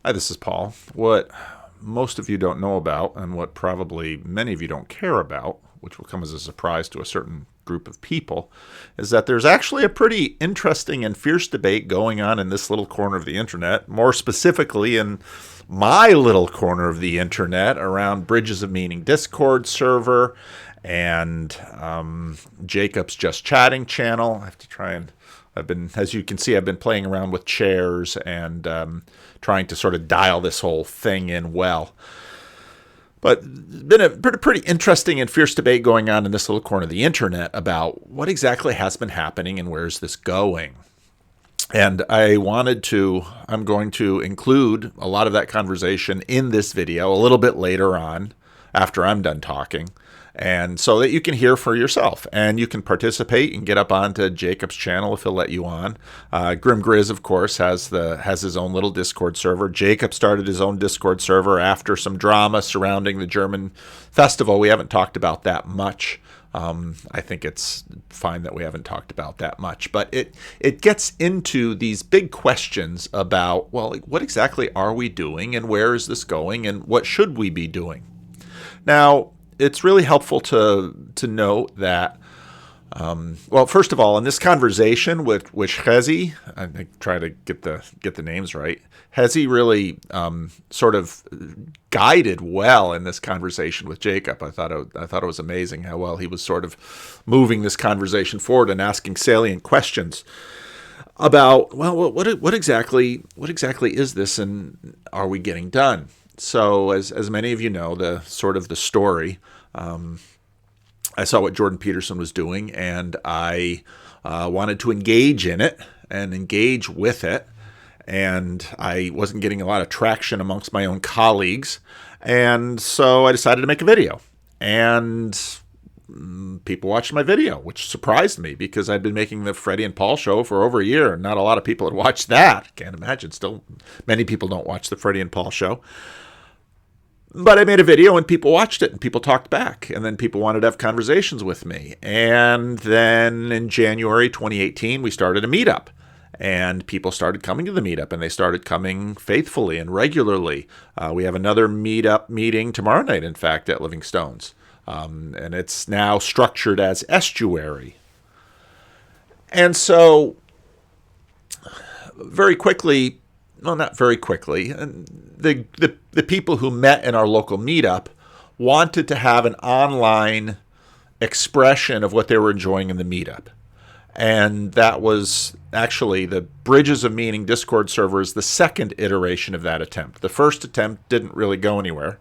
Hi, this is Paul. What most of you don't know about, and what probably many of you don't care about, which will come as a surprise to a certain group of people, is that there's actually a pretty interesting and fierce debate going on in this little corner of the internet, more specifically in my little corner of the internet around Bridges of Meaning Discord server and Jacob's Just Chatting channel. I have to try and as you can see, I've been playing around with chairs and trying to sort of dial this whole thing in well. But there's been a pretty interesting and fierce debate going on in this little corner of the internet about what exactly has been happening and where's this going. And I'm going to include a lot of that conversation in this video a little bit later on after I'm done talking. And so that you can hear for yourself and you can participate and get up onto Jacob's channel if he'll let you on. Grim Grizz, of course, has his own little Discord server. Jacob started his own Discord server after some drama surrounding the German festival. We haven't talked about that much. I think it's fine that we haven't talked about that much, but it gets into these big questions about, well, what exactly are we doing and where is this going and what should we be doing? Now, it's really helpful to note that, well, first of all, in this conversation with Hezi, I think try to get the names right. Hezi really sort of guided well in this conversation with Jacob. I thought it was amazing how well he was sort of moving this conversation forward and asking salient questions about, well, what exactly is this and are we getting done? So as many of you know, the story, I saw what Jordan Peterson was doing, and I wanted to engage in it and engage with it, and I wasn't getting a lot of traction amongst my own colleagues, and so I decided to make a video, and people watched my video, which surprised me because I'd been making the Freddie and Paul show for over a year, and not a lot of people had watched that. Can't imagine. Still, many people don't watch the Freddie and Paul show. But I made a video and people watched it and people talked back. And then people wanted to have conversations with me. And then in January 2018, we started a meetup. And people started coming to the meetup and they started coming faithfully and regularly. We have another meetup meeting tomorrow night, in fact, at Living Stones. And it's now structured as Estuary. And so very quickly, well, not very quickly, the people who met in our local meetup wanted to have an online expression of what they were enjoying in the meetup. And that was actually the Bridges of Meaning Discord server is the second iteration of that attempt. The first attempt didn't really go anywhere.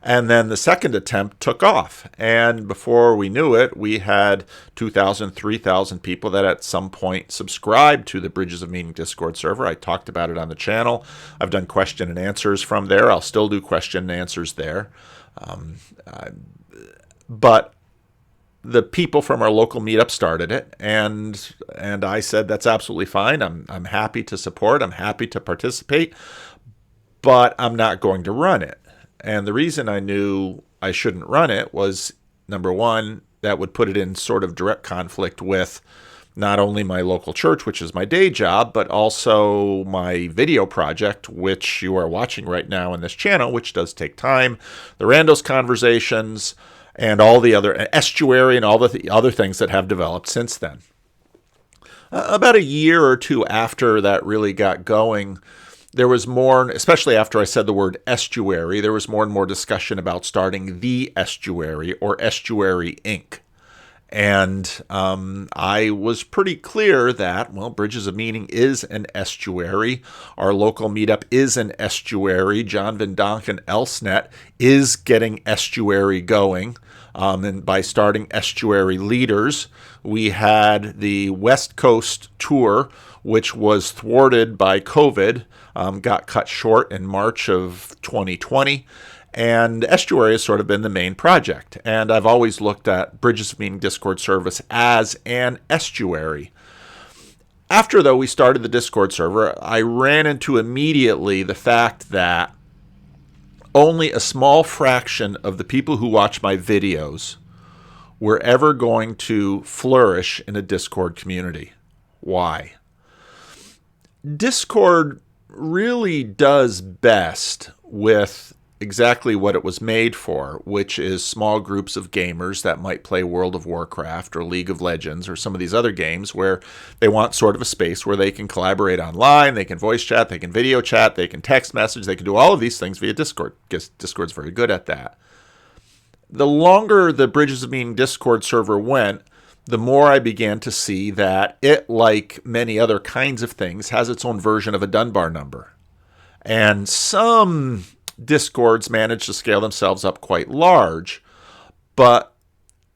And then the second attempt took off. And before we knew it, we had 2,000, 3,000 people that at some point subscribed to the Bridges of Meaning Discord server. I talked about it on the channel. I've done question and answers from there. I'll still do question and answers there. But the people from our local meetup started it, and I said, that's absolutely fine. I'm happy to support. I'm happy to participate, but I'm not going to run it. And the reason I knew I shouldn't run it was, number one, that would put it in sort of direct conflict with not only my local church, which is my day job, but also my video project, which you are watching right now on this channel, which does take time, the Randos conversations, and all the other Estuary and all the other things that have developed since then. About a year or two after that really got going, there was more, especially after I said the word estuary, there was more and more discussion about starting the Estuary or Estuary Inc. And I was pretty clear that, well, Bridges of Meaning is an estuary. Our local meetup is an estuary. John Van Donk Elsnet is getting estuary going. And by starting Estuary Leaders, we had the West Coast tour, which was thwarted by COVID, got cut short in March of 2020. And Estuary has sort of been the main project. And I've always looked at Bridges of Meaning Discord service as an estuary. After, though, we started the Discord server, I ran into immediately the fact that only a small fraction of the people who watch my videos were ever going to flourish in a Discord community. Why? Discord really does best with exactly what it was made for, which is small groups of gamers that might play World of Warcraft or League of Legends or some of these other games where they want sort of a space where they can collaborate online, they can voice chat, they can video chat, they can text message, they can do all of these things via Discord. Because Discord's very good at that. The longer the Bridges of Meaning Discord server went, the more I began to see that it, like many other kinds of things, has its own version of a Dunbar number. And some Discords manage to scale themselves up quite large, but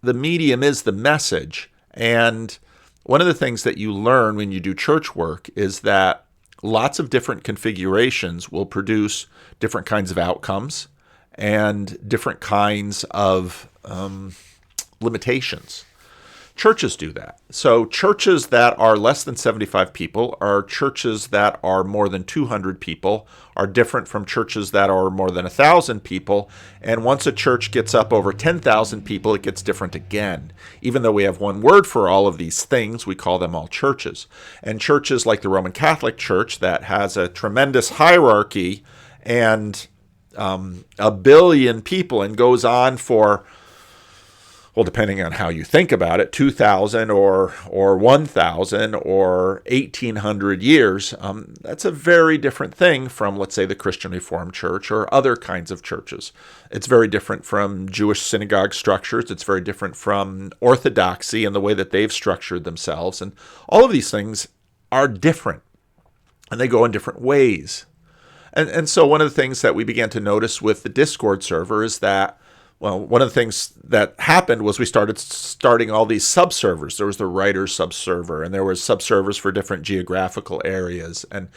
the medium is the message. And one of the things that you learn when you do church work is that lots of different configurations will produce different kinds of outcomes and different kinds of limitations. Churches do that. So churches that are less than 75 people are churches that are more than 200 people are different from churches that are more than 1,000 people. And once a church gets up over 10,000 people, it gets different again. Even though we have one word for all of these things, we call them all churches. And churches like the Roman Catholic Church that has a tremendous hierarchy and a billion people and goes on for, well, depending on how you think about it, 2,000 or 1,000 or 1,800 years, that's a very different thing from, let's say, the Christian Reformed Church or other kinds of churches. It's very different from Jewish synagogue structures. It's very different from Orthodoxy and the way that they've structured themselves. And all of these things are different, and they go in different ways. And so one of the things that we began to notice with the Discord server is that, well, one of the things that happened was we starting all these subservers. There was the writer's subserver, and there was subservers for different geographical areas. And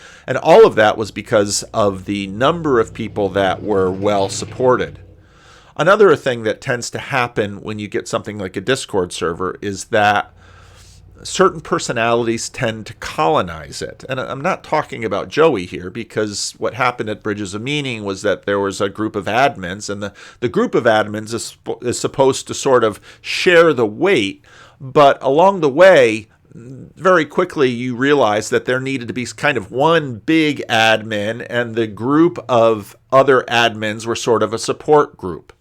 all of that was because of the number of people that were well supported. Another thing that tends to happen when you get something like a Discord server is that certain personalities tend to colonize it. And I'm not talking about Joey here, because what happened at Bridges of Meaning was that there was a group of admins, and the group of admins is supposed to sort of share the weight. But along the way, very quickly you realize that there needed to be kind of one big admin, and the group of other admins were sort of a support group.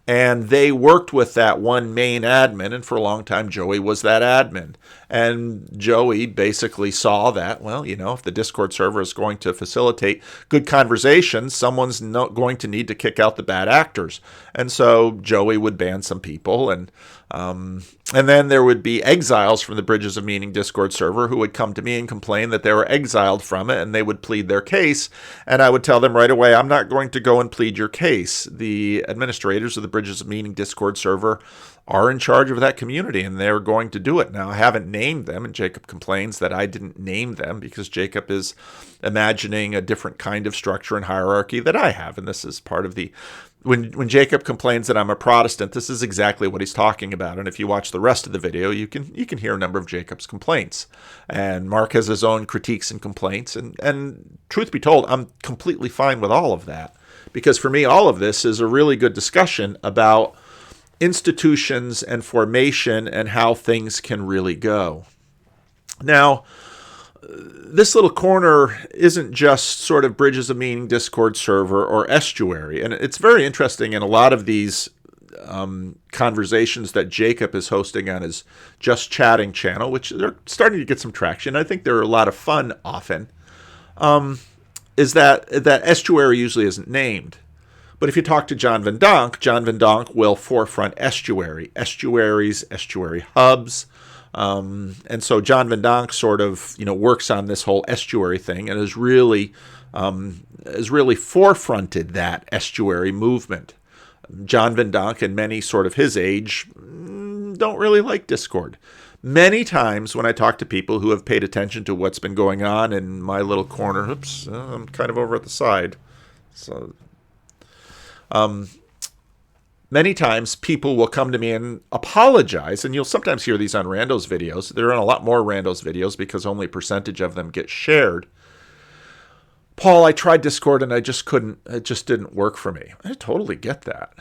And they worked with that one main admin, and for a long time, Joey was that admin. And Joey basically saw that, well, if the Discord server is going to facilitate good conversations, someone's going to need to kick out the bad actors. And so Joey would ban some people, and then there would be exiles from the Bridges of Meaning Discord server who would come to me and complain that they were exiled from it, and they would plead their case. And I would tell them right away, I'm not going to go and plead your case. The administrators of the Bridges of Meaning Discord server are in charge of that community, and they're going to do it. Now, I haven't named them, and Jacob complains that I didn't name them because Jacob is imagining a different kind of structure and hierarchy that I have. And this is part of the... When Jacob complains that I'm a Protestant, this is exactly what he's talking about. And if you watch the rest of the video, you can hear a number of Jacob's complaints. And Mark has his own critiques and complaints. And truth be told, I'm completely fine with all of that. Because for me, all of this is a really good discussion about institutions and formation and how things can really go. Now, this little corner isn't just sort of Bridges of Meaning Discord server or estuary. And it's very interesting in a lot of these conversations that Jacob is hosting on his Just Chatting channel, which they're starting to get some traction. I think they're a lot of fun often, is that estuary usually isn't named. But if you talk to John Van Donk will forefront estuaries, estuary hubs. And so John Van Donk sort of, works on this whole estuary thing and has really forefronted that estuary movement. John Van Donk and many sort of his age don't really like Discord. Many times when I talk to people who have paid attention to what's been going on in my little corner, I'm kind of over at the side. So, many times people will come to me and apologize, and you'll sometimes hear these on Rando's videos. There are a lot more Rando's videos because only a percentage of them get shared. Paul, I tried Discord and I just couldn't. It just didn't work for me. I totally get that.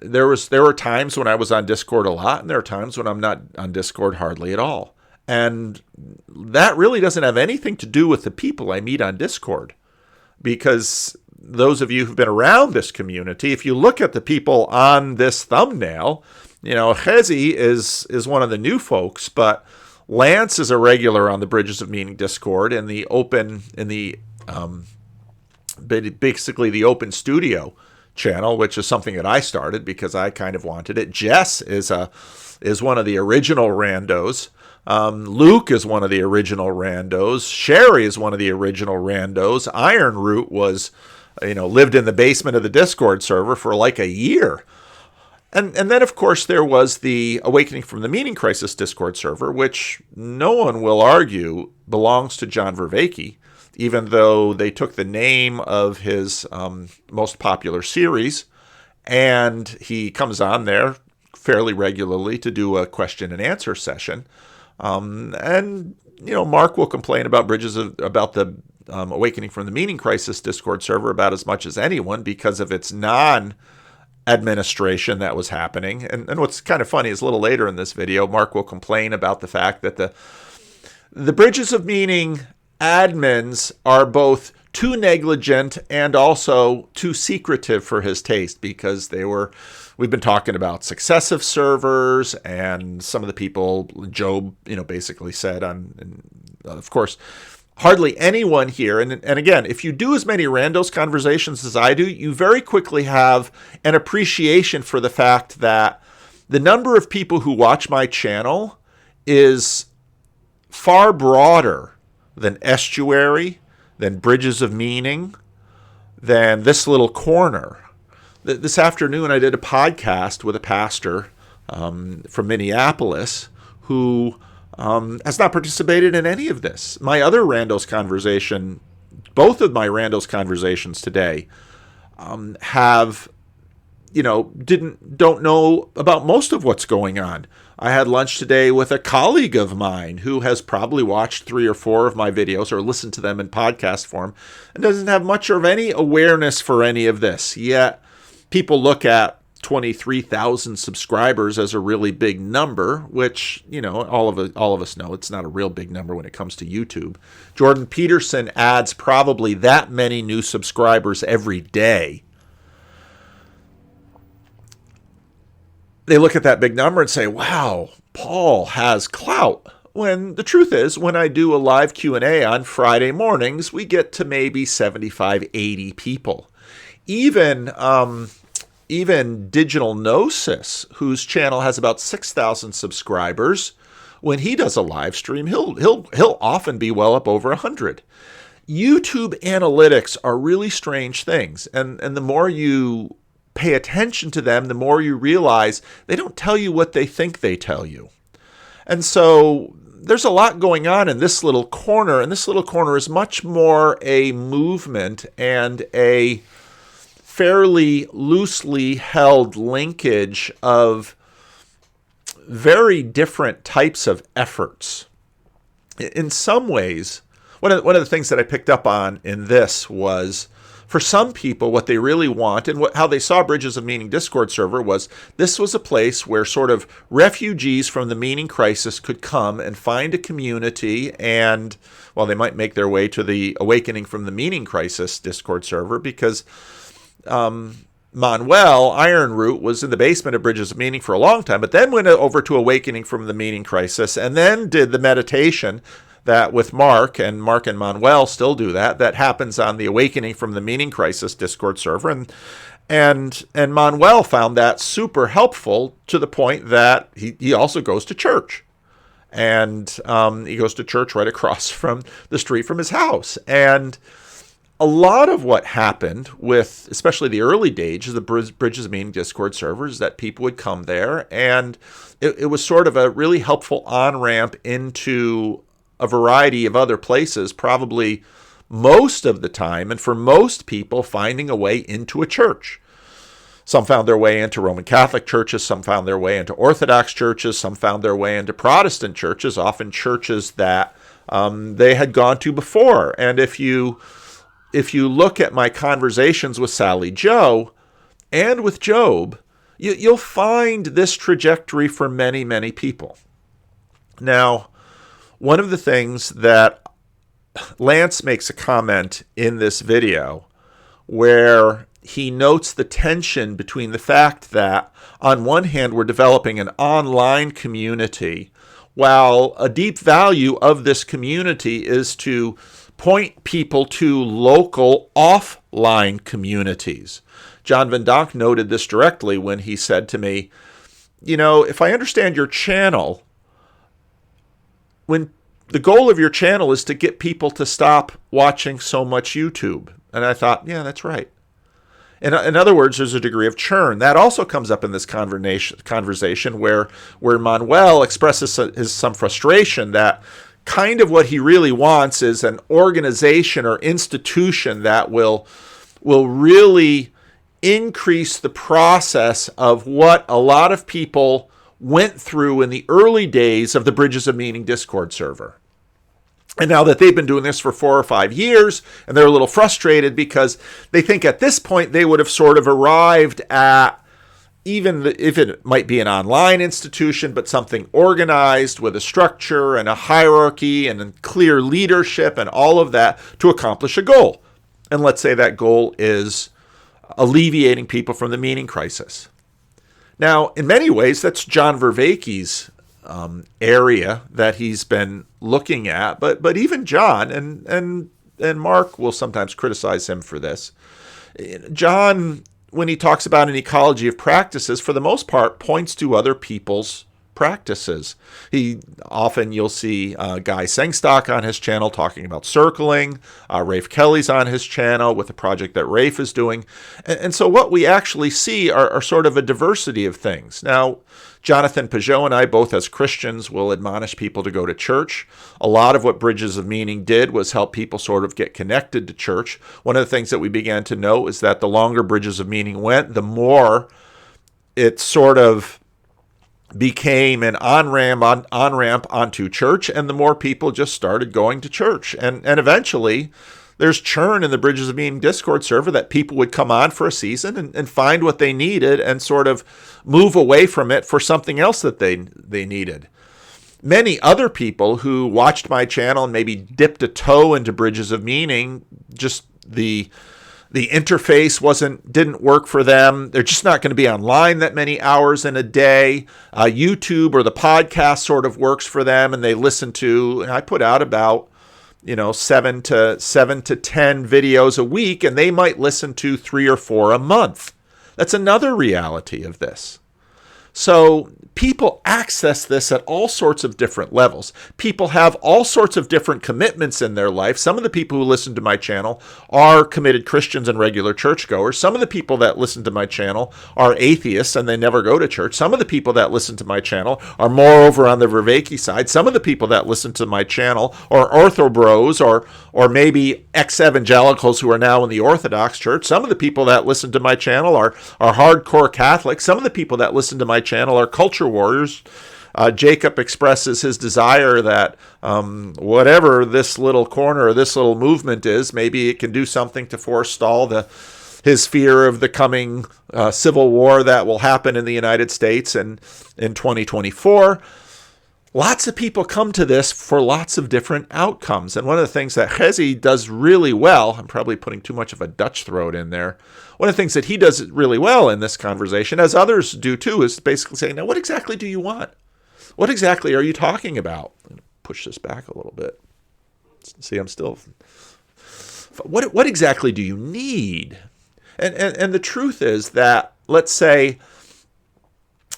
There were times when I was on Discord a lot, and there are times when I'm not on Discord hardly at all. And that really doesn't have anything to do with the people I meet on Discord. because those of you who've been around this community, if you look at the people on this thumbnail, Chezi is one of the new folks, but Lance is a regular on the Bridges of Meaning Discord and basically the open studio channel, which is something that I started because I kind of wanted it. Jess is one of the original randos. Luke is one of the original randos. Sherry is one of the original randos. Iron Root was, lived in the basement of the Discord server for like a year. And then, of course, there was the Awakening from the Meaning Crisis Discord server, which no one will argue belongs to John Vervaeke, even though they took the name of his most popular series, and he comes on there fairly regularly to do a question and answer session. Mark will complain about about the Awakening from the Meaning Crisis Discord server about as much as anyone because of its non-administration that was happening. And what's kind of funny is a little later in this video, Mark will complain about the fact that the Bridges of Meaning admins are both too negligent and also too secretive for his taste because we've been talking about successive servers and some of the people Job, basically said of course, hardly anyone here. And again, if you do as many randos conversations as I do, you very quickly have an appreciation for the fact that the number of people who watch my channel is far broader than Estuary, than Bridges of Meaning, than this little corner. This afternoon, I did a podcast with a pastor from Minneapolis who has not participated in any of this. My other randos conversation, both of my randos conversations today, don't know about most of what's going on. I had lunch today with a colleague of mine who has probably watched 3 or 4 of my videos or listened to them in podcast form and doesn't have much of any awareness for any of this. Yet people look at 23,000 subscribers as a really big number, which, all of us know it's not a real big number when it comes to YouTube. Jordan Peterson adds probably that many new subscribers every day. They look at that big number and say, wow, Paul has clout. When the truth is, when I do a live Q&A on Friday mornings, we get to maybe 75, 80 people. Even Digital Gnosis, whose channel has about 6,000 subscribers, when he does a live stream, he'll often be well up over 100. YouTube analytics are really strange things, and the more you pay attention to them, the more you realize they don't tell you what they think they tell you. And so there's a lot going on in this little corner, and this little corner is much more a movement and a fairly loosely held linkage of very different types of efforts. In some ways, one of the things that I picked up on in this was, for some people, what they really want and how they saw Bridges of Meaning Discord server was this was a place where sort of refugees from the meaning crisis could come and find a community, and, well, they might make their way to the Awakening from the Meaning Crisis Discord server because Manuel Ironroot was in the basement of Bridges of Meaning for a long time, but then went over to Awakening from the Meaning Crisis and then did the meditation that with Mark and Manuel still do that happens on the Awakening from the Meaning Crisis Discord server. And Manuel found that super helpful to the point that he also goes to church. And he goes to church right across from the street from his house. And a lot of what happened with, especially the early days of the Bridges of Meaning Discord servers, that people would come there, and it was sort of a really helpful on-ramp into a variety of other places, probably most of the time, and for most people, finding a way into a church. Some found their way into Roman Catholic churches, some found their way into Orthodox churches, some found their way into Protestant churches, often churches that they had gone to before. And if you look at my conversations with Sally Joe and with Job, you'll find this trajectory for many, many people. Now, one of the things that Lance makes a comment in this video where he notes the tension between the fact that, on one hand, we're developing an online community, while a deep value of this community is to point people to local offline communities. John Van Donk noted this directly when he said to me, if I understand your channel, when the goal of your channel is to get people to stop watching so much YouTube. And I thought, yeah, that's right. In other words, there's a degree of churn. That also comes up in this conversation where Manuel expresses some frustration that kind of what he really wants is an organization or institution that will really increase the process of what a lot of people went through in the early days of the Bridges of Meaning Discord server. And now that they've been doing this for 4 or 5 years, and they're a little frustrated because they think at this point they would have sort of arrived at, even if it might be an online institution, but something organized with a structure and a hierarchy and clear leadership and all of that to accomplish a goal. And let's say that goal is alleviating people from the meaning crisis. Now, in many ways, that's John Vervaeke's area that he's been looking at, but even John and Mark will sometimes criticize him for this. John, when he talks about an ecology of practices, for the most part, points to other people's practices. You'll see Guy Sengstock on his channel talking about circling. Rafe Kelly's on his channel with the project that Rafe is doing. And so what we actually see are sort of a diversity of things. Now, Jonathan Peugeot and I, both as Christians, will admonish people to go to church. A lot of what Bridges of Meaning did was help people sort of get connected to church. One of the things that we began to know is that the longer Bridges of Meaning went, the more it sort of became an on-ramp onto church, and the more people just started going to church. And eventually, there's churn in the Bridges of Meaning Discord server that people would come on for a season and find what they needed and sort of move away from it for something else that they needed. Many other people who watched my channel and maybe dipped a toe into Bridges of Meaning, just the interface didn't work for them. They're just not going to be online that many hours in a day. YouTube or the podcast sort of works for them, and they listen to, and I put out about 7 to 10 videos a week, and they might listen to 3 or 4 a month. That's another reality of this. So people access this at all sorts of different levels. People have all sorts of different commitments in their life. Some of the people who listen to my channel are committed Christians and regular churchgoers. Some of the people that listen to my channel are atheists and they never go to church. Some of the people that listen to my channel are more over on the Vervaeke side. Some of the people that listen to my channel are orthobros or maybe ex-evangelicals who are now in the Orthodox Church. Some of the people that listen to my channel are hardcore Catholics. Some of the people that listen to my channel are culture warriors. Jacob expresses his desire that whatever this little corner or this little movement is, maybe it can do something to forestall his fear of the coming civil war that will happen in the United States in 2024. Lots of people come to this for lots of different outcomes. And one of the things that Chezi does really well, I'm probably putting too much of a Dutch throat in there. One of the things that he does really well in this conversation, as others do too, is basically saying, now, what exactly do you want? What exactly are you talking about? I'm going to push this back a little bit. See, I'm still... What exactly do you need? And the truth is that, let's say,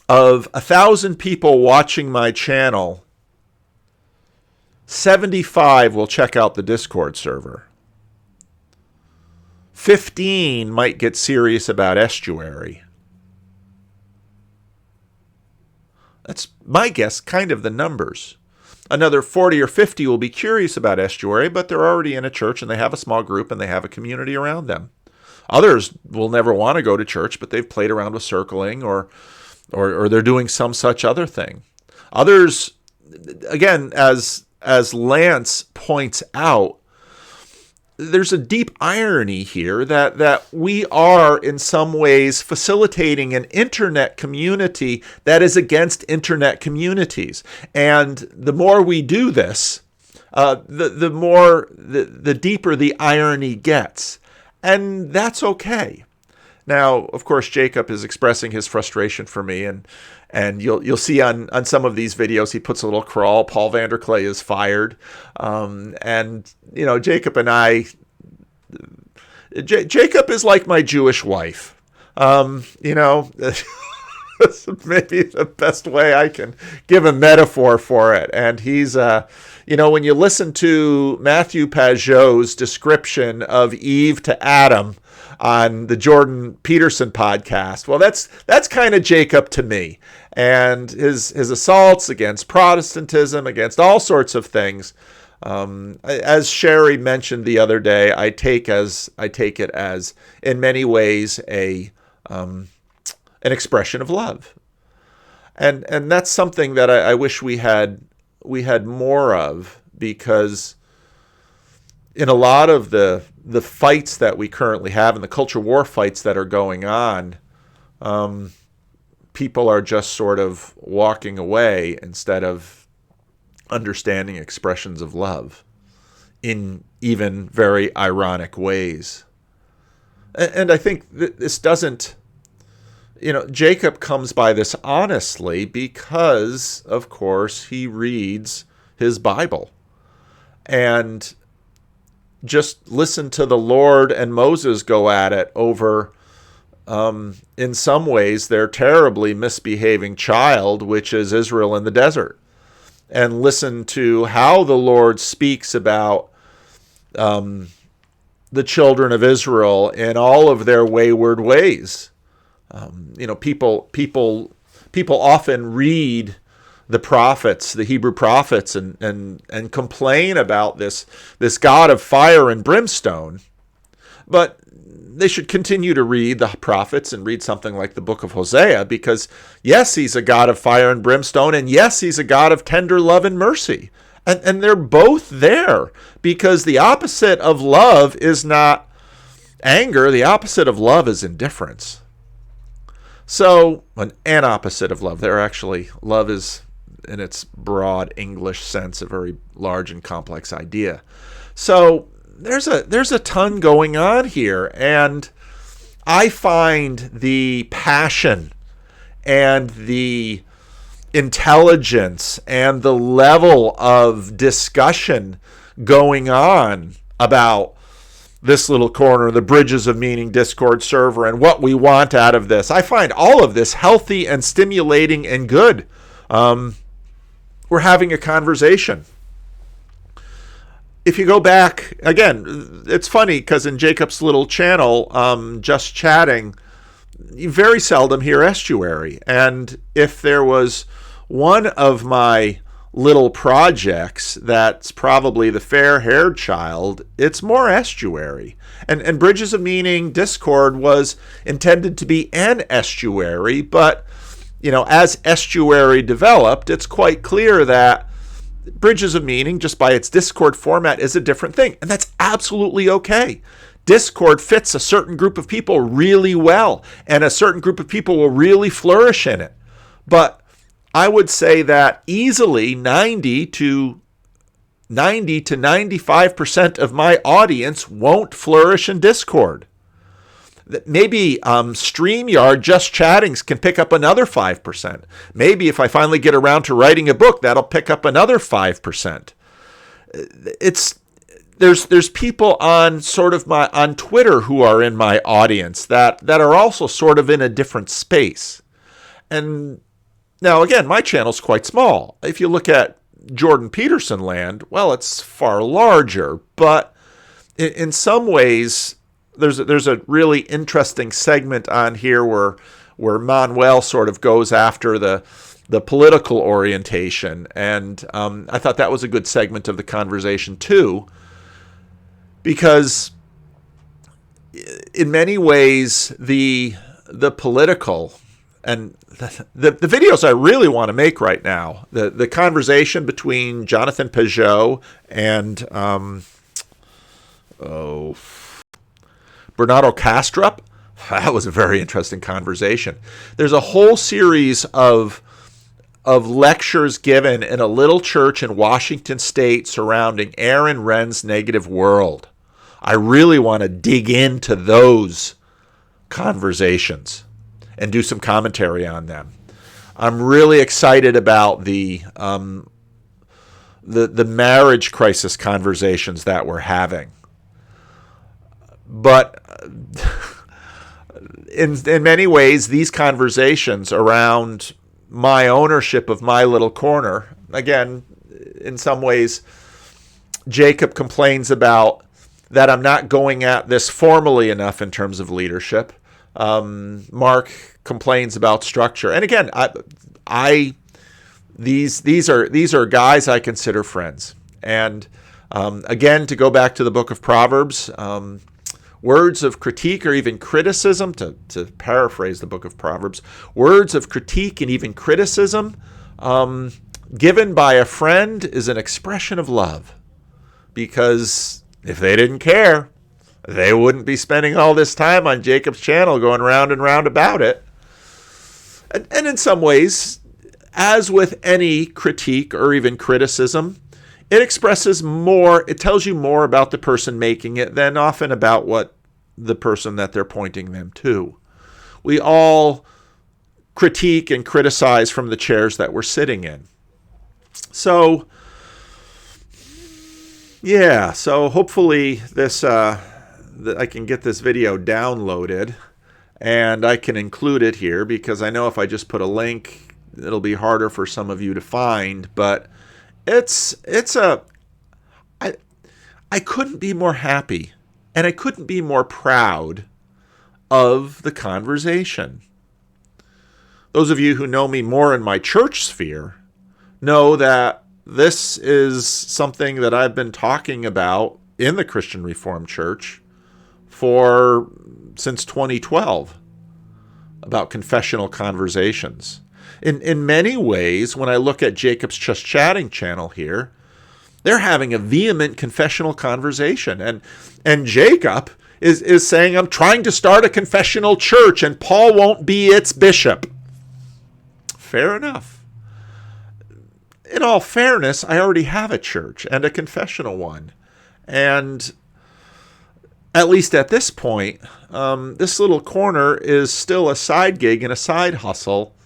of 1,000 people watching my channel, 75 will check out the Discord server. 15 might get serious about estuary. That's my guess, kind of the numbers. Another 40 or 50 will be curious about estuary, but they're already in a church and they have a small group and they have a community around them. Others will never want to go to church, but they've played around with circling or they're doing some such other thing. Others, again, as Lance points out, there's a deep irony here that we are in some ways facilitating an internet community that is against internet communities. And the more we do this, the deeper the irony gets. And that's okay. Now, of course, Jacob is expressing his frustration for me, and you'll see on some of these videos he puts a little crawl. Paul Vanderklay is fired, and Jacob and I. Jacob is like my Jewish wife. That's maybe the best way I can give a metaphor for it. And he's, when you listen to Matthew Pajot's description of Eve to Adam on the Jordan Peterson podcast, well, that's kind of Jacob to me. And his assaults against Protestantism, against all sorts of things. As Sherry mentioned the other day, I take it as in many ways an expression of love, and that's something that I wish we had more of, because in a lot of the fights that we currently have and the culture war fights that are going on, people are just sort of walking away instead of understanding expressions of love in even very ironic ways. And I think this doesn't, Jacob comes by this honestly because, of course, he reads his Bible. And just listen to the Lord and Moses go at it over, in some ways, their terribly misbehaving child, which is Israel in the desert. And listen to how the Lord speaks about the children of Israel in all of their wayward ways. People often read the prophets, the Hebrew prophets, and complain about this God of fire and brimstone. But they should continue to read the prophets and read something like the book of Hosea, because yes, he's a God of fire and brimstone, and yes, he's a God of tender love and mercy. And they're both there, because the opposite of love is not anger. The opposite of love is indifference. So, an opposite of love. Love is, in its broad English sense, a very large and complex idea. So, there's a ton going on here, and I find the passion and the intelligence and the level of discussion going on about this little corner, the Bridges of Meaning Discord server, and what we want out of this. I find all of this healthy and stimulating and good. We're having a conversation. If you go back, again, it's funny because in Jacob's little channel, Just Chatting, you very seldom hear estuary. And if there was one of my little projects that's probably the fair-haired child, it's more estuary. And Bridges of Meaning Discord was intended to be an estuary, but as estuary developed, it's quite clear that Bridges of Meaning, just by its Discord format, is a different thing. And that's absolutely okay. Discord fits a certain group of people really well, and a certain group of people will really flourish in it. But I would say that easily 90 to 95% of my audience won't flourish in Discord. Maybe StreamYard, Just Chattings, can pick up another 5%. Maybe if I finally get around to writing a book, that'll pick up another 5%. There's people on on Twitter who are in my audience that are also sort of in a different space. And now, again, my channel's quite small. If you look at Jordan Peterson land, well, it's far larger. But in some ways, there's a really interesting segment on here where Manuel sort of goes after the political orientation. And I thought that was a good segment of the conversation, too. Because in many ways, the political and the videos I really want to make right now, the conversation between Jonathan Pajot and Bernardo Kastrup, that was a very interesting conversation. There's a whole series of of lectures given in a little church in Washington State surrounding Aaron Renn's negative world. I really want to dig into those conversations and do some commentary on them. I'm really excited about the marriage crisis conversations that we're having. But in many ways, these conversations around my ownership of my little corner, again, in some ways, Jacob complains about that I'm not going at this formally enough in terms of leadership. Mark complains about structure, and again, these are guys I consider friends. And again, to go back to the book of Proverbs, words of critique or even criticism, to paraphrase the book of Proverbs, words of critique and even criticism given by a friend is an expression of love, because if they didn't care, they wouldn't be spending all this time on Jacob's channel going round and round about it. And in some ways, as with any critique or even criticism, it expresses more, it tells you more about the person making it than often about what the person that they're pointing them to. We all critique and criticize from the chairs that we're sitting in. So, yeah, so hopefully this I can get this video downloaded and I can include it here, because I know if I just put a link, it'll be harder for some of you to find, but I couldn't be more happy and I couldn't be more proud of the conversation. Those of you who know me more in my church sphere know that this is something that I've been talking about in the Christian Reformed Church since 2012, about confessional conversations. In many ways, when I look at Jacob's Just Chatting channel here, they're having a vehement confessional conversation. And Jacob is saying, I'm trying to start a confessional church and Paul won't be its bishop. Fair enough. In all fairness, I already have a church and a confessional one. And at least at this point, this little corner is still a side gig and a side hustle,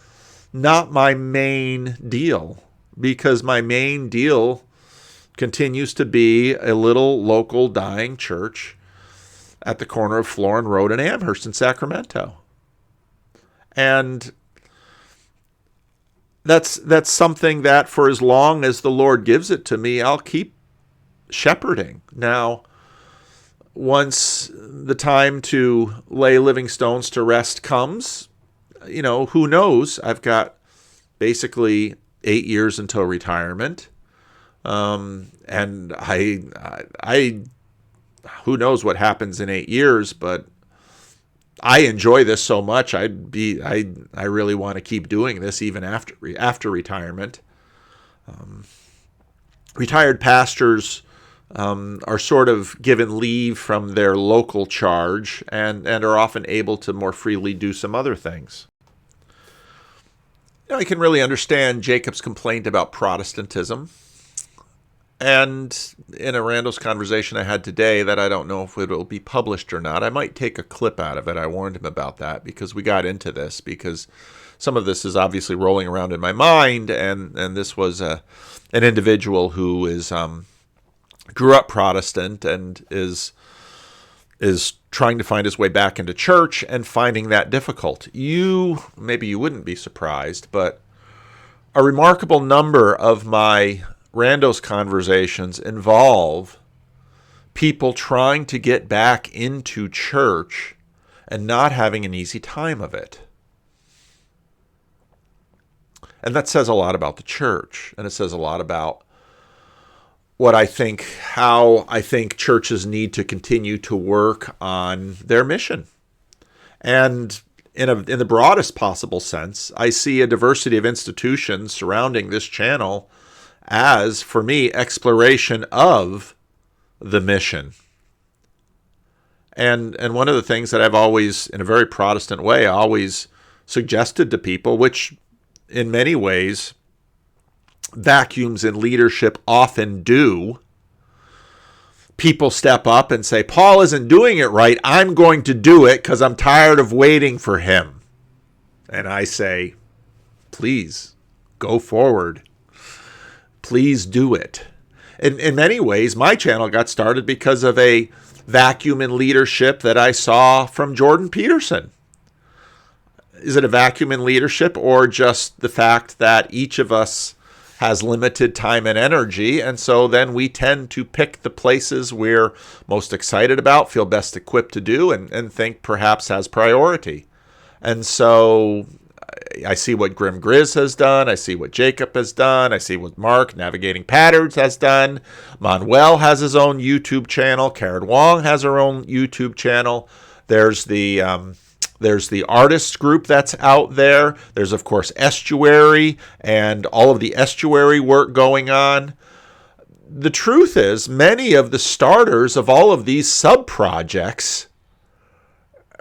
not my main deal, because my main deal continues to be a little local dying church at the corner of Florin Road and Amherst in Sacramento. And that's something that for as long as the Lord gives it to me, I'll keep shepherding. Now, once the time to lay living stones to rest comes, who knows? I've got basically 8 years until retirement. And I who knows what happens in 8 years, but I enjoy this so much. I really want to keep doing this even after retirement. Retired pastors are sort of given leave from their local charge and are often able to more freely do some other things. I can really understand Jacob's complaint about Protestantism. And in a Randall's conversation I had today that I don't know if it will be published or not, I might take a clip out of it. I warned him about that because we got into this, because some of this is obviously rolling around in my mind, and this was an individual who grew up Protestant and is trying to find his way back into church and finding that difficult. Maybe you wouldn't be surprised, but a remarkable number of my Randos conversations involve people trying to get back into church and not having an easy time of it. And that says a lot about the church, and it says a lot about how I think churches need to continue to work on their mission. And in the broadest possible sense, I see a diversity of institutions surrounding this channel as, for me, exploration of the mission. And one of the things that I've always, in a very Protestant way, always suggested to people, which in many ways vacuums in leadership often do, people step up and say, Paul isn't doing it right. I'm going to do it because I'm tired of waiting for him. And I say, please go forward. Please do it. In many ways, my channel got started because of a vacuum in leadership that I saw from Jordan Peterson. Is it a vacuum in leadership or just the fact that each of us has limited time and energy, and so then we tend to pick the places we're most excited about, feel best equipped to do, and think perhaps has priority. And so I see what Grim Grizz has done. I see what Jacob has done. I see what Mark, Navigating Patterns, has done. Manuel has his own YouTube channel. Karen Wong has her own YouTube channel. There's the artists group that's out there. There's, of course, Estuary and all of the estuary work going on. The truth is, many of the starters of all of these sub-projects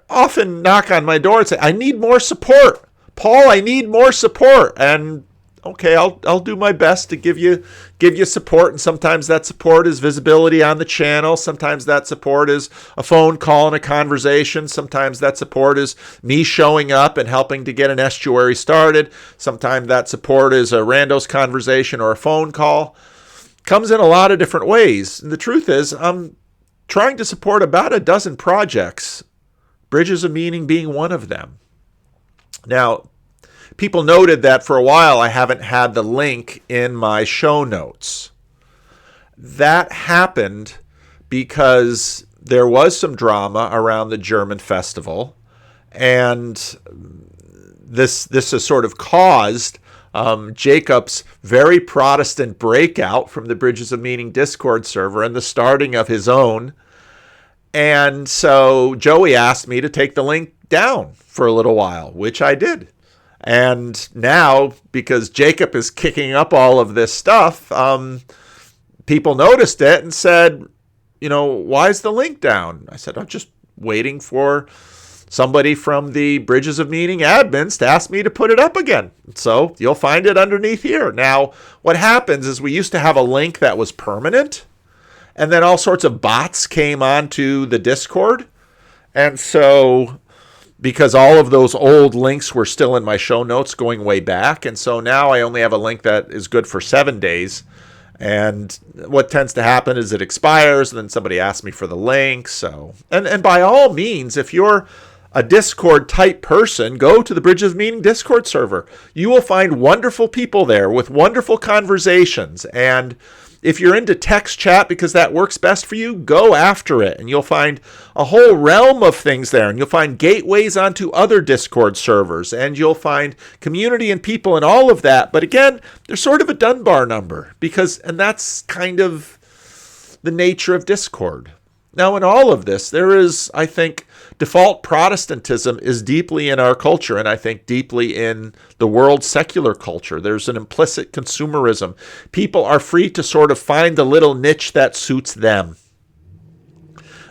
often knock on my door and say, I need more support. Paul, I need more support. And okay, I'll do my best to give you support, and sometimes that support is visibility on the channel. Sometimes that support is a phone call and a conversation. Sometimes that support is me showing up and helping to get an estuary started. Sometimes that support is a randos conversation or a phone call. Comes in a lot of different ways. And the truth is, I'm trying to support about a dozen projects, Bridges of Meaning being one of them. Now, people noted that for a while I haven't had the link in my show notes. That happened because there was some drama around the German festival, and this has sort of caused Jacob's very Protestant breakout from the Bridges of Meaning Discord server and the starting of his own. And so Joey asked me to take the link down for a little while, which I did. And now, because Jacob is kicking up all of this stuff, people noticed it and said, why is the link down? I said, I'm just waiting for somebody from the Bridges of Meaning admins to ask me to put it up again. So you'll find it underneath here. Now, what happens is we used to have a link that was permanent, and then all sorts of bots came onto the Discord. And so, because all of those old links were still in my show notes going way back, and so now I only have a link that is good for 7 days. And what tends to happen is it expires, and then somebody asks me for the link. So, and by all means, if you're a Discord type person, go to the Bridges of Meaning Discord server. You will find wonderful people there with wonderful conversations. And if you're into text chat because that works best for you, go after it. And you'll find a whole realm of things there. And you'll find gateways onto other Discord servers. And you'll find community and people and all of that. But again, there's sort of a Dunbar number. And that's kind of the nature of Discord. Now, in all of this, there is, I think, default Protestantism is deeply in our culture, and I think deeply in the world's secular culture. There's an implicit consumerism. People are free to sort of find the little niche that suits them.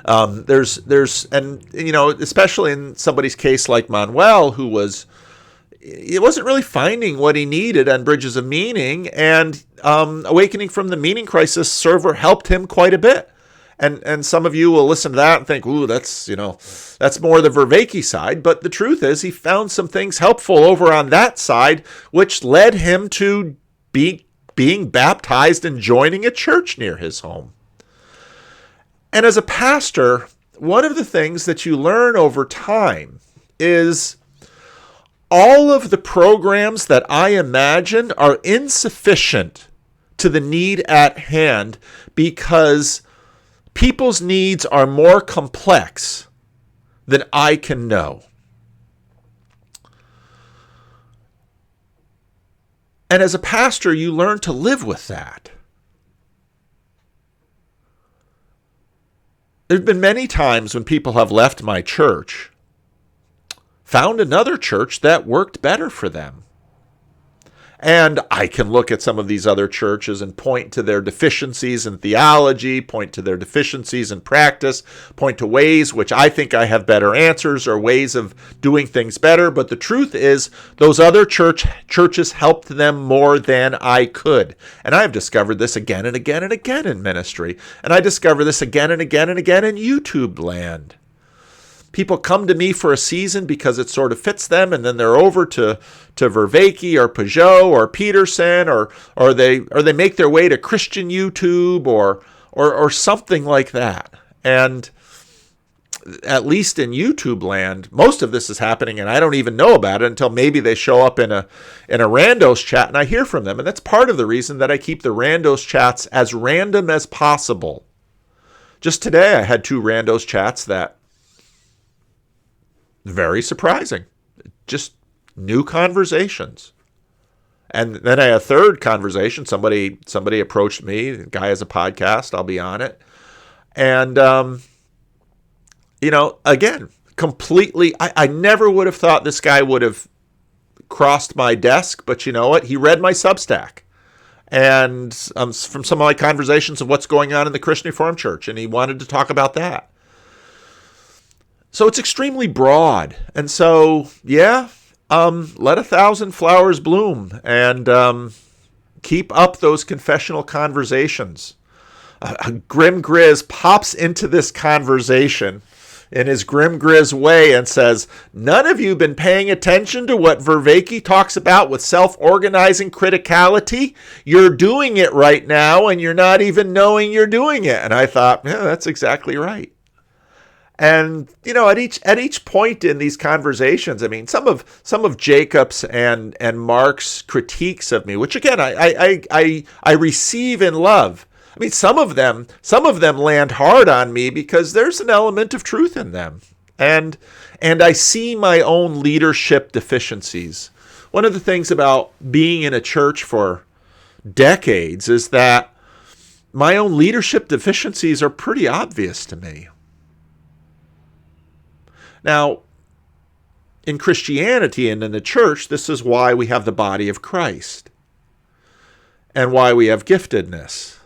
Especially in somebody's case like Manuel, who wasn't really finding what he needed on Bridges of Meaning, and Awakening from the Meaning Crisis server helped him quite a bit. And some of you will listen to that and think, ooh, that's more the Vervaeke side. But the truth is, he found some things helpful over on that side, which led him to being baptized and joining a church near his home. And as a pastor, one of the things that you learn over time is all of the programs that I imagine are insufficient to the need at hand because people's needs are more complex than I can know. And as a pastor, you learn to live with that. There have been many times when people have left my church, found another church that worked better for them. And I can look at some of these other churches and point to their deficiencies in theology, point to their deficiencies in practice, point to ways which I think I have better answers or ways of doing things better. But the truth is, those other churches helped them more than I could. And I've discovered this again and again and again in ministry. And I discover this again and again and again in YouTube land. People come to me for a season because it sort of fits them, and then they're over to Vervaeke or Peugeot or Peterson, or they make their way to Christian YouTube or something like that. And at least in YouTube land, most of this is happening, and I don't even know about it until maybe they show up in a randos chat and I hear from them. And that's part of the reason that I keep the randos chats as random as possible. Just today, I had 2 randos chats that very surprising. Just new conversations. And then I had a third conversation. Somebody approached me. The guy has a podcast. I'll be on it. And, again, completely, I never would have thought this guy would have crossed my desk. But you know what? He read my Substack. And from some of my conversations of what's going on in the Christian Reformed Church. And he wanted to talk about that. So it's extremely broad. And so, let 1,000 flowers bloom and keep up those confessional conversations. Grim Grizz pops into this conversation in his Grim Grizz way and says, none of you have been paying attention to what Vervaeke talks about with self-organizing criticality. You're doing it right now and you're not even knowing you're doing it. And I thought, yeah, that's exactly right. And, at each point in these conversations, I mean, some of Jacob's and Mark's critiques of me, which again, I receive in love. I mean, some of them land hard on me because there's an element of truth in them. And I see my own leadership deficiencies. One of the things about being in a church for decades is that my own leadership deficiencies are pretty obvious to me. Now, in Christianity and in the church, this is why we have the body of Christ and why we have giftedness.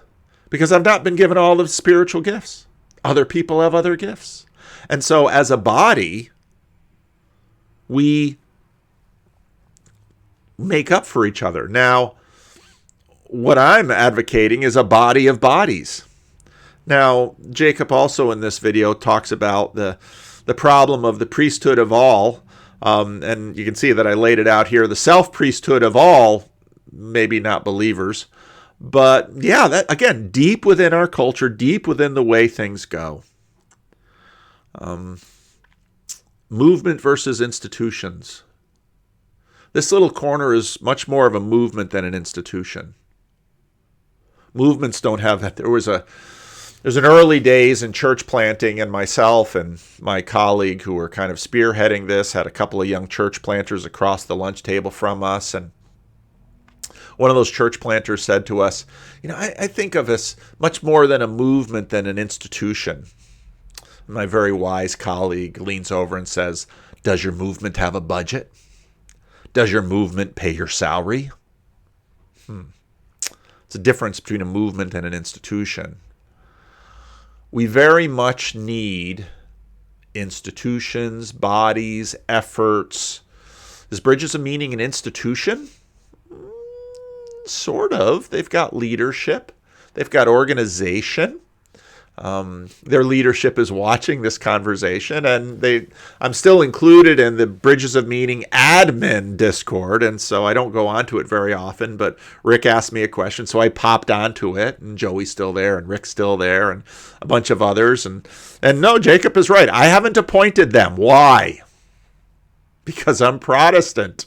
Because I've not been given all of the spiritual gifts. Other people have other gifts. And so as a body, we make up for each other. Now, what I'm advocating is a body of bodies. Now, Jacob also in this video talks about the problem of the priesthood of all, and you can see that I laid it out here, the self-priesthood of all, maybe not believers, but yeah, that again, deep within our culture, deep within the way things go. Movement versus institutions. This little corner is much more of a movement than an institution. Movements don't have that. There's an early days in church planting, and myself and my colleague who were kind of spearheading this had a couple of young church planters across the lunch table from us. And one of those church planters said to us, I think of us much more than a movement than an institution. My very wise colleague leans over and says, does your movement have a budget? Does your movement pay your salary? It's a difference between a movement and an institution. We very much need institutions, bodies, efforts. Is Bridges of Meaning an institution? Sort of. They've got leadership. They've got organization. Their leadership is watching this conversation, and I'm still included in the Bridges of Meaning admin Discord, and so I don't go onto it very often, but Rick asked me a question, so I popped onto it, and Joey's still there, and Rick's still there, and a bunch of others, and no, Jacob is right. I haven't appointed them. Why? Because I'm Protestant.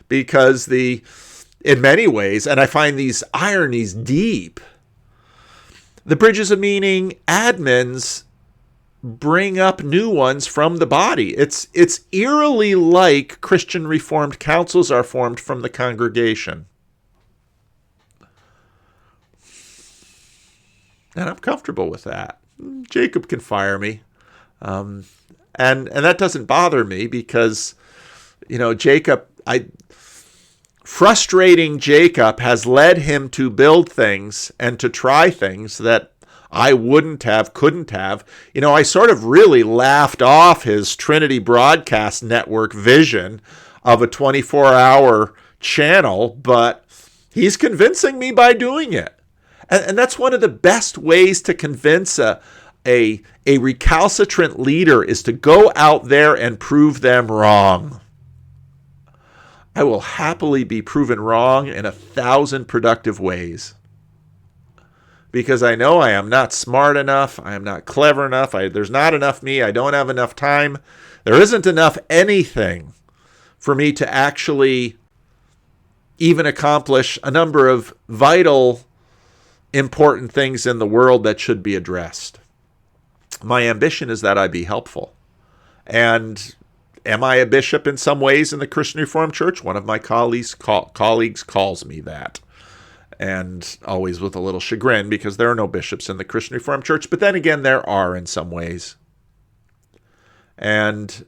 Because in many ways, and I find these ironies deep, the Bridges of Meaning admins bring up new ones from the body. It's eerily like Christian Reformed councils are formed from the congregation. And I'm comfortable with that. Jacob can fire me. And that doesn't bother me because, Jacob, frustrating Jacob has led him to build things and to try things that I wouldn't have, couldn't have. I sort of really laughed off his Trinity Broadcast Network vision of a 24-hour channel, but he's convincing me by doing it. And that's one of the best ways to convince a recalcitrant leader, is to go out there and prove them wrong. I will happily be proven wrong in 1,000 productive ways, because I know I am not smart enough, I am not clever enough, there's not enough me, I don't have enough time, there isn't enough anything for me to actually even accomplish a number of vital, important things in the world that should be addressed. My ambition is that I be helpful. And am I a bishop in some ways in the Christian Reformed Church? One of my colleagues calls me that. And always with a little chagrin, because there are no bishops in the Christian Reformed Church. But then again, there are in some ways. And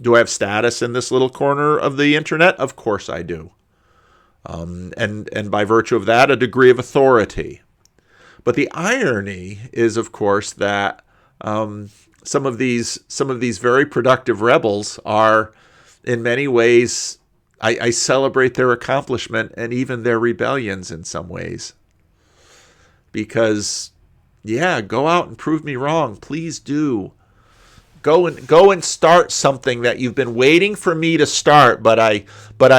do I have status in this little corner of the internet? Of course I do. And by virtue of that, a degree of authority. But the irony is, of course, that some of these very productive rebels are, in many ways, I celebrate their accomplishment and even their rebellions in some ways. Because, go out and prove me wrong. Please do. Go and start something that you've been waiting for me to start, but I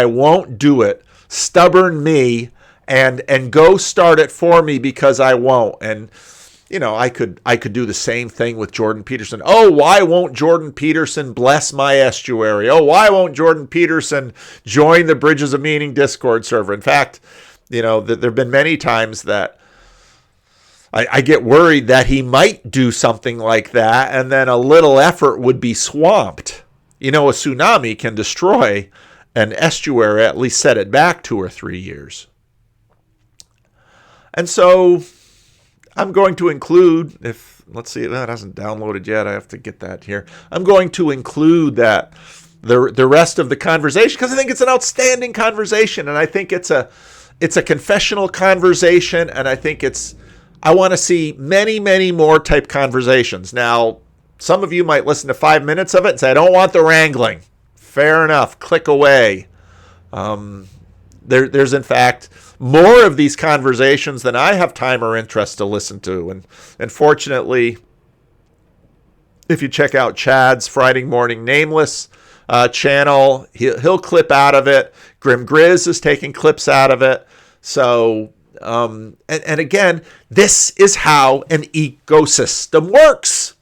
won't do it. Stubborn me, and go start it for me, because I won't. And I could do the same thing with Jordan Peterson. Oh, why won't Jordan Peterson bless my estuary? Oh, why won't Jordan Peterson join the Bridges of Meaning Discord server? In fact, there have been many times that I get worried that he might do something like that, and then a little effort would be swamped. A tsunami can destroy an estuary, at least set it back 2 or 3 years. And so I'm going to include, let's see, that hasn't downloaded yet. I have to get that here. I'm going to include that the rest of the conversation, because I think it's an outstanding conversation, and I think it's a confessional conversation, and I want to see many, many more type conversations. Now, some of you might listen to 5 minutes of it and say, I don't want the wrangling. Fair enough. Click away. There's in fact more of these conversations than I have time or interest to listen to. And fortunately, if you check out Chad's Friday Morning Nameless channel, he'll clip out of it. Grim Grizz is taking clips out of it. So, and again, this is how an ecosystem works.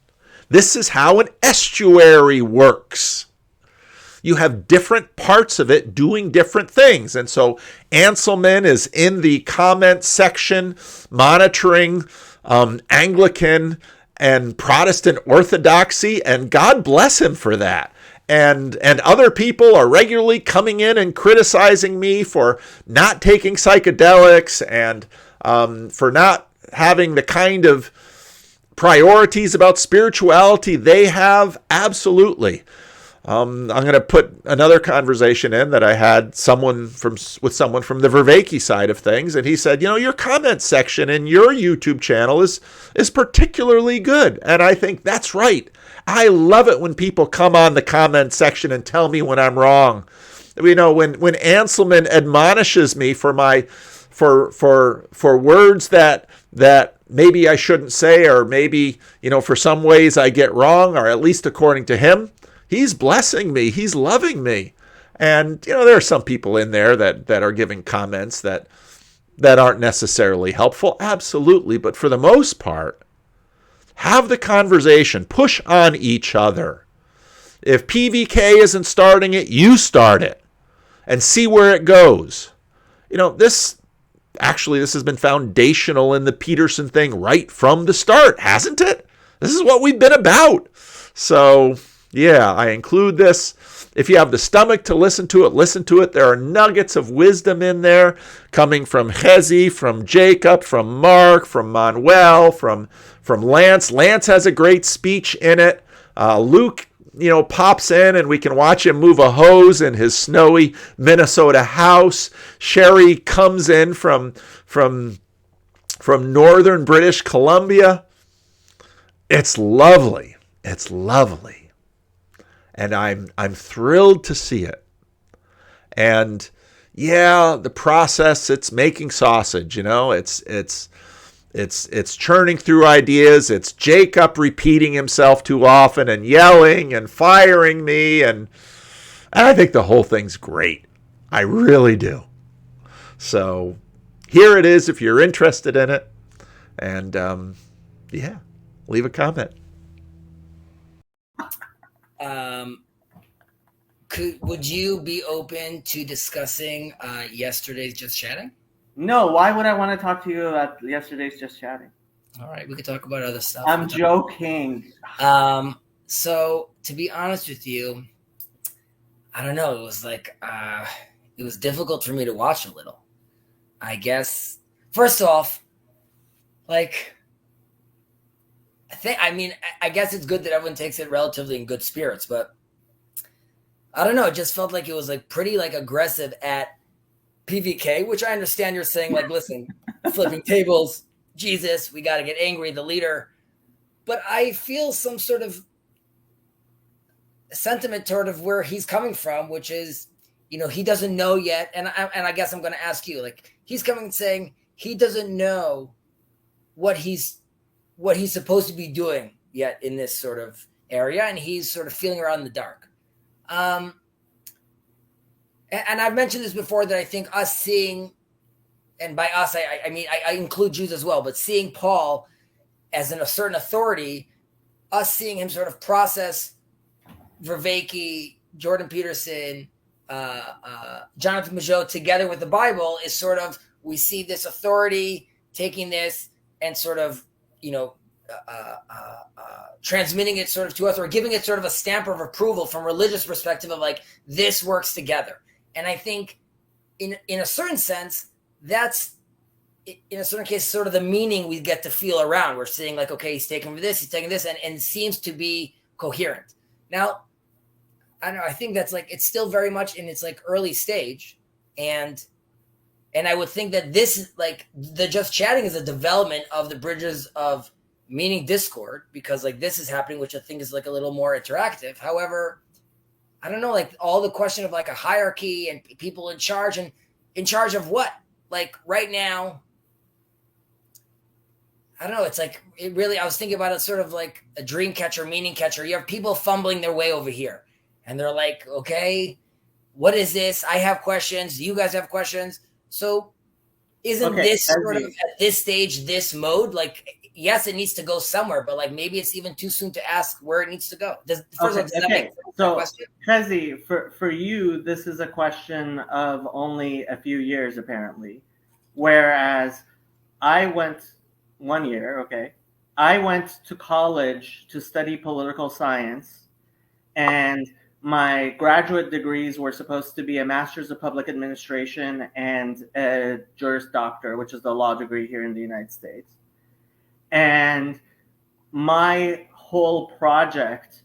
This is how an estuary works. You have different parts of it doing different things. And so Anselman is in the comment section monitoring Anglican and Protestant Orthodoxy, and God bless him for that. And other people are regularly coming in and criticizing me for not taking psychedelics and for not having the kind of priorities about spirituality they have. Absolutely. I'm going to put another conversation in that I had with someone from the Vervaeke side of things, and he said, your comment section in your YouTube channel is particularly good, and I think that's right. I love it when people come on the comment section and tell me when I'm wrong. When Anselman admonishes me for words that maybe I shouldn't say, or maybe for some ways I get wrong, or at least according to him. He's blessing me. He's loving me. And, there are some people in there that are giving comments that aren't necessarily helpful. Absolutely. But for the most part, have the conversation. Push on each other. If PVK isn't starting it, you start it. And see where it goes. This has been foundational in the Peterson thing right from the start, hasn't it? This is what we've been about. So, I include this. If you have the stomach to listen to it, listen to it. There are nuggets of wisdom in there coming from Hezi, from Jacob, from Mark, from Manuel, from Lance. Lance has a great speech in it. Luke pops in and we can watch him move a hose in his snowy Minnesota house. Sherry comes in from northern British Columbia. It's lovely. It's lovely. And I'm thrilled to see it. And yeah, the process, it's making sausage, it's churning through ideas. It's Jacob repeating himself too often and yelling and firing me. And I think the whole thing's great. I really do. So here it is if you're interested in it. And yeah, leave a comment. Would you be open to discussing yesterday's Just Chatting? No, why would I want to talk to you about yesterday's Just Chatting? All right, we could talk about other stuff. I'm joking. So to be honest with you, I don't know. It was like it was difficult for me to watch a little. I guess first off, like I guess it's good that everyone takes it relatively in good spirits, but I don't know. It just felt like it was like pretty like aggressive at PVK, which I understand you're saying like, listen, flipping tables, Jesus, we got to get angry, the leader. But I feel some sort of sentiment toward of where he's coming from, which is, he doesn't know yet. And I guess I'm going to ask you, like, he's coming and saying he doesn't know what he's supposed to be doing yet in this sort of area. And he's sort of feeling around in the dark. And I've mentioned this before that I think us seeing, and by us, I mean, I include Jews as well, but seeing Paul as a certain authority, us seeing him sort of process Vervaeke, Jordan Peterson, Jonathan Majot together with the Bible is sort of, we see this authority taking this and sort of, transmitting it sort of to us or giving it sort of a stamp of approval from a religious perspective of like, this works together. And I think in a certain sense, that's in a certain case, sort of the meaning we get to feel around. We're seeing like, okay, he's taking this, and it seems to be coherent. Now, I don't know, I think that's like, it's still very much in its like early stage. And I would think that this is like the Just Chatting is a development of the Bridges of Meaning Discord, because like this is happening, which I think is like a little more interactive. However, I don't know, like all the question of like a hierarchy and people in charge, and in charge of what? Like right now, I don't know. It's like, it really, I was thinking about it sort of like a dream catcher, meaning catcher. You have people fumbling their way over here and they're like, okay, what is this? I have questions. You guys have questions. So isn't this sort of at this stage, this mode, like, yes, it needs to go somewhere, but like maybe it's even too soon to ask where it needs to go. Does that make sense? So, Trezzy, for you, this is a question of only a few years, apparently. Whereas I went 1 year, okay. I went to college to study political science, and my graduate degrees were supposed to be a Master's of Public Administration and a Juris Doctor, which is the law degree here in the United States. And my whole project,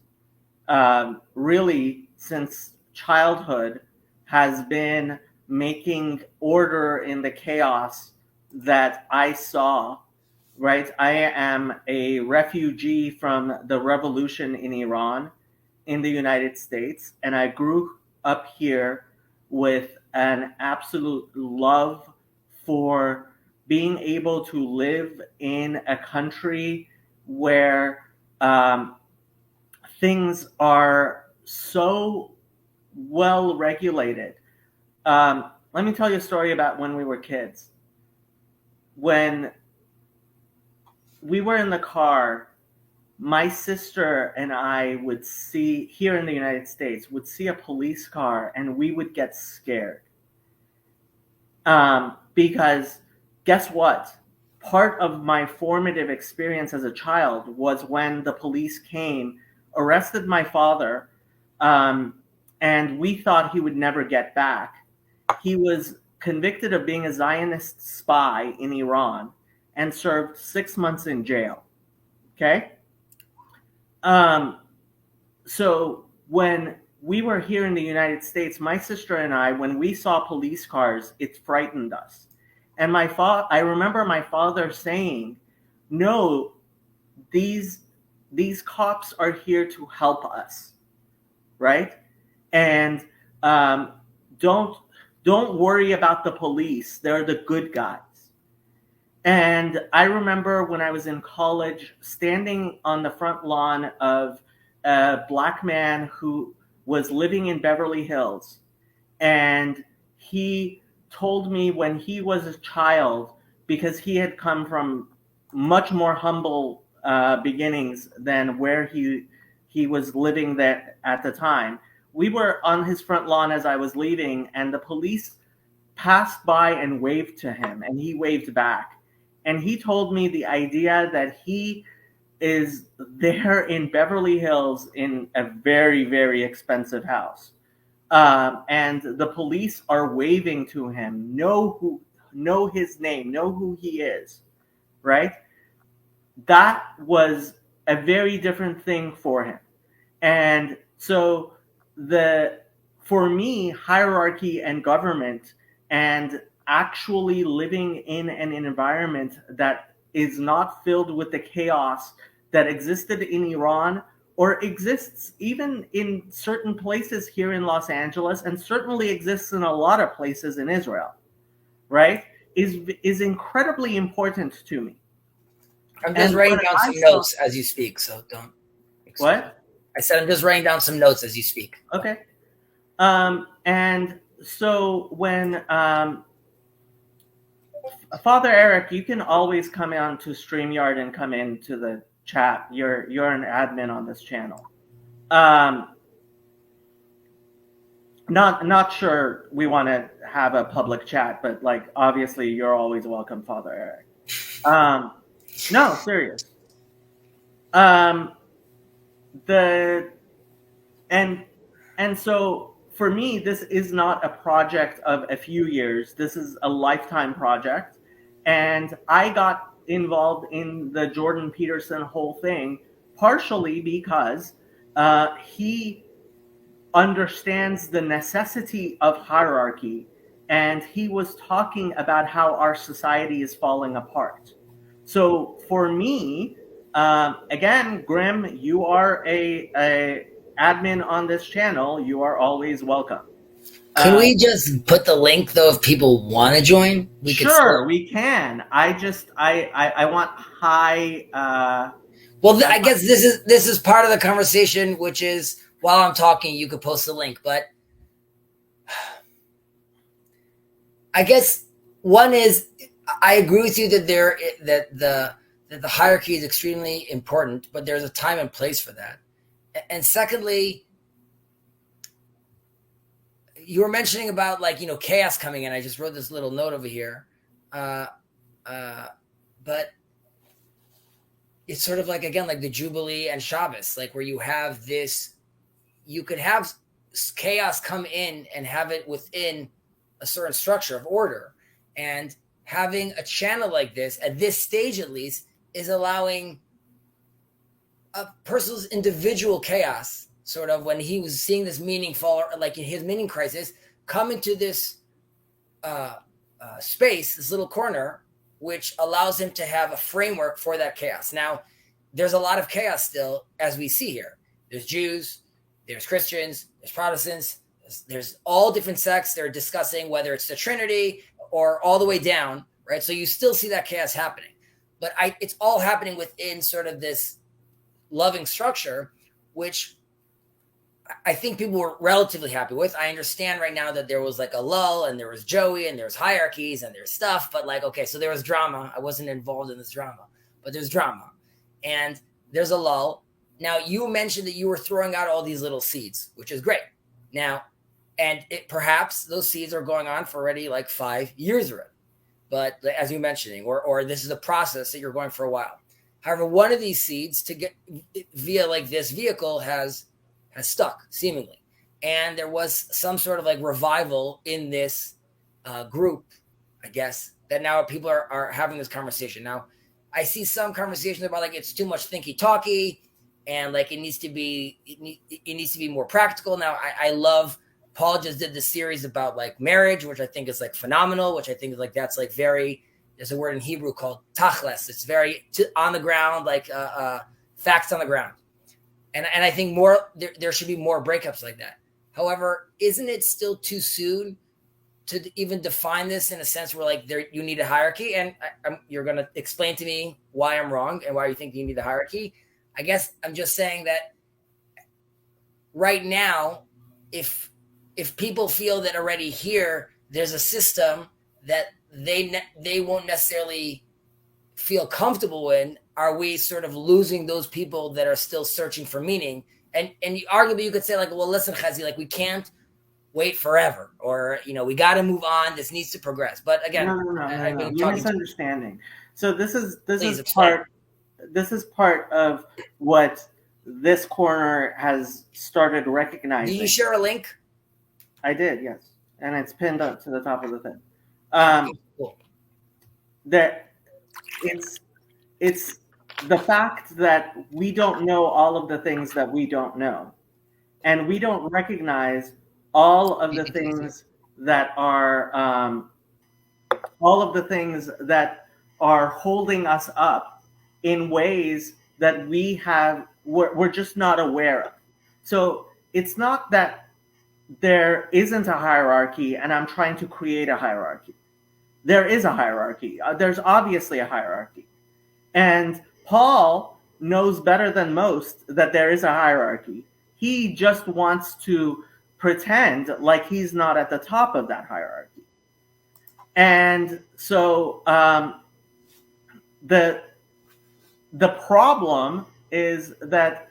really since childhood, has been making order in the chaos that I saw, right? I am a refugee from the revolution in Iran in the United States, and I grew up here with an absolute love for being able to live in a country where things are so well regulated. Let me tell you a story about when we were kids. When we were in the car, my sister and I would see, here in the United States, would see a police car and we would get scared. Because guess what? Part of my formative experience as a child was when the police came, arrested my father, and we thought he would never get back. He was convicted of being a Zionist spy in Iran and served 6 months in jail. Okay? so when we were here in the United States, my sister and I, when we saw police cars, it frightened us. And I remember my father saying, "No, these cops are here to help us, right? And um, don't worry about the police; they're the good guys." And I remember when I was in college, standing on the front lawn of a black man who was living in Beverly Hills, and he told me when he was a child, because he had come from much more humble beginnings than where he was living there at the time. We were on his front lawn as I was leaving, and the police passed by and waved to him, and he waved back. And he told me the idea that he is there in Beverly Hills in a very, very expensive house. And the police are waving to him, know his name, know who he is, right? That was a very different thing for him. And so for me, hierarchy and government and actually living in an environment that is not filled with the chaos that existed in Iran or exists even in certain places here in Los Angeles and certainly exists in a lot of places in Israel, right, is incredibly important to me. I'm just writing down some notes as you speak, so don't. What? I said I'm just writing down some notes as you speak. Okay. And so when Father Eric, you can always come on to StreamYard and come into the chat. You're an admin on this channel. Not sure we want to have a public chat, but like obviously you're always welcome, Father Eric. No, serious. And so for me, this is not a project of a few years. This is a lifetime project. And I got involved in the Jordan Peterson whole thing partially because he understands the necessity of hierarchy. And he was talking about how our society is falling apart. So for me, again, Grim, you are a admin on this channel. You are always welcome. Can we just put the link though if people want to join? We can. I want high. Well, I guess this is part of the conversation, which is while I'm talking, you could post the link. But I guess one is I agree with you that the hierarchy is extremely important, but there's a time and place for that. And secondly, you were mentioning about chaos coming in. I just wrote this little note over here. But it's sort of like, again, like the Jubilee and Shabbos, like where you have this, you could have chaos come in and have it within a certain structure of order. And having a channel like this, at this stage at least, is allowing a person's individual chaos, sort of when he was seeing this meaning fall, like in his meaning crisis, come into this space, this little corner, which allows him to have a framework for that chaos. Now, there's a lot of chaos still, as we see here. There's Jews, there's Christians, there's Protestants, there's all different sects. They're discussing whether it's the Trinity or all the way down, right? So you still see that chaos happening. But it's all happening within sort of this loving structure, which I think people were relatively happy with. I understand right now that there was like a lull and there was Joey and there's hierarchies and there's stuff, but like, okay, so there was drama. I wasn't involved in this drama, but there's drama and there's a lull. Now you mentioned that you were throwing out all these little seeds, which is great. Now, and perhaps those seeds are going on for already like 5 years already, but as you're mentioning, or this is a process that you're going for a while. However, one of these seeds to get via like this vehicle has stuck seemingly. And there was some sort of like revival in this group, I guess, that now people are having this conversation. Now, I see some conversations about like, it's too much thinky talky and like it needs to be more practical. Now I love Paul just did this series about like marriage, which I think is like phenomenal, which I think is like that's like very, there's a word in Hebrew called tachles. It's very on the ground, like facts on the ground. And I think there should be more breakups like that. However, isn't it still too soon to even define this in a sense where like you need a hierarchy? And you're going to explain to me why I'm wrong and why you think you need a hierarchy. I guess I'm just saying that right now, if people feel that already here, there's a system that they won't necessarily feel comfortable in, are we sort of losing those people that are still searching for meaning? And arguably you could say like, well, listen, Chazi, like we can't wait forever, or we got to move on. This needs to progress. But again, no. You're misunderstanding. So this is part of what this corner has started recognizing. Did you share a link? I did, yes, and it's pinned up to the top of the thing. Cool. That it's the fact that we don't know all of the things that we don't know, and we don't recognize all of the things that are holding us up in ways that we're just not aware of. So it's not that there isn't a hierarchy and I'm trying to create a hierarchy. There is a hierarchy. There's obviously a hierarchy. And Paul knows better than most that there is a hierarchy. He just wants to pretend like he's not at the top of that hierarchy. And so the problem is that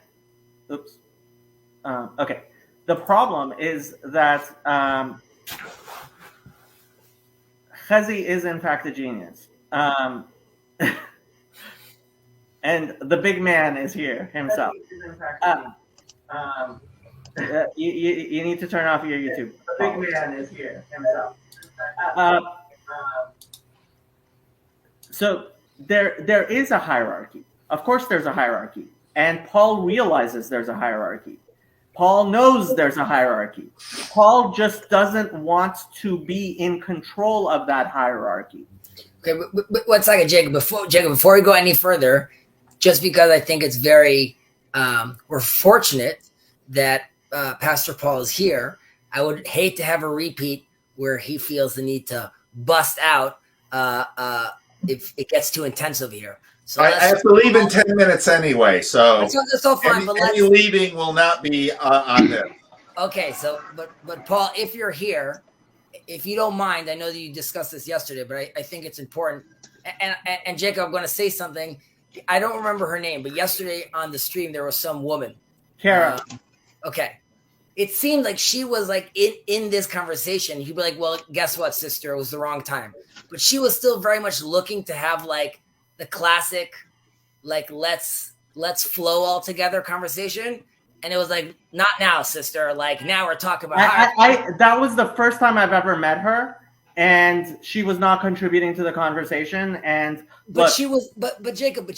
the problem is that Chazi is in fact a genius. And the big man is here himself. You need to turn off your YouTube. The big man is here himself. So there is a hierarchy. Of course there's a hierarchy. And Paul realizes there's a hierarchy. Paul knows there's a hierarchy. Paul just doesn't want to be in control of that hierarchy. Okay, but 1 second, Jacob. Before we go any further, just because I think it's very, we're fortunate that Pastor Paul is here. I would hate to have a repeat where he feels the need to bust out if it gets too intensive here. So I have to leave in 10 minutes anyway, so that's all fine. Any leaving will not be on this. Okay, so but Paul, if you're here, if you don't mind, I know that you discussed this yesterday, but I think it's important. And Jacob, I'm going to say something. I don't remember her name, but yesterday on the stream there was some woman, Kara. Okay, it seemed like she was like in this conversation. You'd be like, well, guess what, sister? It was the wrong time, but she was still very much looking to have like the classic, like let's flow all together conversation. And it was like, not now, sister. Like now we're talking about. That was the first time I've ever met her, and she was not contributing to the conversation. But Jacob,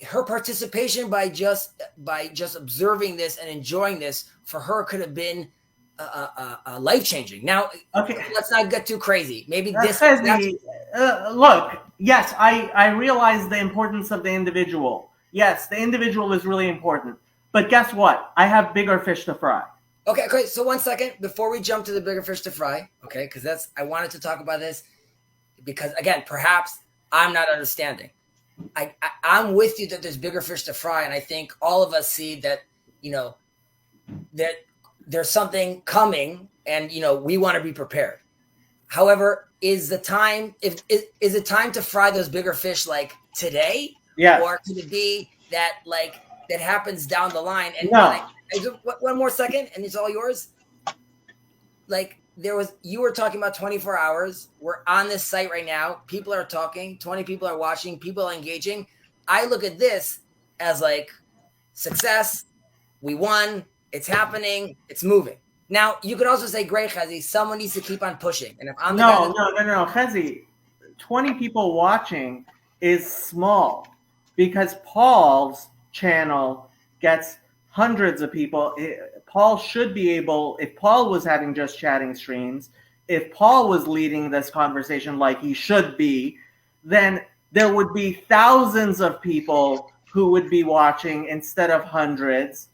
her participation by just observing this and enjoying this for her could have been life changing. Now, okay, let's not get too crazy. Maybe look. Yes, I realize the importance of the individual. Yes, the individual is really important. But guess what? I have bigger fish to fry. Okay. So 1 second before we jump to the bigger fish to fry. Okay, because I wanted to talk about this because again, perhaps I'm not understanding. I'm with you that there's bigger fish to fry, and I think all of us see that that there's something coming, and we want to be prepared. However, is it time to fry those bigger fish like today? Yeah. Or could it be that like that happens down the line? And no. One more second, and it's all yours. Like you were talking about 24 hours. We're on this site right now. People are talking. 20 people are watching. People are engaging. I look at this as like success. We won. It's happening. It's moving. Now you could also say, great, Chazi, someone needs to keep on pushing. And if I'm no, Chazi, 20 people watching is small. because Paul's channel gets hundreds of people. Paul should be able, if Paul was having just chatting streams, if Paul was leading this conversation like he should be, then there would be thousands of people who would be watching instead of hundreds.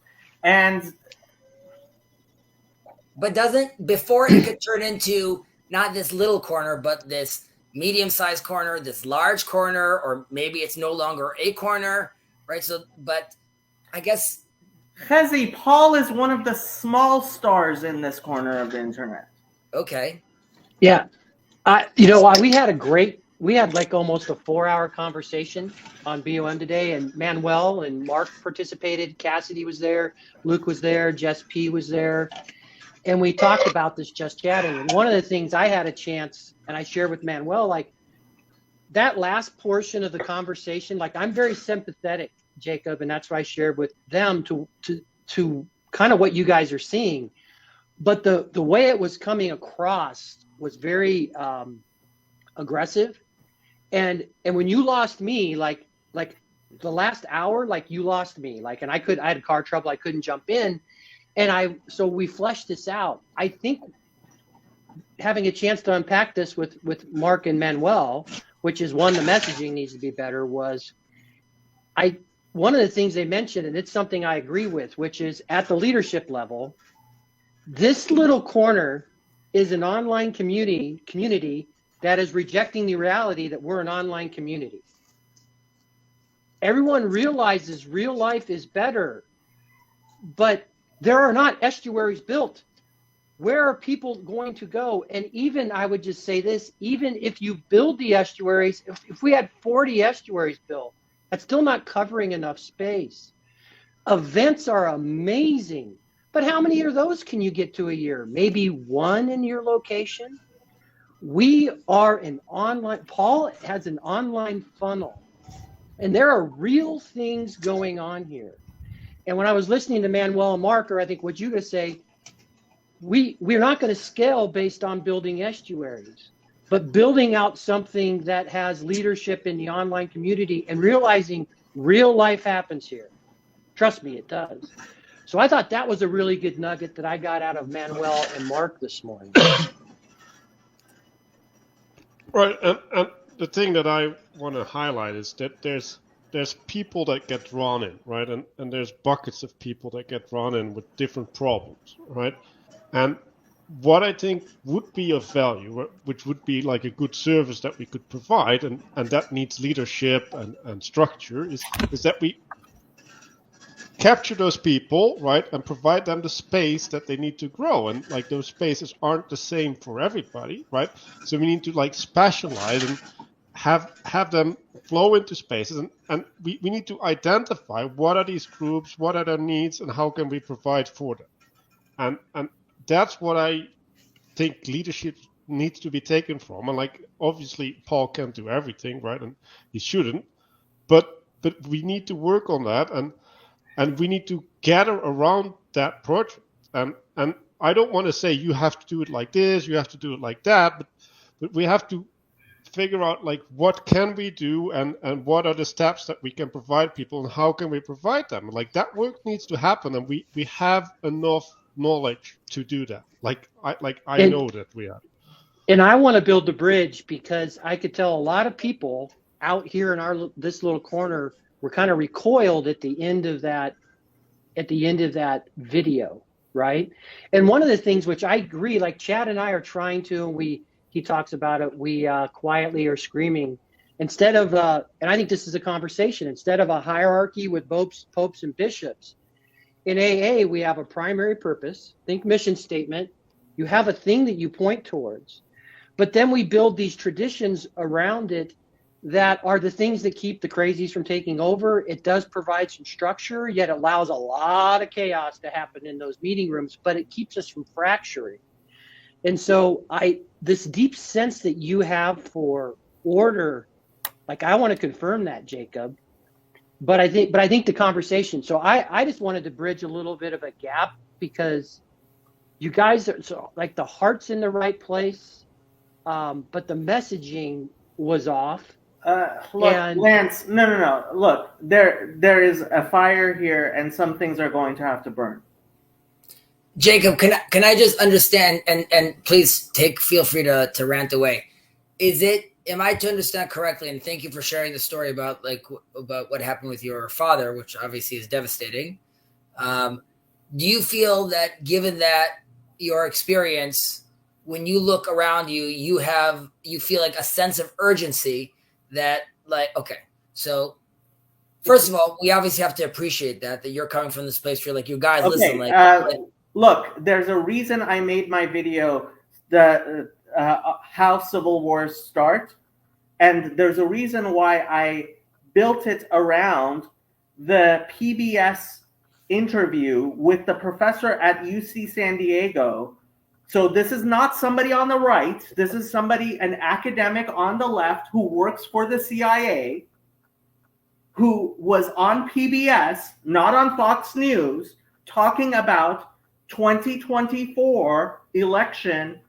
But before it could turn into not this little corner, but this medium-sized corner, this large corner, or maybe it's no longer a corner, right? So, but I guess Chezi, Paul is one of the small stars in this corner of the internet. Okay. Yeah. We had like almost a 4-hour conversation on BOM today, and Manuel and Mark participated. Cassidy was there. Luke was there. Jess P was there. And we talked about this just chatting. And one of the things I had a chance, and I shared with Manuel, like that last portion of the conversation, like I'm very sympathetic, Jacob, and that's why I shared with them to kind of what you guys are seeing. But the way it was coming across was very aggressive. And when you lost me, like the last hour, like you lost me, like, and I had car trouble. I couldn't jump in. So we fleshed this out. I think having a chance to unpack this with Mark and Manuel, which is one, the messaging needs to be better, was one of the things they mentioned, and it's something I agree with, which is at the leadership level, this little corner is an online community that is rejecting the reality that we're an online community. Everyone realizes real life is better, but there are not estuaries built. Where are people going to go? And even, I would just say this, even if you build the estuaries, if we had 40 estuaries built, that's still not covering enough space. Events are amazing, but how many of those can you get to a year? Maybe one in your location? We are Paul has an online funnel, and there are real things going on here. And when I was listening to Manuel and Mark, or I think what you guys say, we're not going to scale based on building estuaries, but building out something that has leadership in the online community and realizing real life happens here. Trust me, it does. So I thought that was a really good nugget that I got out of Manuel and Mark this morning. Right, and the thing that I want to highlight is that there's people that get drawn in, right? And there's buckets of people that get drawn in with different problems, right? And what I think would be of value, which would be like a good service that we could provide, and that needs leadership and structure, is that we capture those people, right, and provide them the space that they need to grow. And like those spaces aren't the same for everybody, right? So we need to like specialize and have them flow into spaces, and we need to identify what are these groups, what are their needs, and how can we provide for them. And that's what I think leadership needs to be taken from. And like obviously Paul can't do everything, right? And he shouldn't, but we need to work on that, and we need to gather around that project. And I don't want to say you have to do it like this, you have to do it like that, but we have to figure out like what can we do, and what are the steps that we can provide people, and how can we provide them. Like that work needs to happen, and we have enough knowledge to do that. I know that we have. And I want to build the bridge, because I could tell a lot of people out here in this little corner were kind of recoiled at the end of that video, right? And one of the things which I agree, like Chad and I are trying to, and he talks about it, we quietly are screaming, instead of, and I think this is a conversation, instead of a hierarchy with popes and bishops, in AA, we have a primary purpose, think mission statement, you have a thing that you point towards, but then we build these traditions around it that are the things that keep the crazies from taking over. It does provide some structure, yet allows a lot of chaos to happen in those meeting rooms, but it keeps us from fracturing. And so this deep sense that you have for order, like I want to confirm that, Jacob, but I think the conversation, so I just wanted to bridge a little bit of a gap, because you guys are, so like the heart's in the right place, but the messaging was off. Look, And- Lance, no. Look, there is a fire here, and some things are going to have to burn. Jacob, can I just understand, and please feel free to rant away. Am I to understand correctly, and thank you for sharing the story about what happened with your father, which obviously is devastating. Do you feel that, given that your experience, when you look around you, you feel like a sense of urgency that, like, okay, so first of all, we obviously have to appreciate that you're coming from this place where, like, you guys, Okay, listen, look, there's a reason I made my video, how civil wars start, and there's a reason why I built it around the PBS interview with the professor at UC San Diego. So this is not somebody on the right. This is an academic on the left who works for the CIA, who was on PBS, not on Fox News, talking about 2024 election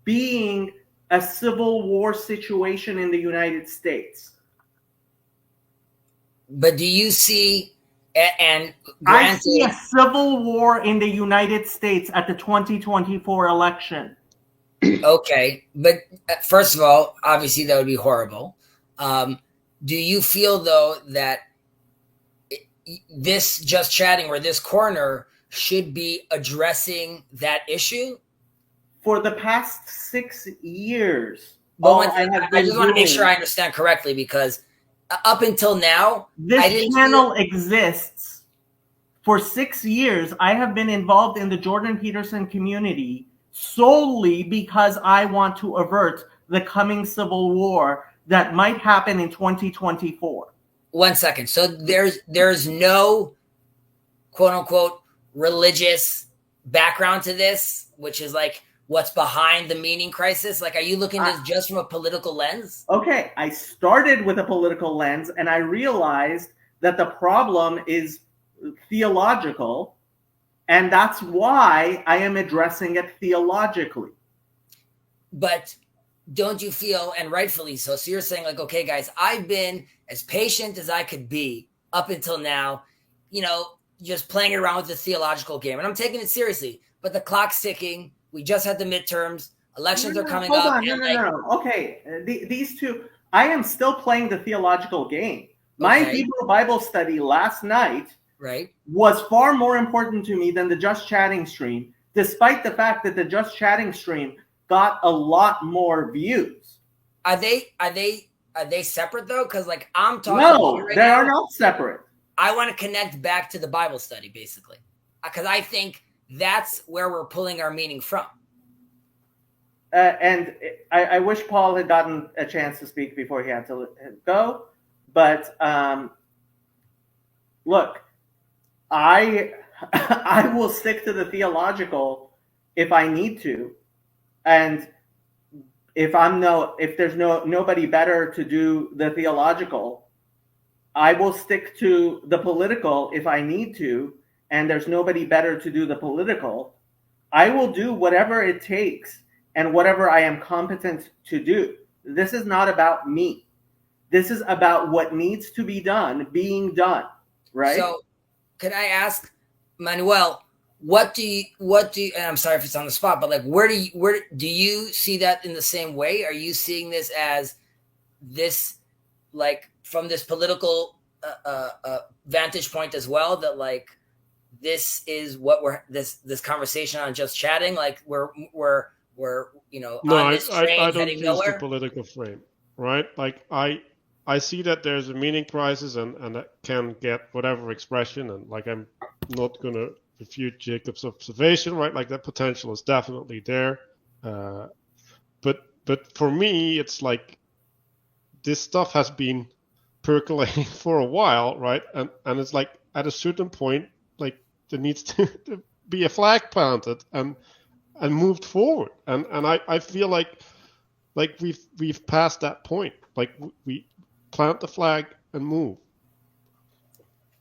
being a civil war situation in the United States. But do you see, and I see a civil war in the United States at the 2024 election. Okay, but first of all, obviously that would be horrible. Do you feel, though, that this Just Chatting or this corner should be addressing that issue? For the past 6 years, I just want to make sure I understand correctly, because up until now, this channel exists. For 6 years, I have been involved in the Jordan Peterson community solely because I want to avert the coming civil war that might happen in 2024. 1 second. So there's no quote unquote religious background to this, which is like what's behind the meaning crisis. Like, are you looking at this just from a political lens? Okay, I started with a political lens, and I realized that the problem is theological, and that's why I am addressing it theologically. But don't you feel, and rightfully so, you're saying, like, okay, guys, I've been as patient as I could be up until now, just playing around with the theological game, and I'm taking it seriously, but the clock's ticking. We just had the midterms. Elections are coming up. No. Okay, these two, I am still playing the theological game. My Hebrew Bible study last night was far more important to me than the Just Chatting stream, despite the fact that the Just Chatting stream got a lot more views. Are they separate, though? Because, like, I'm talking. No, they are not separate. I want to connect back to the Bible study, basically, because I think that's where we're pulling our meaning from. And I wish Paul had gotten a chance to speak before he had to go. But look, I will stick to the theological if I need to, and if there's nobody better to do the theological, I will stick to the political if I need to. And there's nobody better to do the political, I will do whatever it takes and whatever I am competent to do. This is not about me. This is about what needs to be done, being done, right? So, could I ask, Manuel, what do you, and I'm sorry if it's on the spot, but like, where do you see that in the same way? Are you seeing this as this, like, from this political vantage point as well, that, like, this is what this conversation on Just Chatting, like we're no, on this train I don't heading use nowhere? the political frame, right? Like I see that there's a meaning crisis and that can get whatever expression, and like I'm not gonna refute Jacob's observation, right? Like that potential is definitely there, but for me, it's like this stuff has been percolating for a while, right? And it's like at a certain point, like there needs to be a flag planted and moved forward. And I feel like we've passed that point. Like we plant the flag and move.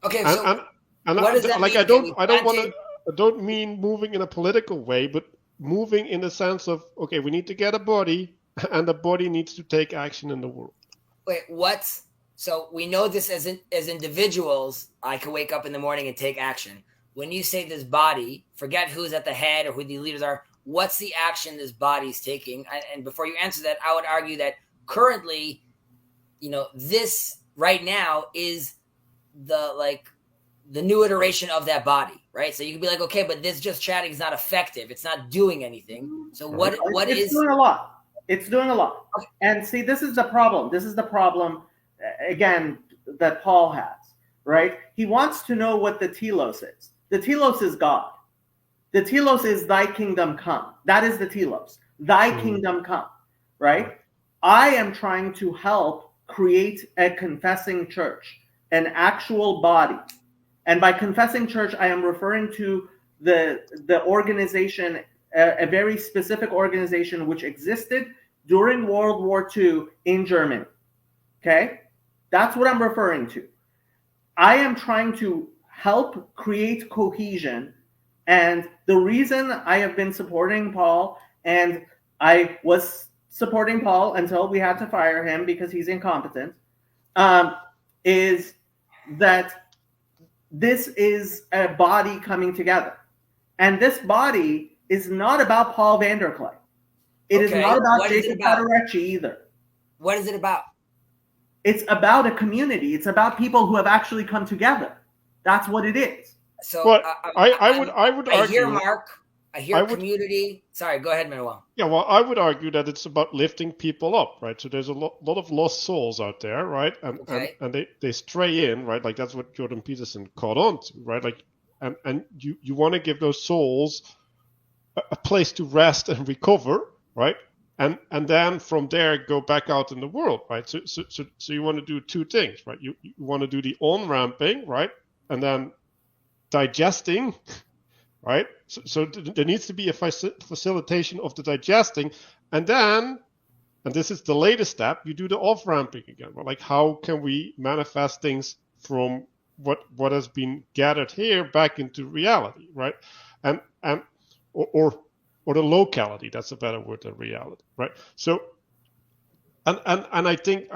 Okay, and, so and what does that like mean? I don't mean moving in a political way, but moving in the sense of, okay, we need to get a body, and the body needs to take action in the world. Wait, what's so we know this as individuals, I can wake up in the morning and take action. When you say this body, forget who's at the head or who the leaders are. What's the action this body's taking? And before you answer that, I would argue that currently, this right now is the new iteration of that body, right? So you can be like, okay, but this just chatting is not effective. It's not doing anything. So it's doing a lot. It's doing a lot. Okay. And see, this is the problem. This is the problem, again, that Paul has, right? He wants to know what the telos is. The telos is God. The telos is thy kingdom come. That is the telos. Thy kingdom come, right? I am trying to help create a confessing church, an actual body. And by confessing church, I am referring to the organization, a very specific organization which existed during World War II in Germany. Okay? That's what I'm referring to. I am trying to help create cohesion. And the reason I have been supporting Paul, and I was supporting Paul until we had to fire him because he's incompetent, is that this is a body coming together. And this body is not about Paul Vanderklay. It is not about Jacob Paderecci either. What is it about? It's about a community. It's about people who have actually come together. That's what it is. So well, I would argue. I hear Mark. I hear community. Sorry, go ahead, Manuel. Yeah, well, I would argue that it's about lifting people up, right? So there's a lot of lost souls out there, right? And they stray in, right? Like that's what Jordan Peterson caught on to, right? Like, and you want to give those souls a place to rest and recover, right? And then from there go back out in the world, right? So you want to do two things, right? You want to do the on-ramping, right? And then digesting, right? So there needs to be a facilitation of the digesting, and then, and this is the latest step, you do the off-ramping again, right? Like how can we manifest things from what has been gathered here back into reality, right? And or the locality, that's a better word than reality, right? So and I think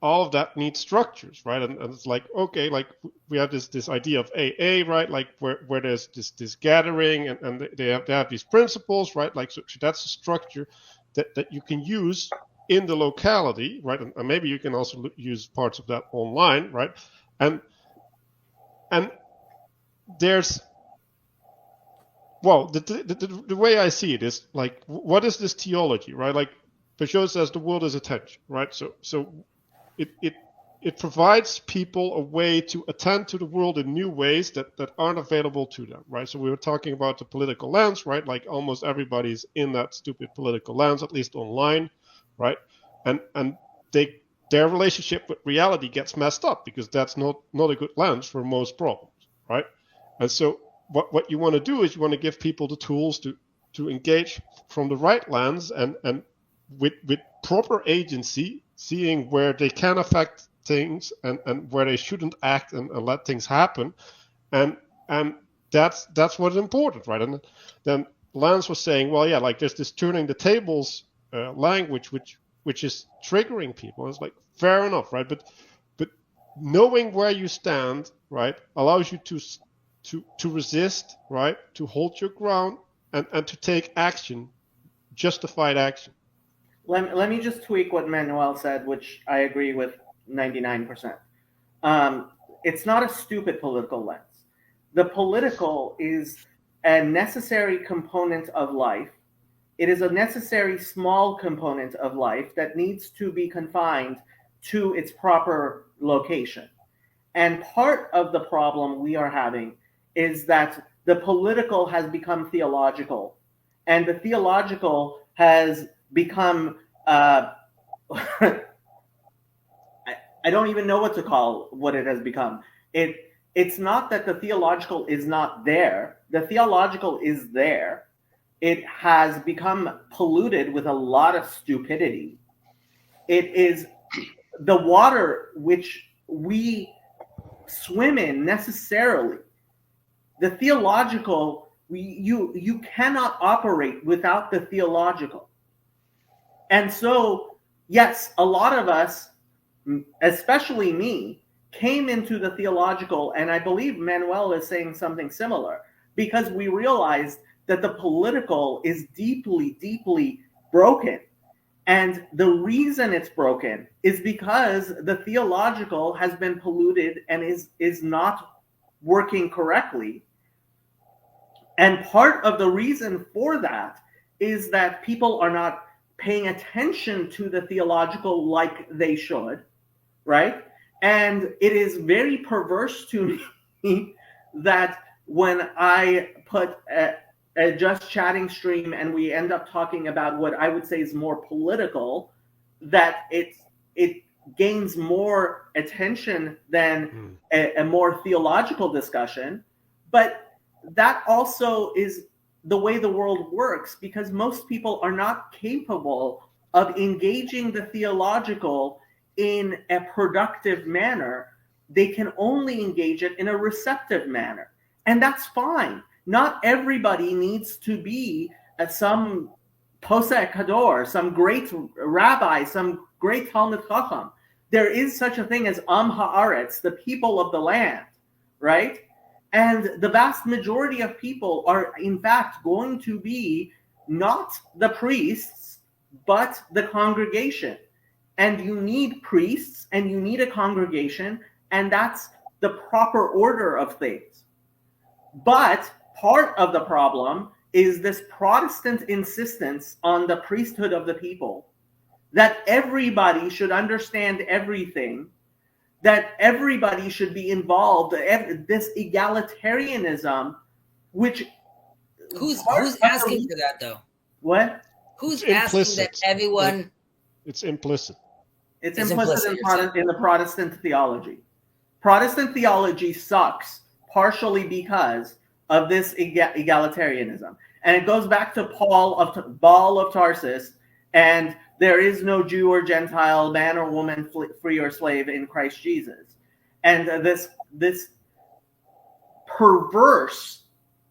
all of that needs structures, right? And it's like, okay, like we have this idea of AA, right? Like where there's this gathering and they have these principles, right? Like so that's a structure that you can use in the locality, right? And maybe you can also use parts of that online, right? And there's, well, the way I see it is like, what is this theology, right? Like Peugeot says the world is attention, right? So it provides people a way to attend to the world in new ways that aren't available to them, right? So we were talking about the political lens, right? Like almost everybody's in that stupid political lens, at least online, right? And their relationship with reality gets messed up because that's not a good lens for most problems, right? And so what you want to do is you want to give people the tools to engage from the right lens and with proper agency, seeing where they can affect things and where they shouldn't act and let things happen, and that's what's important, right? And then Lance was saying, well, yeah, like there's this turning the tables language which is triggering people. It's like fair enough, right? But knowing where you stand, right, allows you to resist, right, to hold your ground and to take action, justified action. Let me just tweak what Manuel said, which I agree with 99%. It's not a stupid political lens. The political is a necessary component of life. It is a necessary small component of life that needs to be confined to its proper location. And part of the problem we are having is that the political has become theological, and the theological has become I don't even know what to call what it has become. It's not that the theological is not there. The theological is there. It has become polluted with a lot of stupidity. It is the water which we swim in necessarily. The theological, you cannot operate without the theological. And so, yes, a lot of us especially me, came into the theological, and I believe Manuel is saying something similar, because we realized that the political is deeply, deeply broken. And the reason it's broken is because the theological has been polluted and is not working correctly. And part of the reason for that is that people are not paying attention to the theological like they should, right? And it is very perverse to me that when I put a just chatting stream and we end up talking about what I would say is more political, that it gains more attention than a more theological discussion. But that also is the way the world works, because most people are not capable of engaging the theological in a productive manner. They can only engage it in a receptive manner. And that's fine. Not everybody needs to be some Posek Hador, some great rabbi, some great Talmud Chacham. There is such a thing as Am Haaretz, the people of the land, right? And the vast majority of people are, in fact, going to be not the priests, but the congregation. And you need priests and you need a congregation, and that's the proper order of things. But part of the problem is this Protestant insistence on the priesthood of the people, that everybody should understand everything, that everybody should be involved, this egalitarianism, which... Who's asking for that, though? What? Who's asking that everyone... It's implicit. It's implicit in the Protestant theology. Protestant theology sucks partially because of this egalitarianism. And it goes back to Baal of Tarsus, and there is no Jew or Gentile, man or woman, free or slave in Christ Jesus. And this perverse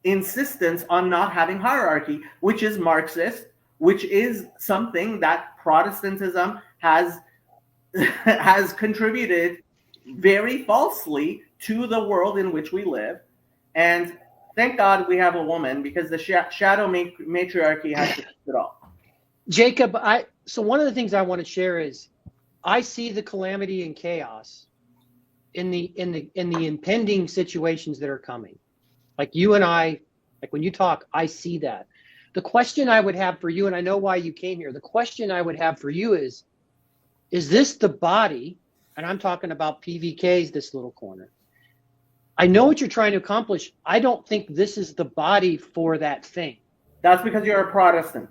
insistence on not having hierarchy, which is Marxist, which is something that Protestantism has contributed very falsely to the world in which we live. And thank God we have a woman, because the shadow matriarchy has to fix it all. Jacob, so one of the things I want to share is I see the calamity and chaos in the impending situations that are coming. Like you and I, like when you talk, I see that. The question I would have for you, and I know why you came here, the question I would have for you is this the body? And I'm talking about PVK's, this little corner. I know what you're trying to accomplish. I don't think this is the body for that thing. That's because you're a Protestant.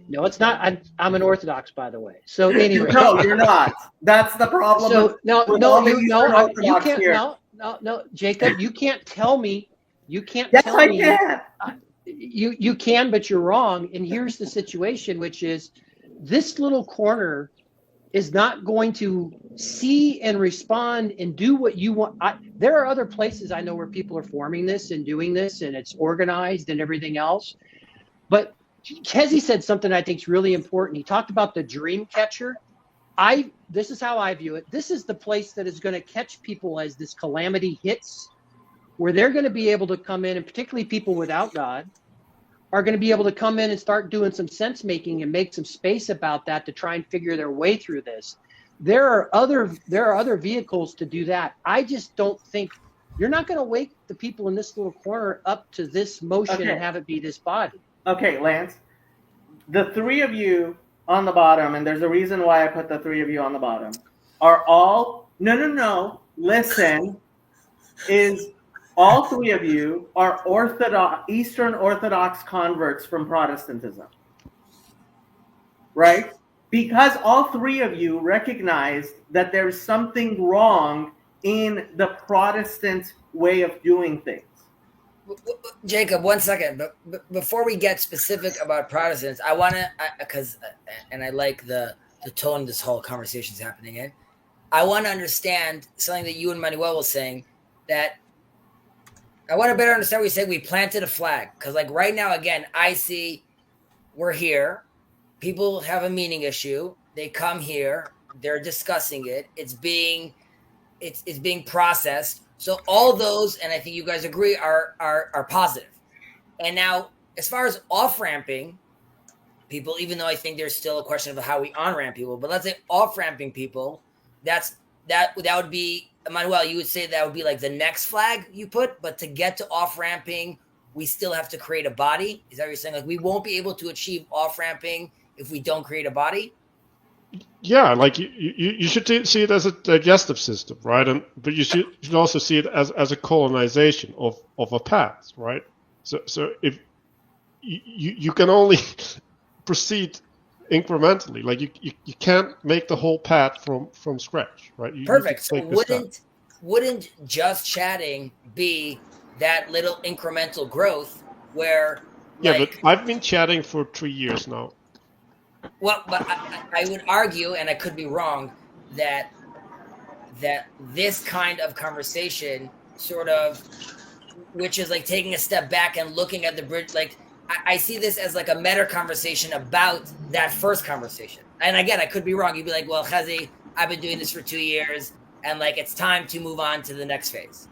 No, it's not. I'm an Orthodox, by the way. So anyway, no, you're not. That's the problem. So you can't. No, Jacob, you can't tell me. You can't tell me. Yes, I can. You can, but you're wrong. And here's the situation, which is this little corner is not going to see and respond and do what you want. There are other places I know where people are forming this and doing this, and it's organized and everything else. But Kezi said something I think is really important. He talked about the dream catcher. This is how I view it. This is the place that is going to catch people as this calamity hits, where they're going to be able to come in, and particularly people without God are going to be able to come in and start doing some sense making and make some space about that to try and figure their way through this. There are other vehicles to do that. I just don't think you're not going to wake the people in this little corner up to this motion and have it be this body. Okay, Lance, the three of you on the bottom, and there's a reason why I put the three of you on the bottom, are all, no, listen, is all three of you are Eastern Orthodox converts from Protestantism, right? Because all three of you recognized that there's something wrong in the Protestant way of doing things. Jacob, 1 second. But before we get specific about Protestants, I want to, and I like the tone this whole conversation is happening in. I want to understand something that you and Manuel was saying, that I want to better understand what you said. We planted a flag. Because like right now, again, I see we're here. People have a meaning issue. They come here. They're discussing it. It's being processed. So all those, and I think you guys agree, are positive. And now, as far as off ramping people, even though I think there's still a question of how we on ramp people, but let's say off ramping people, that would be, Manuel, you would say that would be like the next flag you put, but to get to off ramping, we still have to create a body. Is that what you're saying? Like we won't be able to achieve off ramping if we don't create a body? Yeah, like you should see it as a digestive system, right? But you should also see it as a colonization of a path, right? So if you can only proceed incrementally, like you can't make the whole path from scratch, right? Perfect. So wouldn't just chatting be that little incremental growth where? Yeah, but I've been chatting for 3 years now. Well, but I would argue, and I could be wrong, that this kind of conversation sort of, which is like taking a step back and looking at the bridge, like I see this as like a meta conversation about that first conversation. And again, I could be wrong. You'd be like, well, Chazi, I've been doing this for 2 years, and like it's time to move on to the next phase.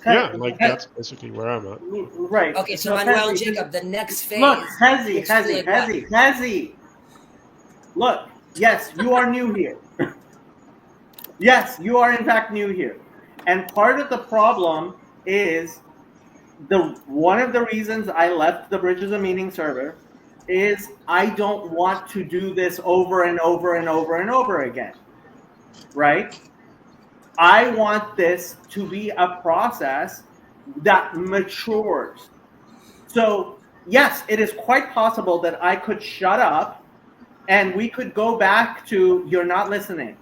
Yeah, like that's basically where I'm at. Right. Okay, so Manuel and Jacob, the next phase. Look, Hazy. Look, yes, you are new here. Yes, you are in fact new here. And part of the problem is one of the reasons I left the Bridges of Meaning server is I don't want to do this over and over and over and over again. Right? I want this to be a process that matures. So, yes, it is quite possible that I could shut up and we could go back to, you're not listening.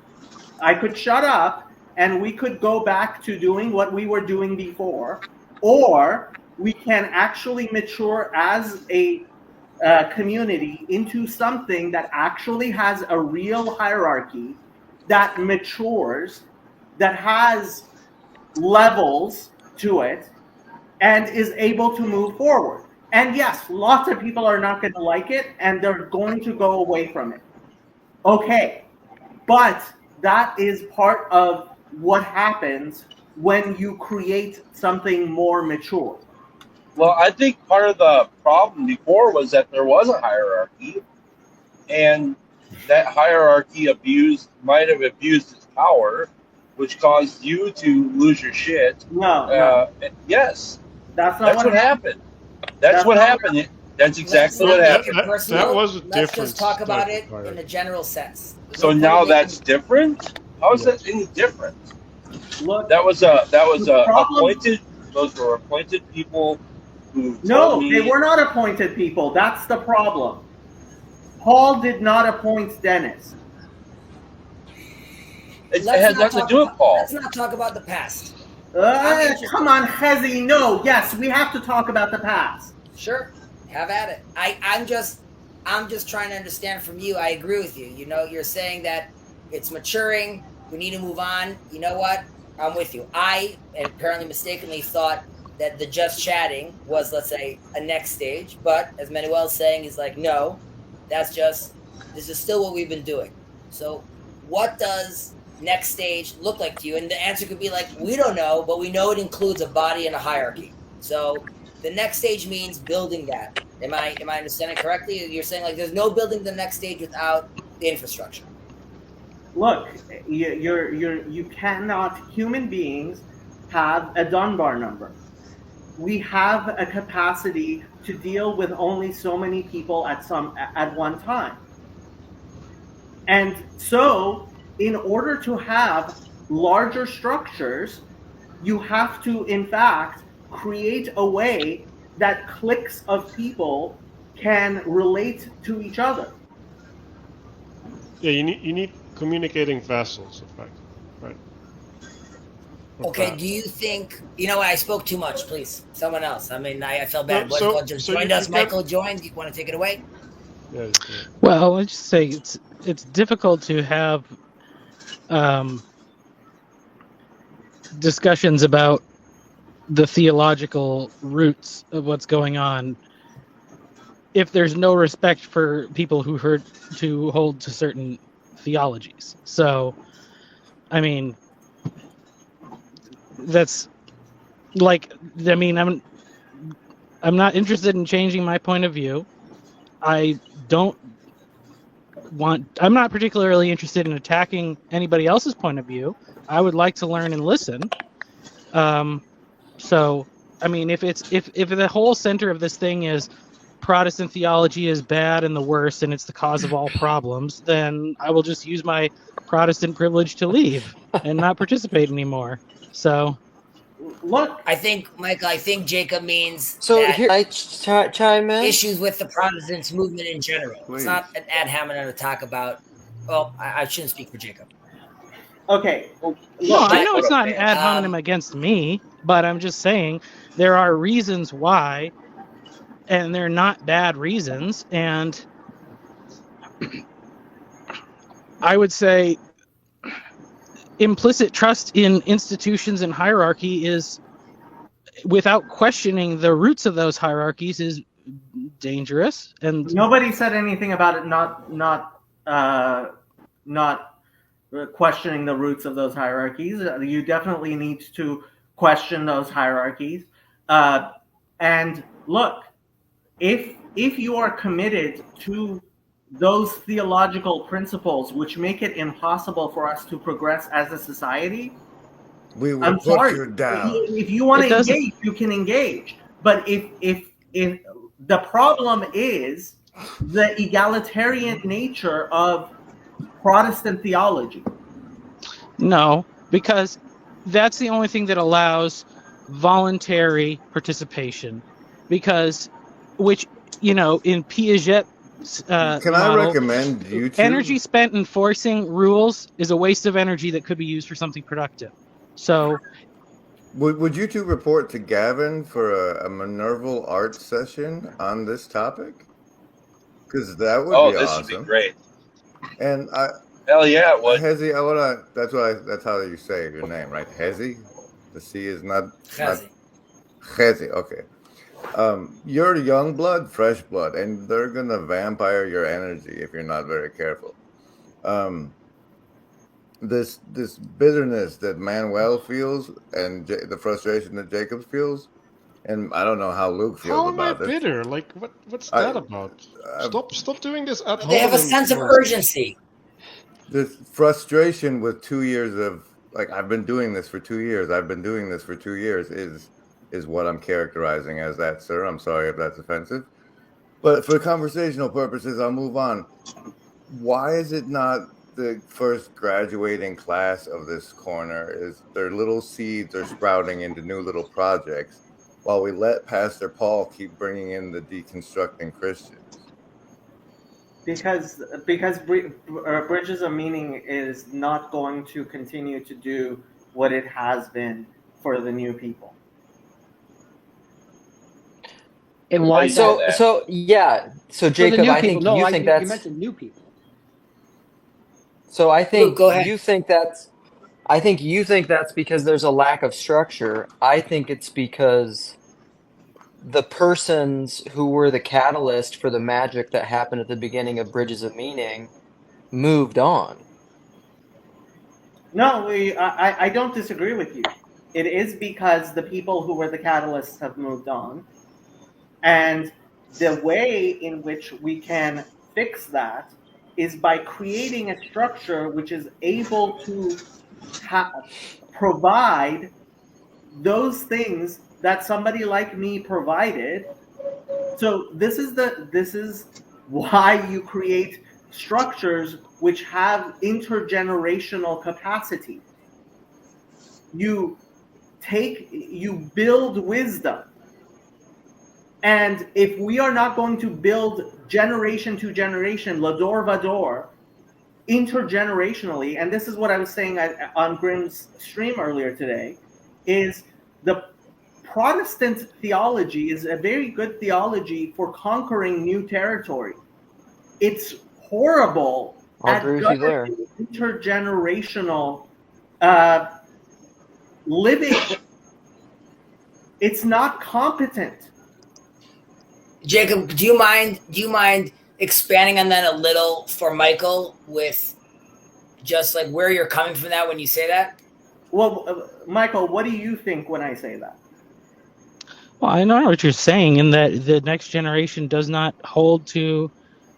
I could shut up and we could go back to doing what we were doing before, or we can actually mature as a community into something that actually has a real hierarchy that matures, that has levels to it, and is able to move forward. And yes, lots of people are not going to like it, and they're going to go away from it. Okay, but that is part of what happens when you create something more mature. Well, I think part of the problem before was that there was a hierarchy, and that hierarchy might have abused its power, which caused you to lose your shit. No. Yes. That's what happened. That's what happened. That's exactly what happened. That was a different. Let's just talk about it in a general sense. So now that's different? How is that any different? Look, that was appointed. Those were appointed people who. No, they were not appointed people. That's the problem. Paul did not appoint Dennis. It has nothing to do with Paul. Let's not talk about the past. Come on, Hezi. No, yes, we have to talk about the past. Sure, have at it. I'm just trying to understand from you. I agree with you. You know, you're saying that it's maturing. We need to move on. You know what? I'm with you. I apparently mistakenly thought that the just chatting was, let's say, a next stage. But as Manuel's saying, he's like, no, this is still what we've been doing. So what does next stage look like to you? And the answer could be like, we don't know, but we know it includes a body and a hierarchy. So the next stage means building that. Am I understanding correctly? You're saying like there's no building the next stage without the infrastructure. Look, you cannot. Human beings have a Dunbar number. We have a capacity to deal with only so many people at one time. And so, in order to have larger structures, you have to, in fact, create a way that cliques of people can relate to each other. Yeah, you need communicating vessels, in fact, right? Okay, do you think, I spoke too much, please. Someone else. I mean, I felt bad. Michael just joined us. Michael joined. You want to take it away? Yeah. Well, let's just say it's difficult to have discussions about the theological roots of what's going on if there's no respect for people who hold to certain theologies. So, I mean, that's like, I mean, I'm not interested in changing my point of view. I'm not particularly interested in attacking anybody else's point of view. I would like to learn and listen. So, I mean, if the whole center of this thing is Protestant theology is bad and the worst and it's the cause of all problems, then I will just use my Protestant privilege to leave and not participate anymore. So, Look, I think, Michael, Jacob means So that here, I chime in. issues with the Protestants movement in general. Please. It's not an ad hominem attack about, well, I shouldn't speak for Jacob. okay. no, I know but- it's not an ad hominem against me, but I'm just saying there are reasons why, and they're not bad reasons. And I would say implicit trust in institutions and hierarchy is, without questioning the roots of those hierarchies, is dangerous. And Nobody said anything about it not questioning the roots of those hierarchies. You definitely need to question those hierarchies. And look, if you are committed to those theological principles which make it impossible for us to progress as a society, We will I'm put sorry. you down. If you want It to doesn't- engage, you can engage. But if the problem is the egalitarian nature of Protestant theology. no, because that's the only thing that allows voluntary participation. Because, which, you know, in Piaget's Can I model, recommend YouTube? energy spent enforcing rules is a waste of energy that could be used for something productive. So, Would you two report to Gavin for a Minerval art session on this topic? Because that would Oh, be this awesome. would be great. And Hell yeah, it would. Hezi, that's how you say your name, right? Hezi? The C is not Chazi. Hezi, okay. You're young blood, fresh blood, and they're gonna vampire your energy if you're not very careful. This bitterness that Manuel feels and the frustration that Jacob feels, and I don't know how Luke feels How am I about this. bitter? Like, what's that about? Stop doing this ad They have a hominem sense of nonsense. urgency. This frustration with 2 years of, like, I've been doing this for 2 years. I've been doing this for 2 years is what I'm characterizing as that, sir. I'm sorry if that's offensive. But for conversational purposes, I'll move on. Why is it not the first graduating class of this corner? Is their little seeds are sprouting into new little projects while we let Pastor Paul keep bringing in the deconstructing Christians? Because Bridges of Meaning is not going to continue to do what it has been for the new people. And why is So that? so yeah. So For the Jacob, new I people. think No, you I think you that's. mentioned new people. So I think Luke, go ahead. you think that's. I think you think that's because there's a lack of structure. I think it's because the persons who were the catalyst for the magic that happened at the beginning of Bridges of Meaning moved on. No, I don't disagree with you. It is because the people who were the catalysts have moved on. And the way in which we can fix that is by creating a structure which is able to provide those things that somebody like me provided. So this is why you create structures which have intergenerational capacity. You build wisdom. And if we are not going to build generation to generation, Lador Vador, intergenerationally, and this is what I was saying on Grimm's stream earlier today, is the Protestant theology is a very good theology for conquering new territory. It's horrible I'll at agree with you there. governing intergenerational living. It's not competent. Jacob, do you mind expanding on that a little for Michael with just like where you're coming from that when you say that? Well, Michael, what do you think when I say that? Well, I know what you're saying, in that the next generation does not hold to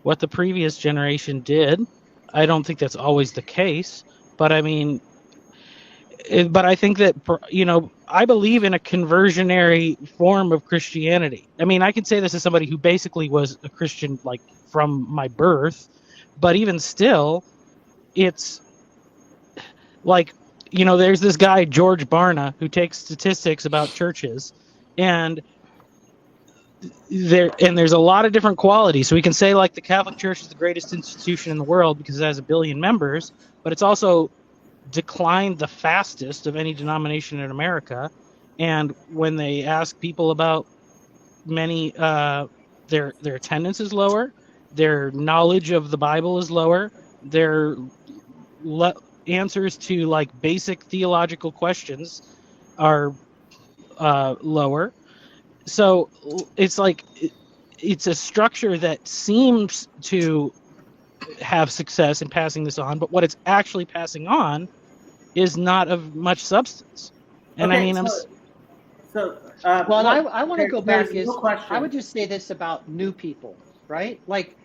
what the previous generation did. I don't think that's always the case, but I mean, but I think that, I believe in a conversionary form of Christianity. I mean, I can say this as somebody who basically was a Christian like from my birth, but even still, it's like, there's this guy George Barna who takes statistics about churches, and there's a lot of different qualities. So we can say like the Catholic Church is the greatest institution in the world because it has 1 billion members, but it's also declined the fastest of any denomination in America. And when they ask people about many, their attendance is lower, their knowledge of the Bible is lower, their answers to like basic theological questions are lower. So it's like it's a structure that seems to have success in passing this on, but what it's actually passing on is not of much substance. And Okay, I mean, Well, I want to go back. there's no question. I would just say this about new people, right? Like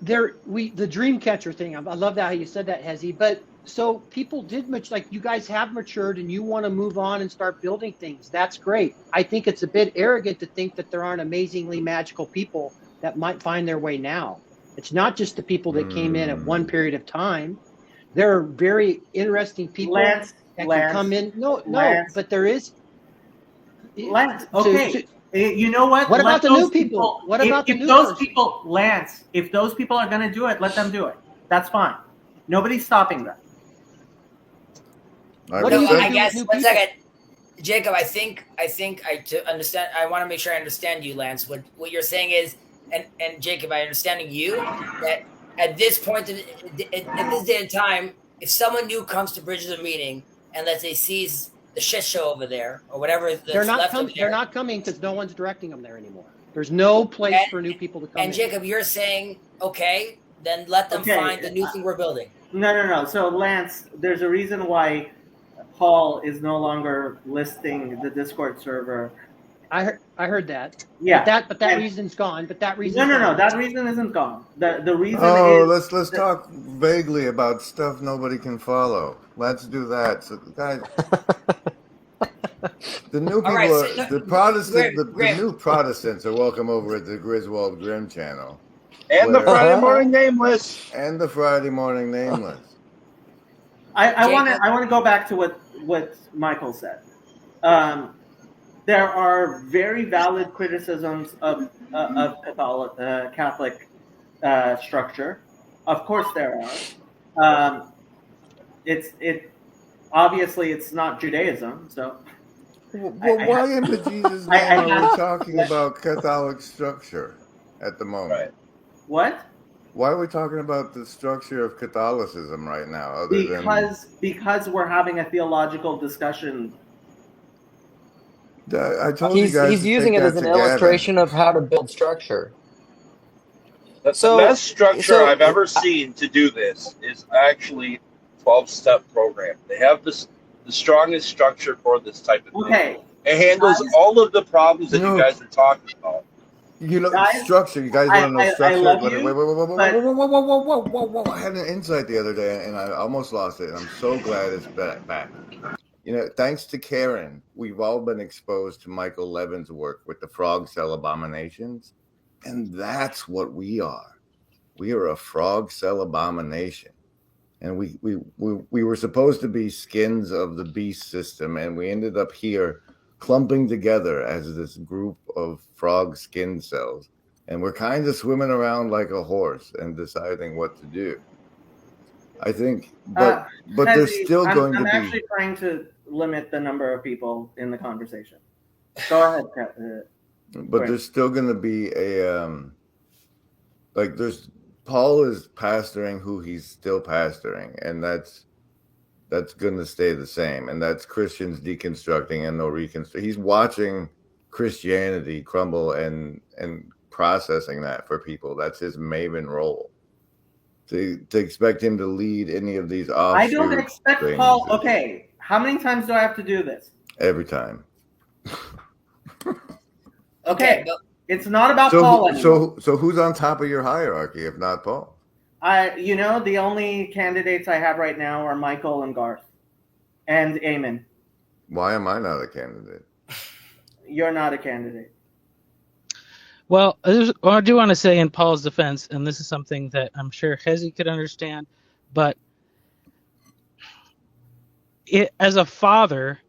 the dream catcher thing. I love that how you said that, Hezi. But so people did much, like you guys have matured and you want to move on and start building things. That's great. I think it's a bit arrogant to think that there aren't amazingly magical people that might find their way now. It's not just the people that came in at one period of time. There are very interesting people that can come in. No, but there is. Lance, okay. You know what? What about the new people? What about the new those people, Lance? If those people are going to do it, let them do it. That's fine. Nobody's stopping them. What do you I guess 1 second, Jacob. I think to understand. I want to make sure I understand you, Lance. What you're saying is, and Jacob, I understanding you that at this point at this day and time, if someone new comes to Bridges meeting and let's say sees the shit show over there or whatever they're not coming because no one's directing them there anymore. There's no place for new people to come. And Jacob, you're saying okay, then let them find the new thing we're building. No. So Lance, there's a reason why Paul is no longer listing the Discord server. I heard that. Yeah. But that reason's gone. But that reason. No. That reason isn't gone. The reason is. Let's talk vaguely about stuff nobody can follow. Let's do that. So, guys, the new people, the Protestant, the new Protestants are welcome over at the Griswold Grimm channel. And the Friday Morning Nameless. And the Friday Morning Nameless. I want to go back to what Michael said. There are very valid criticisms of Catholic structure. Of course, there are. Obviously it's not Judaism. So, why in the Jesus name are we talking about Catholic structure at the moment? Right. What? Why are we talking about the structure of Catholicism right now? Because we're having a theological discussion. I told you guys he's using it as an illustration of how to build structure. The best structure I've ever seen to do this is actually 12-step program. They have the strongest structure for this type of thing. It handles all of the problems that you guys are talking about. You know, structure. You guys want to know structure? Whoa. I had an insight the other day, and I almost lost it, and I'm so glad it's back. You know, thanks to Karen, we've all been exposed to Michael Levin's work with the frog cell abominations, and that's what we are. We are a frog cell abomination. And we were supposed to be skins of the beast system, and we ended up here clumping together as this group of frog skin cells. And we're kind of swimming around like a horse and deciding what to do. I think, but there's still going to be... I'm actually trying to limit the number of people in the conversation. Go ahead. But there's still going to be a... Paul is pastoring who he's still pastoring, and that's going to stay the same. And that's Christians deconstructing and no reconstruct. He's watching Christianity crumble and processing that for people. That's his maven role. to expect him to lead any of these offshoot I don't expect things Paul. is Okay, how many times do I have to do this? every time. Okay, but it's not about Paul anymore. So who's on top of your hierarchy if not Paul? The only candidates I have right now are Michael and Garth and Eamon. Why am I not a candidate? You're not a candidate. Well, I do want to say in Paul's defense, and this is something that I'm sure Hezi could understand, but as a father,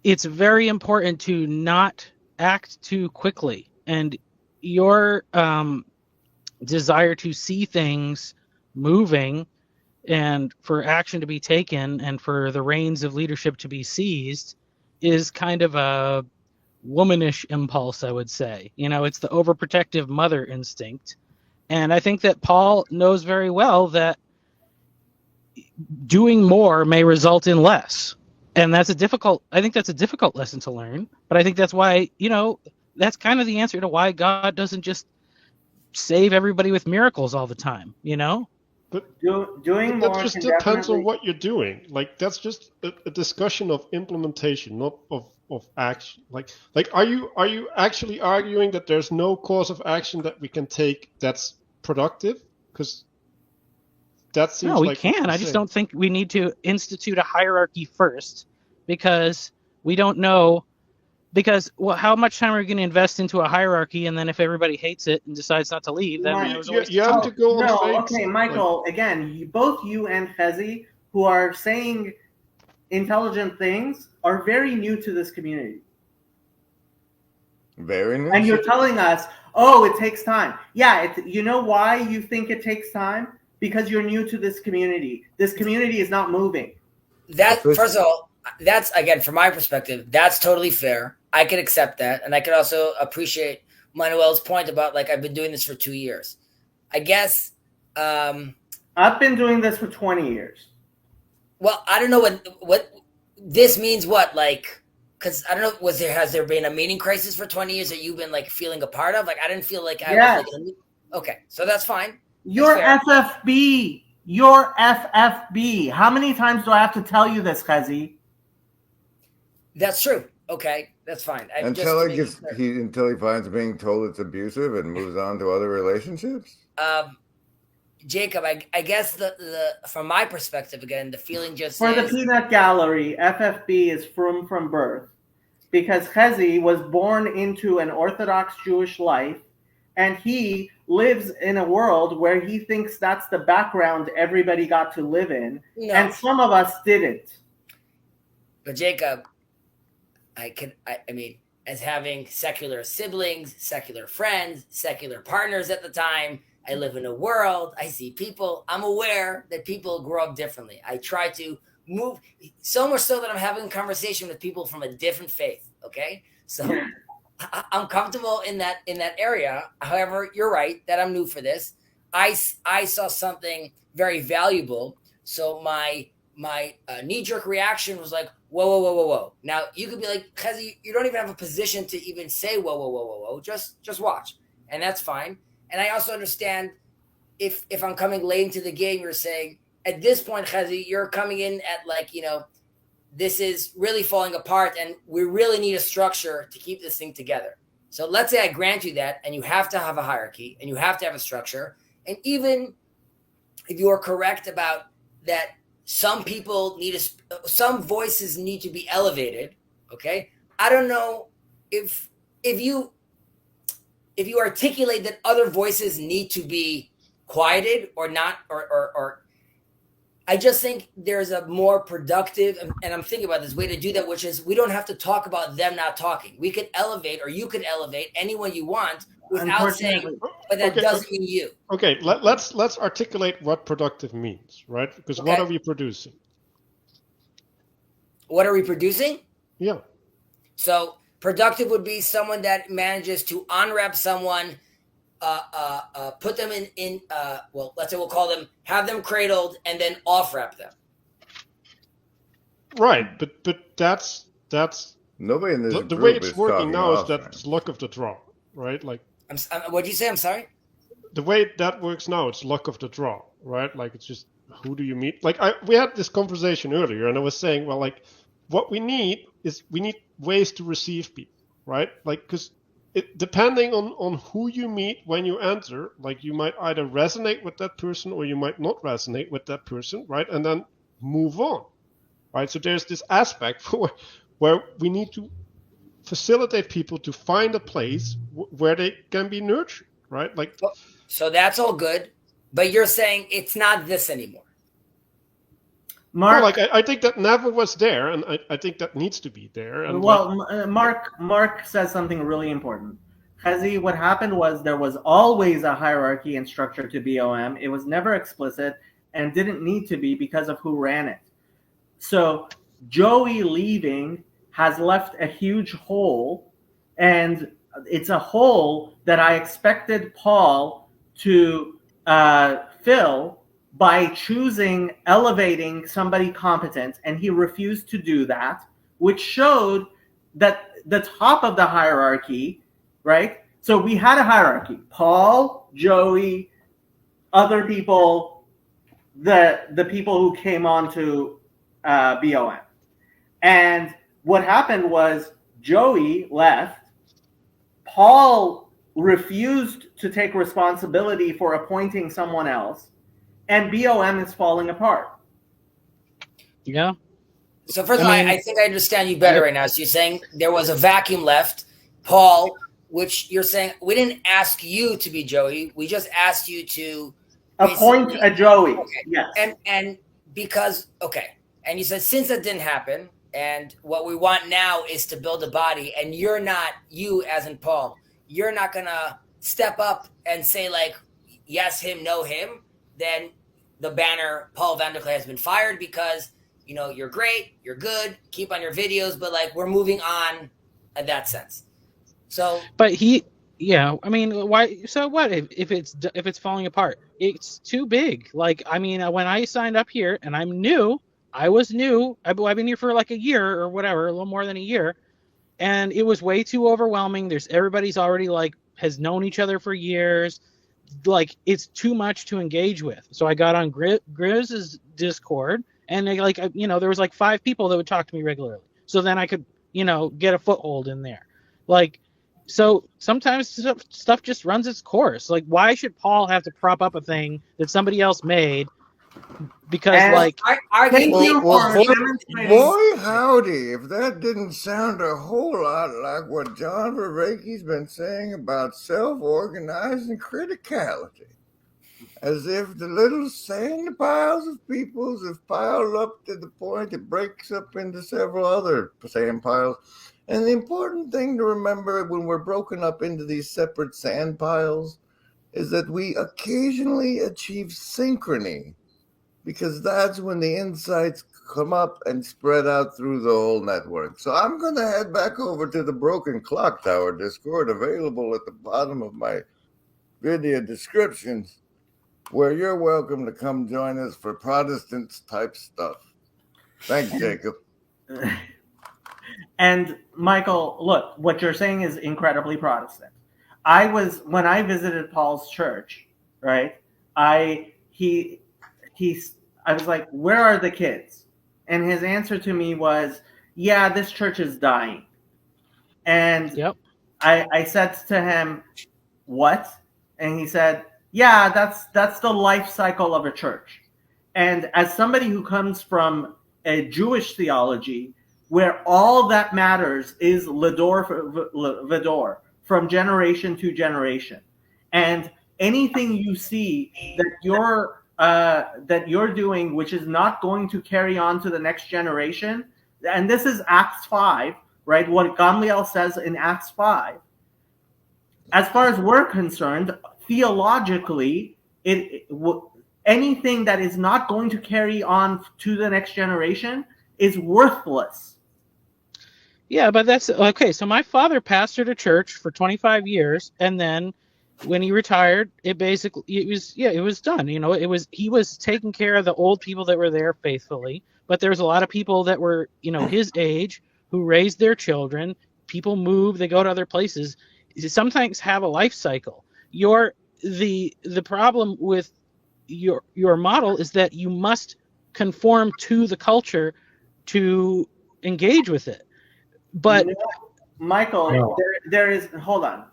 it's very important to not act too quickly. And your desire to see things moving and for action to be taken and for the reins of leadership to be seized is kind of a womanish impulse, I would say. It's the overprotective mother instinct. And I think that Paul knows very well that doing more may result in less. And I think that's a difficult lesson to learn. But I think that's why, that's kind of the answer to why God doesn't just save everybody with miracles all the time, But doing that more just can depends definitely... on what you're doing. Like, that's just a discussion of implementation, not of action. Like are you actually arguing that there's no course of action that we can take that's productive? Because that seems no, we like can. I just don't think we need to institute a hierarchy first, because we don't know. Because how much time are we going to invest into a hierarchy, and then if everybody hates it and decides not to leave, then it was a waste of time. have to go on faith. Okay, Michael. Again, both you and Hezi, who are saying intelligent things, are very new to this community. Very new. And you're telling us, oh, it takes time. Yeah, you know why you think it takes time? Because you're new to this community. This community is not moving. First of all, that's, again, from my perspective, that's totally fair. I could accept that. And I could also appreciate Manuel's point about, I've been doing this for 2 years. I guess. I've been doing this for 20 years. Well, I don't know what this means. What, because I don't know, has there been a meaning crisis for 20 years that you've been feeling a part of? I didn't feel like I was. Okay, so that's fine. Your FFB. Your FFB. How many times do I have to tell you this, Hezi? That's true. Okay, that's fine. Until he finds being told it's abusive and moves on to other relationships. Jacob, I guess the from my perspective, again, the feeling just for the peanut gallery, FFB is from birth, because Hezi was born into an Orthodox Jewish life, and he lives in a world where he thinks that's the background everybody got to live in, and some of us didn't. But Jacob, I mean, as having secular siblings, secular friends, secular partners at the time, I live in a world, I see people, I'm aware that people grow up differently. I try to move, so much so that I'm having a conversation with people from a different faith, okay? So I'm comfortable in that area. However, you're right that I'm new for this. I saw something very valuable, so my knee-jerk reaction was like, whoa. Now, you could be like, Hezi, you don't even have a position to even say whoa. Just watch. And that's fine. And I also understand if I'm coming late into the game, you're saying, at this point, Hezi, you're coming in at this is really falling apart and we really need a structure to keep this thing together. So let's say I grant you that, and you have to have a hierarchy and you have to have a structure. And even if you are correct about that, some people some voices need to be elevated. Okay. I don't know if you articulate that other voices need to be quieted or not, or I just think there's a more productive, and I'm thinking about this way to do that, which is we don't have to talk about them not talking. We could elevate, or you could elevate anyone you want without saying, but that doesn't mean you. Okay, let's articulate what productive means, right? Because what are we producing? What are we producing? Yeah. So productive would be someone that manages to unwrap someone, put them in let's say we'll call them, have them cradled, and then off wrap them. Right, but that's nobody in this the way it's working now is that's luck of the draw, right? What did you say? I'm sorry. the way that works now, it's luck of the draw, right? Like it's just who do you meet? Like we had this conversation earlier, and I was saying, well, like what we need ways to receive people, right? Like because depending on who you meet when you enter, like you might either resonate with that person or you might not resonate with that person, right? And then move on, right? So there's this aspect where we need to facilitate people to find a place where they can be nurtured, right? Like, so that's all good, but you're saying it's not this anymore. Mark, no, like I think that never was there, and I think that needs to be there. And Mark says something really important. Chazi, what happened was there was always a hierarchy and structure to BOM. It was never explicit and didn't need to be because of who ran it. So Joey leaving has left a huge hole, and it's a hole that I expected Paul to fill by elevating somebody competent, and he refused to do that, which showed that the top of the hierarchy, right? So we had a hierarchy: Paul, Joey, other people, the people who came on to BOM. And what happened was Joey left. Paul refused to take responsibility for appointing someone else, and BOM is falling apart. Yeah. So first of all, I think I understand you better right now. So you're saying there was a vacuum left, Paul, which you're saying we didn't ask you to be Joey. We just asked you to appoint a Joey. Okay. Yes. And because, okay. And you said since that didn't happen, and what we want now is to build a body, and you're not, you as in Paul, you're not going to step up and say like, yes, him, no him, then the banner Paul Vanderklay has been fired because, you know, you're great, you're good, keep on your videos, but like we're moving on in that sense. So, but I mean, why? So what if it's falling apart? It's too big. Like, I mean, when I signed up here and I was new. I've been here for like a year or whatever, a little more than a year, and it was way too overwhelming. Everybody's already like has known each other for years. Like it's too much to engage with. So I got on Grizz's Discord, and there was like 5 people that would talk to me regularly. So then I could, get a foothold in there. Like, so sometimes stuff just runs its course. Like, why should Paul have to prop up a thing that somebody else made? Because boy howdy, if that didn't sound a whole lot like what John Vervaeke's been saying about self-organizing criticality, as if the little sand piles of peoples have piled up to the point it breaks up into several other sand piles. And the important thing to remember when we're broken up into these separate sand piles is that we occasionally achieve synchrony, because that's when the insights come up and spread out through the whole network. So I'm going to head back over to the Broken Clock Tower Discord, available at the bottom of my video descriptions, where you're welcome to come join us for Protestants type stuff. Thanks, Jacob. And Michael, look, what you're saying is incredibly Protestant. When I visited Paul's church, right? I was like, where are the kids? And his answer to me was, yeah, this church is dying. And yep. I said to him, what? And he said, yeah, that's the life cycle of a church. And as somebody who comes from a Jewish theology, where all that matters is Lador Vador, from generation to generation. And anything you see that you're doing, which is not going to carry on to the next generation, and this is Acts 5, right? What Gamliel says in Acts 5. As far as we're concerned, theologically, anything that is not going to carry on to the next generation is worthless. Yeah, but that's okay. So my father pastored a church for 25 years, and then when he retired, it was done. He was taking care of the old people that were there faithfully, but there's a lot of people that were, his age who raised their children. People move, they go to other places. Sometimes have a life cycle. the problem with your model is that you must conform to the culture to engage with it. But No, Michael, No. there is, hold on,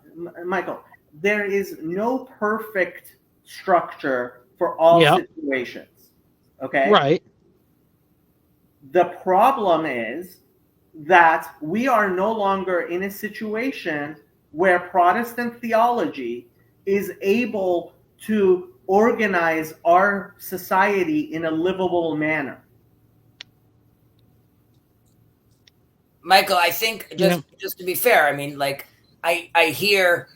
Michael, there is no perfect structure for all Yeah. situations. Okay? right, The problem is that we are no longer in a situation where Protestant theology is able to organize our society in a livable manner. Michael, I think just to be fair, I mean, like I hear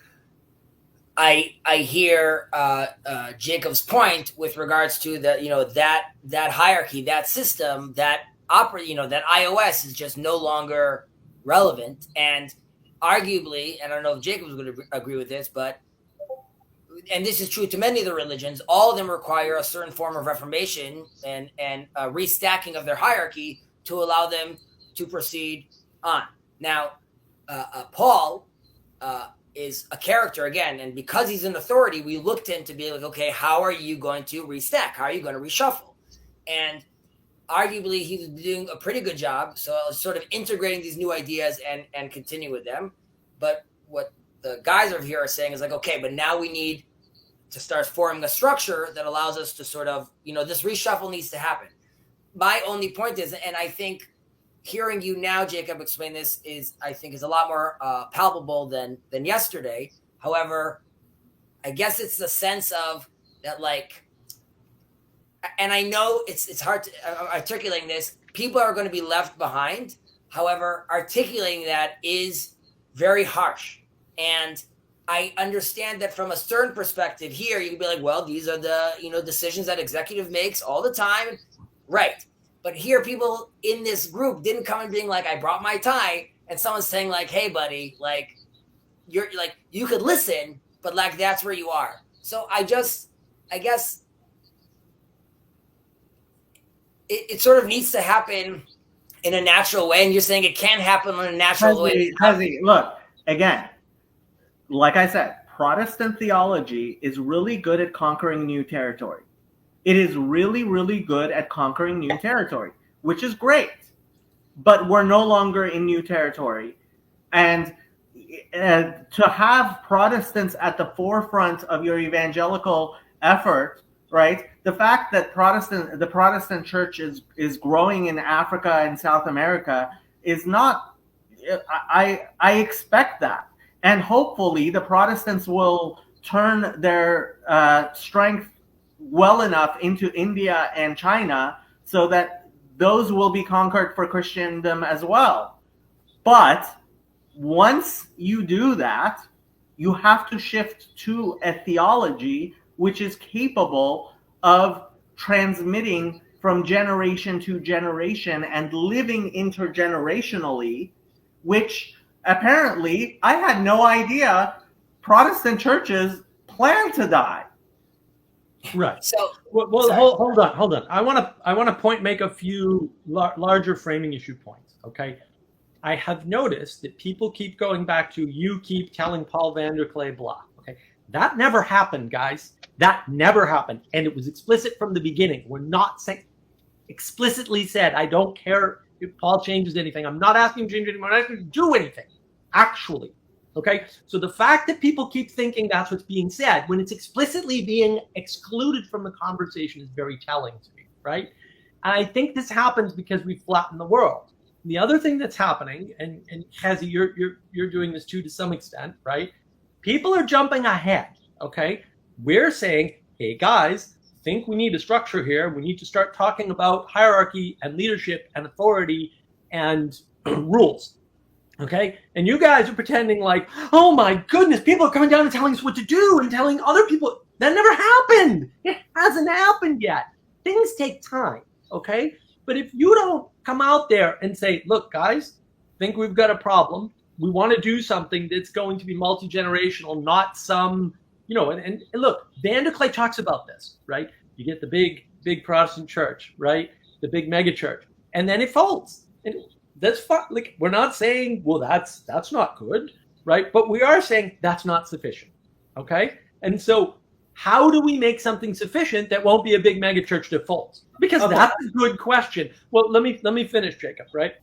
Jacob's point with regards to the that hierarchy, that system, that that iOS is just no longer relevant, and arguably, and I don't know if Jacob's going to agree with this, but and this is true to many of the religions, all of them require a certain form of reformation and restacking of their hierarchy to allow them to proceed on. Now, Paul is a character again, and because he's an authority, we looked in to be like, okay, how are you going to restack? How are you going to reshuffle? And arguably, he's doing a pretty good job. So sort of integrating these new ideas and continue with them. But what the guys over here are saying is like, okay, but now we need to start forming a structure that allows us to sort of, this reshuffle needs to happen. My only point is, and I think hearing you now, Jacob, explain this is a lot more palpable than yesterday. However, I guess it's the sense of that, like, and I know it's hard to articulating this. People are going to be left behind. However, articulating that is very harsh. And I understand that from a certain perspective here, you can be like, well, these are the, decisions that executive makes all the time. Right. But here, people in this group didn't come and being like, I brought my tie. And someone's saying like, hey, buddy, like, you're like, you could listen, but like, that's where you are. So I guess it sort of needs to happen in a natural way. And you're saying it can happen in a natural way. Look, again, like I said, Protestant theology is really good at conquering new territory. It is really, really good at conquering new territory, which is great. But we're no longer in new territory. And to have Protestants at the forefront of your evangelical effort, right? The fact that the Protestant church is growing in Africa and South America is not, I expect that. And hopefully the Protestants will turn their strength well enough into India and China so that those will be conquered for Christendom as well. But once you do that, you have to shift to a theology which is capable of transmitting from generation to generation and living intergenerationally, which apparently I had no idea Protestant churches plan to die. Right. So, well, hold on. I want to make a few larger framing issue points. Okay. I have noticed that people keep going back to, you keep telling Paul van der Clay blah. Okay. That never happened, guys. That never happened. And it was explicit from the beginning. We're not saying, explicitly said, I don't care if Paul changes anything. I'm not asking him to change anything. I'm not asking him to do anything, actually. Okay? So the fact that people keep thinking that's what's being said when it's explicitly being excluded from the conversation is very telling to me, right? And I think this happens because we flatten the world. The other thing that's happening, and Kazi, you're doing this too to some extent, right? People are jumping ahead, okay? We're saying, hey guys, think we need a structure here. We need to start talking about hierarchy and leadership and authority and rules, okay? And you guys are pretending like, oh my goodness, people are coming down and telling us what to do and telling other people. That never happened. It hasn't happened yet. Things take time, okay? But if you don't come out there and say, look, guys, think we've got a problem. We want to do something that's going to be multi-generational, not some, and look, van der Clay talks about this, right? You get the big Protestant church, right? The big mega church, and then it folds. And that's fine. Like, we're not saying, well, that's not good, right? But we are saying that's not sufficient, okay? And so How do we make something sufficient that won't be a big mega church that folds? Because that's a good question. Well, let me finish, Jacob, right?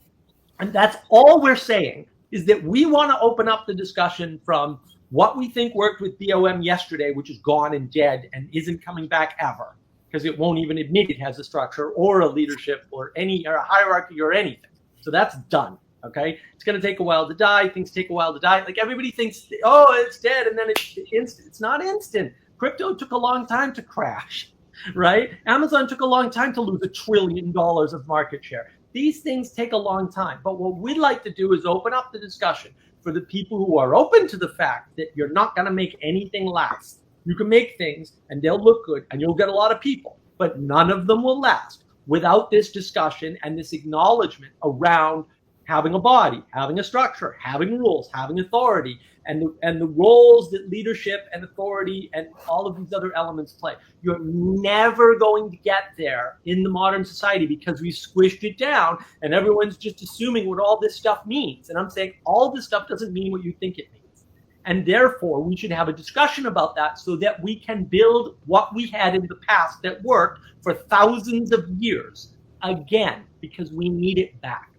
And that's all we're saying, is that we want to open up the discussion from what we think worked with BOM yesterday, which is gone and dead and isn't coming back ever, because it won't even admit it has a structure or a leadership or a hierarchy or anything. So that's done. Okay, it's going to take a while to die. Things take a while to die. Like everybody thinks, oh, it's dead, and then it's instant. It's not instant. Crypto took a long time to crash, right? Amazon took a long time to lose $1 trillion of market share. These things take a long time. But what we'd like to do is open up the discussion for the people who are open to the fact that you're not going to make anything last. You can make things and they'll look good and you'll get a lot of people, but none of them will last without this discussion and this acknowledgement around having a body, having a structure, having rules, having authority, and the roles that leadership and authority and all of these other elements play. You're never going to get there in the modern society because we squished it down and everyone's just assuming what all this stuff means. And I'm saying all this stuff doesn't mean what you think it means. And therefore, we should have a discussion about that so that we can build what we had in the past that worked for thousands of years again, because we need it back.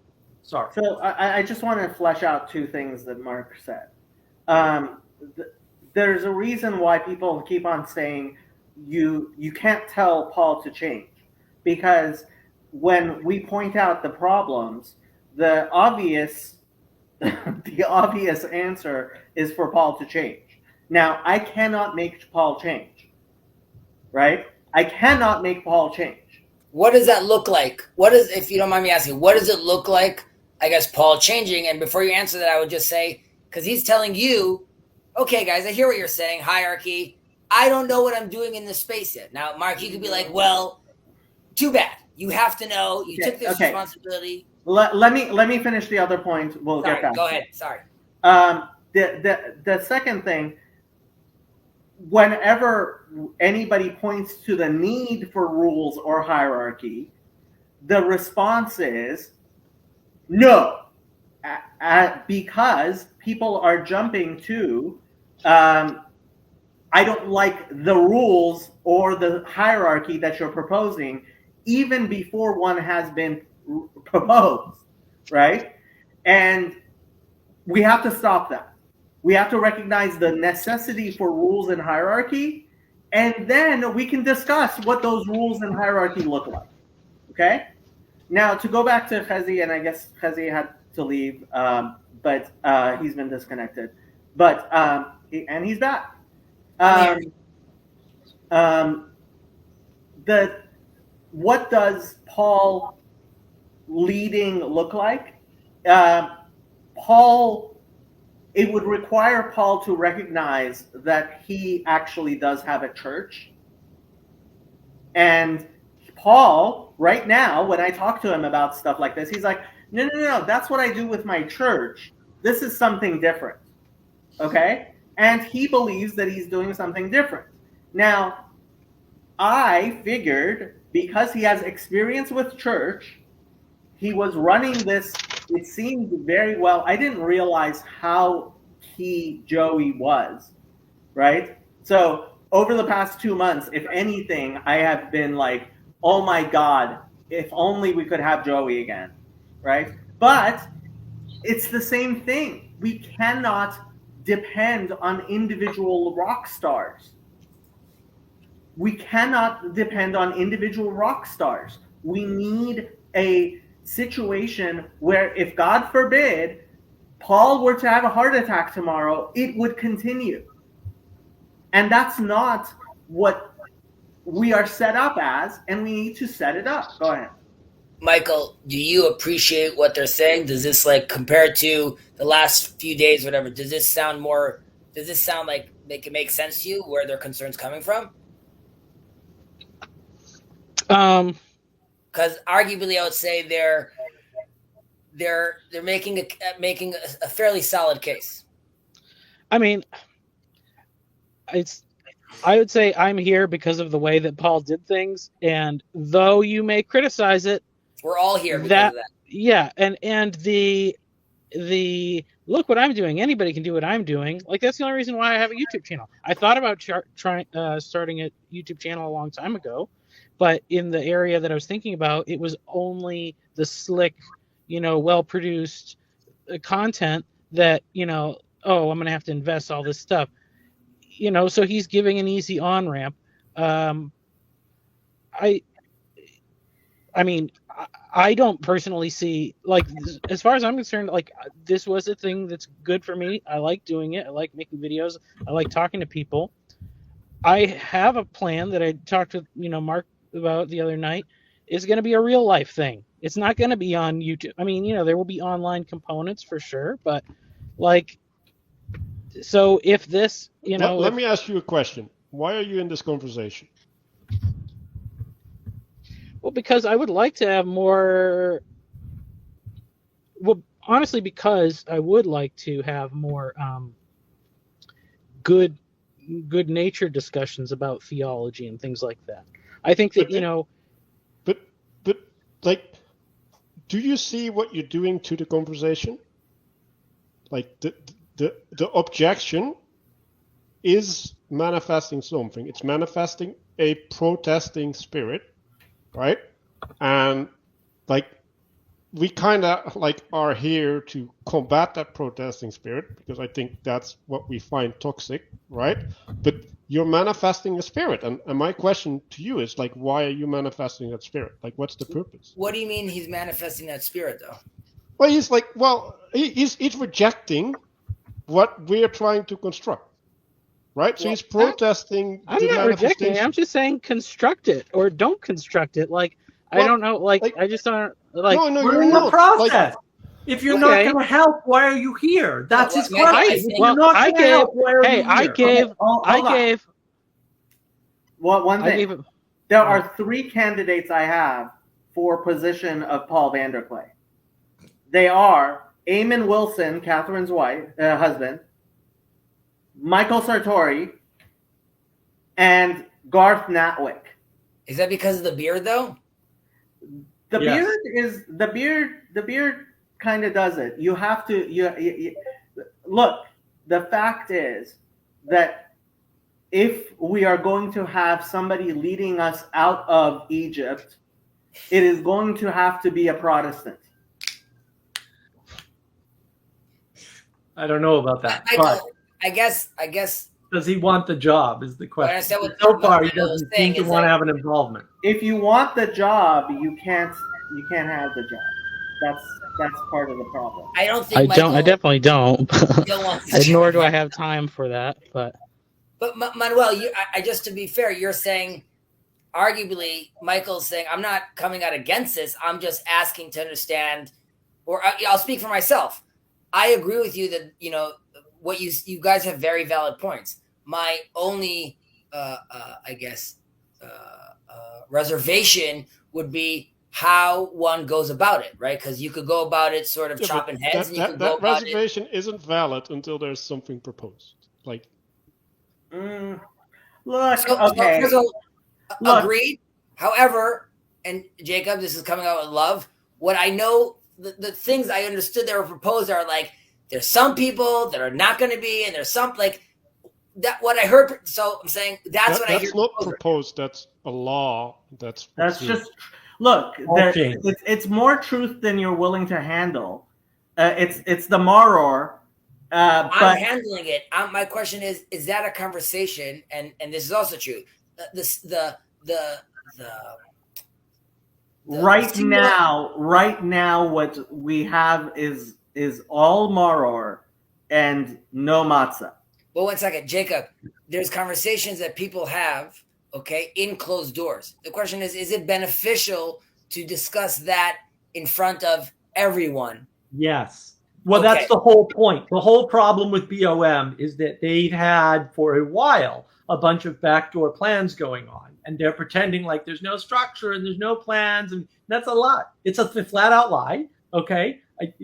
Sorry. So I just want to flesh out two things that Mark said. There's a reason why people keep on saying you can't tell Paul to change, because when we point out the problems, the obvious answer is for Paul to change. Now, I cannot make Paul change, right? I cannot make Paul change. What does that look like? If you don't mind me asking, what does it look like, I guess, Paul changing? And before you answer that, I would just say, because he's telling you, okay, guys, I hear what you're saying, hierarchy. I don't know what I'm doing in this space yet. Now, Mark, you could be like, well, too bad. You have to know. You took this responsibility. Let me finish the other point. We'll get that. Go ahead. Sorry. The second thing, whenever anybody points to the need for rules or hierarchy, the response is no. Because people are jumping to, I don't like the rules or the hierarchy that you're proposing, even before one has been proposed, right? And we have to stop that. We have to recognize the necessity for rules and hierarchy, and then we can discuss what those rules and hierarchy look like, okay? Now, to go back to Khezi, and I guess Khezi had to leave, but he's been disconnected. But and he's back. What does Paul leading look like? It would require Paul to recognize that he actually does have a church. And Paul, right now, when I talk to him about stuff like this, he's like, no, that's what I do with my church. This is something different, okay? And he believes that he's doing something different. Now, I figured because he has experience with church, he was running this, it seemed very well. I didn't realize how key Joey was, right? So over the past 2 months, if anything, I have been like, oh my God, if only we could have Joey again. Right? But it's the same thing. We cannot depend on individual rock stars. We cannot depend on individual rock stars. We need a situation where, if God forbid, Paul were to have a heart attack tomorrow, it would continue. And that's not what we are set up as, and we need to set it up. Go ahead. Michael, do you appreciate what they're saying? Does this, like, compared to the last few days, whatever, does this sound like they can make sense to you, where their concern's coming from? Because arguably I would say they're making a fairly solid case. I mean, I would say I'm here because of the way that Paul did things, and though you may criticize it, we're all here because of that. Yeah, and the look what I'm doing. Anybody can do what I'm doing. Like that's the only reason why I have a YouTube channel. I thought about starting a YouTube channel a long time ago, but in the area that I was thinking about, it was only the slick, well produced content that oh, I'm gonna have to invest all this stuff. So he's giving an easy on ramp. I mean, I don't personally see, like, as far as I'm concerned, like, this was a thing that's good for me. I like doing it. I like making videos. I like talking to people. I have a plan that I talked to, Mark about the other night. Is going to be a real life thing. It's not going to be on YouTube. I mean, there will be online components for sure, but like, so if this, let me ask you a question. Why are you in this conversation? Well, because I would like to have more. Well, honestly, because I would like to have more good nature discussions about theology and things like that. I think that but like, do you see what you're doing to the conversation? Like the objection is manifesting something. It's manifesting a protesting spirit. Right? And like we kind of like are here to combat that protesting spirit because I think that's what we find toxic, right? But you're manifesting a spirit, and my question to you is like, why are you manifesting that spirit? Like, what's the purpose? What do you mean he's manifesting that spirit, though? Well, he's like, he's rejecting what we're trying to construct. Right, so he's protesting. I'm not rejecting it. I'm just saying construct it or don't construct it. Like I don't know. Like I just don't like. No, we're in the process. Like, if you're not going to help, why are you here? That's his question. I gave. Well, one thing. There are 3 candidates I have for position of Paul Vanderklay. They are Eamon Wilson, Catherine's husband, Michael Sartori, and Garth Natwick. Is that because of the beard, though? The beard kind of does it. You have to you look. The fact is that if we are going to have somebody leading us out of Egypt, it is going to have to be a Protestant. I don't know about that. I guess. Does he want the job? Is the question. So far, he doesn't seem to want to have an involvement. If you want the job, you can't have the job. That's part of the problem. I don't think. I definitely don't. Nor do I have time for that. But Manuel, just to be fair, you're saying, arguably, Michael's saying, I'm not coming out against this. I'm just asking to understand, or I'll speak for myself. I agree with you that what you guys have very valid points. My only, reservation would be how one goes about it, right? Because you could go about it sort of chopping heads. That reservation isn't valid until there's something proposed. Like, look, okay. Agreed. However, and Jacob, this is coming out with love. What I know, the things I understood that were proposed are like, there's some people that are not going to be, and there's some like that. What I heard, so I'm saying that's what I hear. That's not proposed. That's a law. That's just look. It's more truth than you're willing to handle. It's the maror. I'm handling it. My question is that a conversation? And this is also true. Right now, what we have is all maror and no matzah. Well, 1 second, Jacob. There's conversations that people have, okay, in closed doors. The question is it beneficial to discuss that in front of everyone? Yes. Well, That's the whole point. The whole problem with BOM is that they've had for a while a bunch of backdoor plans going on, and they're pretending like there's no structure and there's no plans, and that's a lie. It's a flat out lie. Okay. I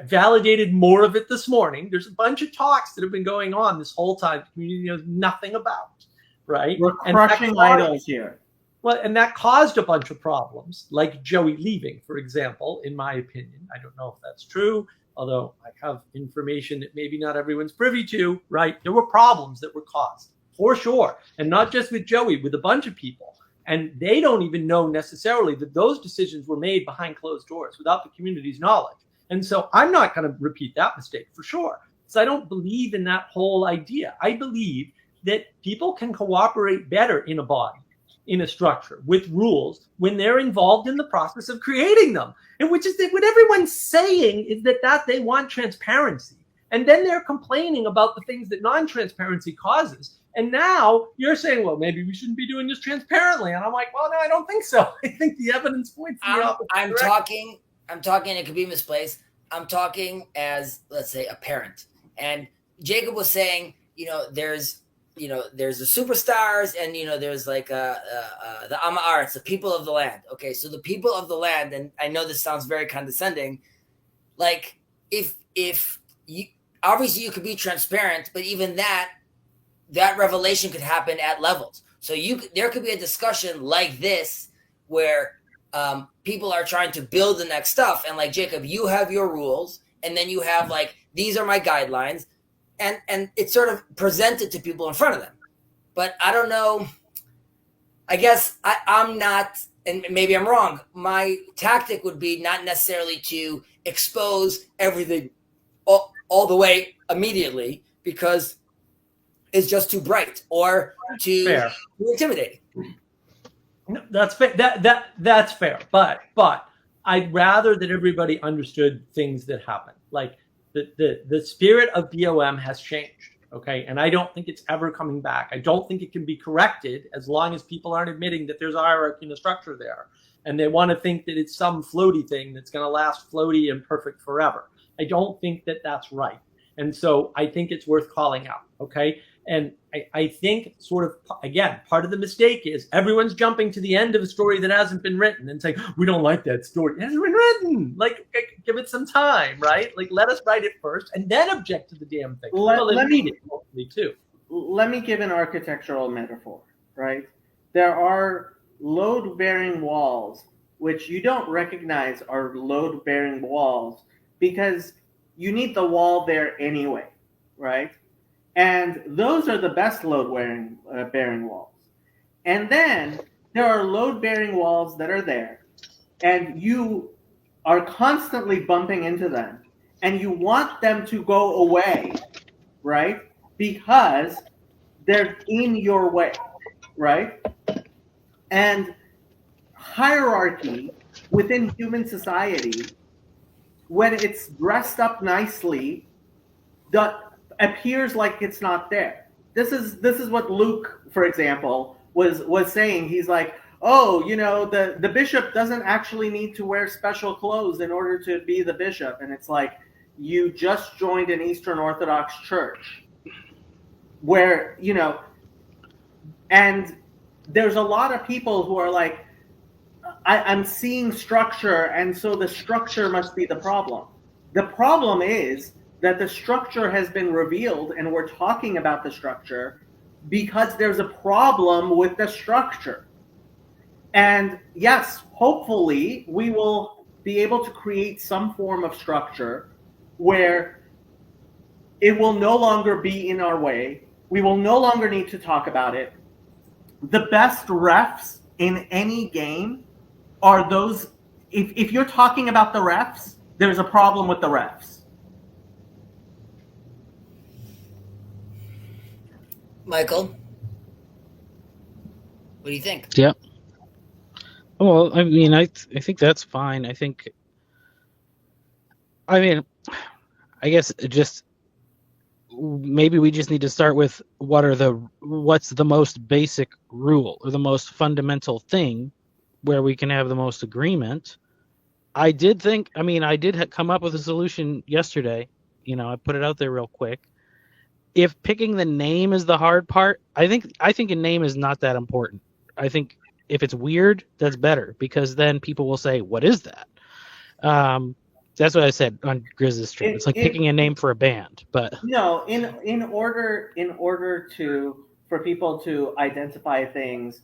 validated more of it this morning. There's a bunch of talks that have been going on this whole time the community knows nothing about, right? We're crushing idols here. Well, and that caused a bunch of problems, like Joey leaving, for example, in my opinion. I don't know if that's true, although I have information that maybe not everyone's privy to, right? There were problems that were caused, for sure. And not just with Joey, with a bunch of people. And they don't even know necessarily that those decisions were made behind closed doors without the community's knowledge. And so I'm not going to repeat that mistake for sure. So I don't believe in that whole idea. I believe that people can cooperate better in a body, in a structure, with rules when they're involved in the process of creating them. And which is that what everyone's saying is that they want transparency. And then they're complaining about the things that non-transparency causes. And now you're saying, well, maybe we shouldn't be doing this transparently. And I'm like, well, no, I don't think so. I think the evidence points in the opposite direction. I'm talking, it could be misplaced. I'm talking as, let's say, a parent. And Jacob was saying, there's the superstars and, there's like the Ama'arats, the people of the land. Okay, so the people of the land, and I know this sounds very condescending, like if you, obviously you could be transparent, but even that revelation could happen at levels. So there could be a discussion like this where people are trying to build the next stuff. And like Jacob, you have your rules, and then you have like, these are my guidelines, and it's sort of presented to people in front of them. But I don't know. I guess I'm not, and maybe I'm wrong. My tactic would be not necessarily to expose everything all the way immediately, because it's just too bright or too intimidating. No, that's fair. That's fair. But I'd rather that everybody understood things that happen. Like the spirit of BOM has changed. Okay. And I don't think it's ever coming back. I don't think it can be corrected as long as people aren't admitting that there's a hierarchy and a structure there. And they want to think that it's some floaty thing that's going to last floaty and perfect forever. I don't think that that's right. And so I think it's worth calling out. Okay. And I think sort of, again, part of the mistake is everyone's jumping to the end of a story that hasn't been written and saying, we don't like that story. It hasn't been written. Like, give it some time, right? Like, let us write it first and then object to the damn thing. Let me read it, hopefully, too. Let me give an architectural metaphor, right? There are load-bearing walls, which you don't recognize are load-bearing walls because you need the wall there anyway, right? And those are the best load-bearing walls. And then there are load-bearing walls that are there, and you are constantly bumping into them, and you want them to go away, right? Because they're in your way, right? And hierarchy within human society, when it's dressed up nicely, appears like it's not there. This is what Luke, for example, was saying. He's like, oh, the bishop doesn't actually need to wear special clothes in order to be the bishop. And it's like, you just joined an Eastern Orthodox church where, and there's a lot of people who are like, I'm seeing structure, and so the structure must be the problem. The problem is that the structure has been revealed, and we're talking about the structure because there's a problem with the structure. And yes, hopefully we will be able to create some form of structure where it will no longer be in our way. We will no longer need to talk about it. The best refs in any game are those, if you're talking about the refs, there's a problem with the refs. Michael, what do you think? Yeah. Well, I mean, I think that's fine. I guess just maybe we just need to start with what's the most basic rule or the most fundamental thing where we can have the most agreement. I did come up with a solution yesterday. I put it out there real quick. If picking the name is the hard part, I think a name is not that important. I think if it's weird, that's better because then people will say, "What is that?" That's what I said on Grizz's stream. It's like picking a name for a band, but no. In order for people to identify things,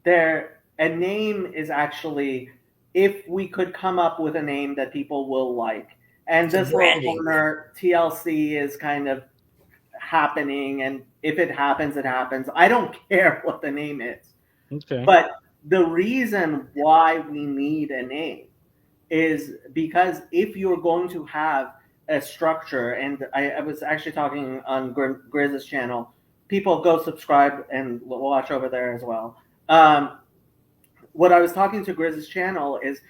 a name is actually, if we could come up with a name that people will like, And So this little branding. corner, TLC, is kind of happening, and if it happens, it happens. I don't care what the name is. Okay. But the reason why we need a name is because if you're going to have a structure, and I was actually talking on Grizz's channel, people go subscribe and watch over there as well. What I was talking to Grizz's channel is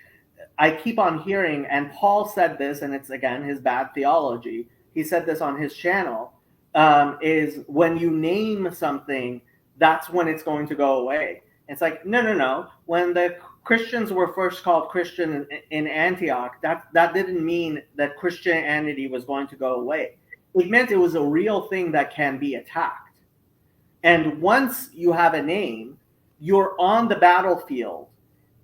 I keep on hearing, and Paul said this, and it's again his bad theology. He said this on his channel, is when you name something, that's when it's going to go away. It's like, no. When the Christians were first called Christian in Antioch, that didn't mean that Christianity was going to go away. It meant it was a real thing that can be attacked. And once you have a name, you're on the battlefield,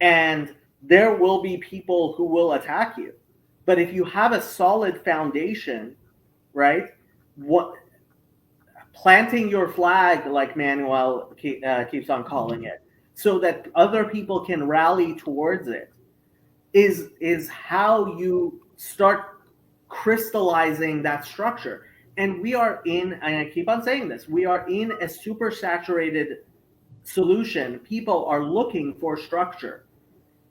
and there will be people who will attack you. But if you have a solid foundation, right, planting your flag, like Manuel keeps on calling it, so that other people can rally towards it, is how you start crystallizing that structure. And we are in, and I keep on saying this, we are in a super saturated solution. People are looking for structure.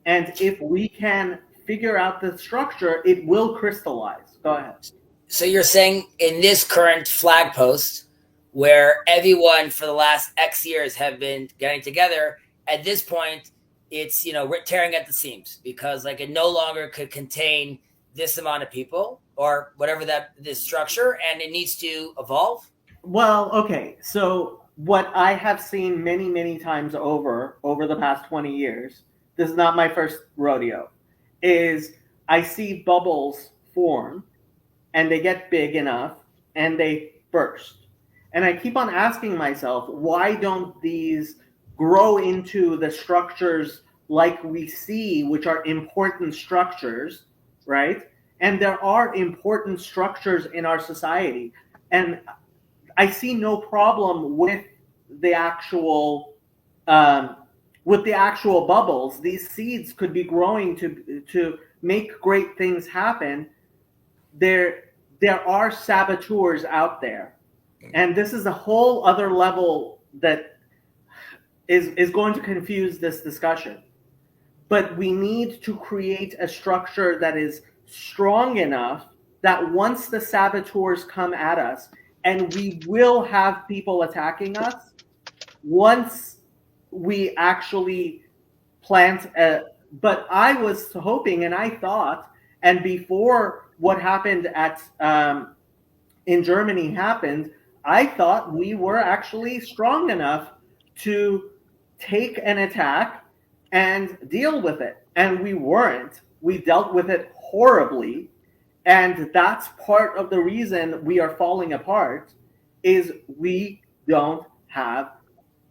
And if we can figure out the structure, it will crystallize. Go ahead. So you're saying in this current flag post, where everyone for the last X years have been getting together, at this point, it's, tearing at the seams, because like it no longer could contain this amount of people or whatever this structure, and it needs to evolve? Well, okay. So what I have seen many, many times over the past 20 years, this is not my first rodeo, is I see bubbles form and they get big enough and they burst. And I keep on asking myself, why don't these grow into the structures like we see, which are important structures, right? And there are important structures in our society. And I see no problem with the actual bubbles. These seeds could be growing to make great things happen. There are saboteurs out there. And this is a whole other level that is going to confuse this discussion. But we need to create a structure that is strong enough that once the saboteurs come at us, and we will have people attacking us, once we actually plant but I was hoping, and I thought, and before what happened in Germany happened, I thought we were actually strong enough to take an attack and deal with it. And we weren't. We dealt with it horribly. And that's part of the reason we are falling apart, is we don't have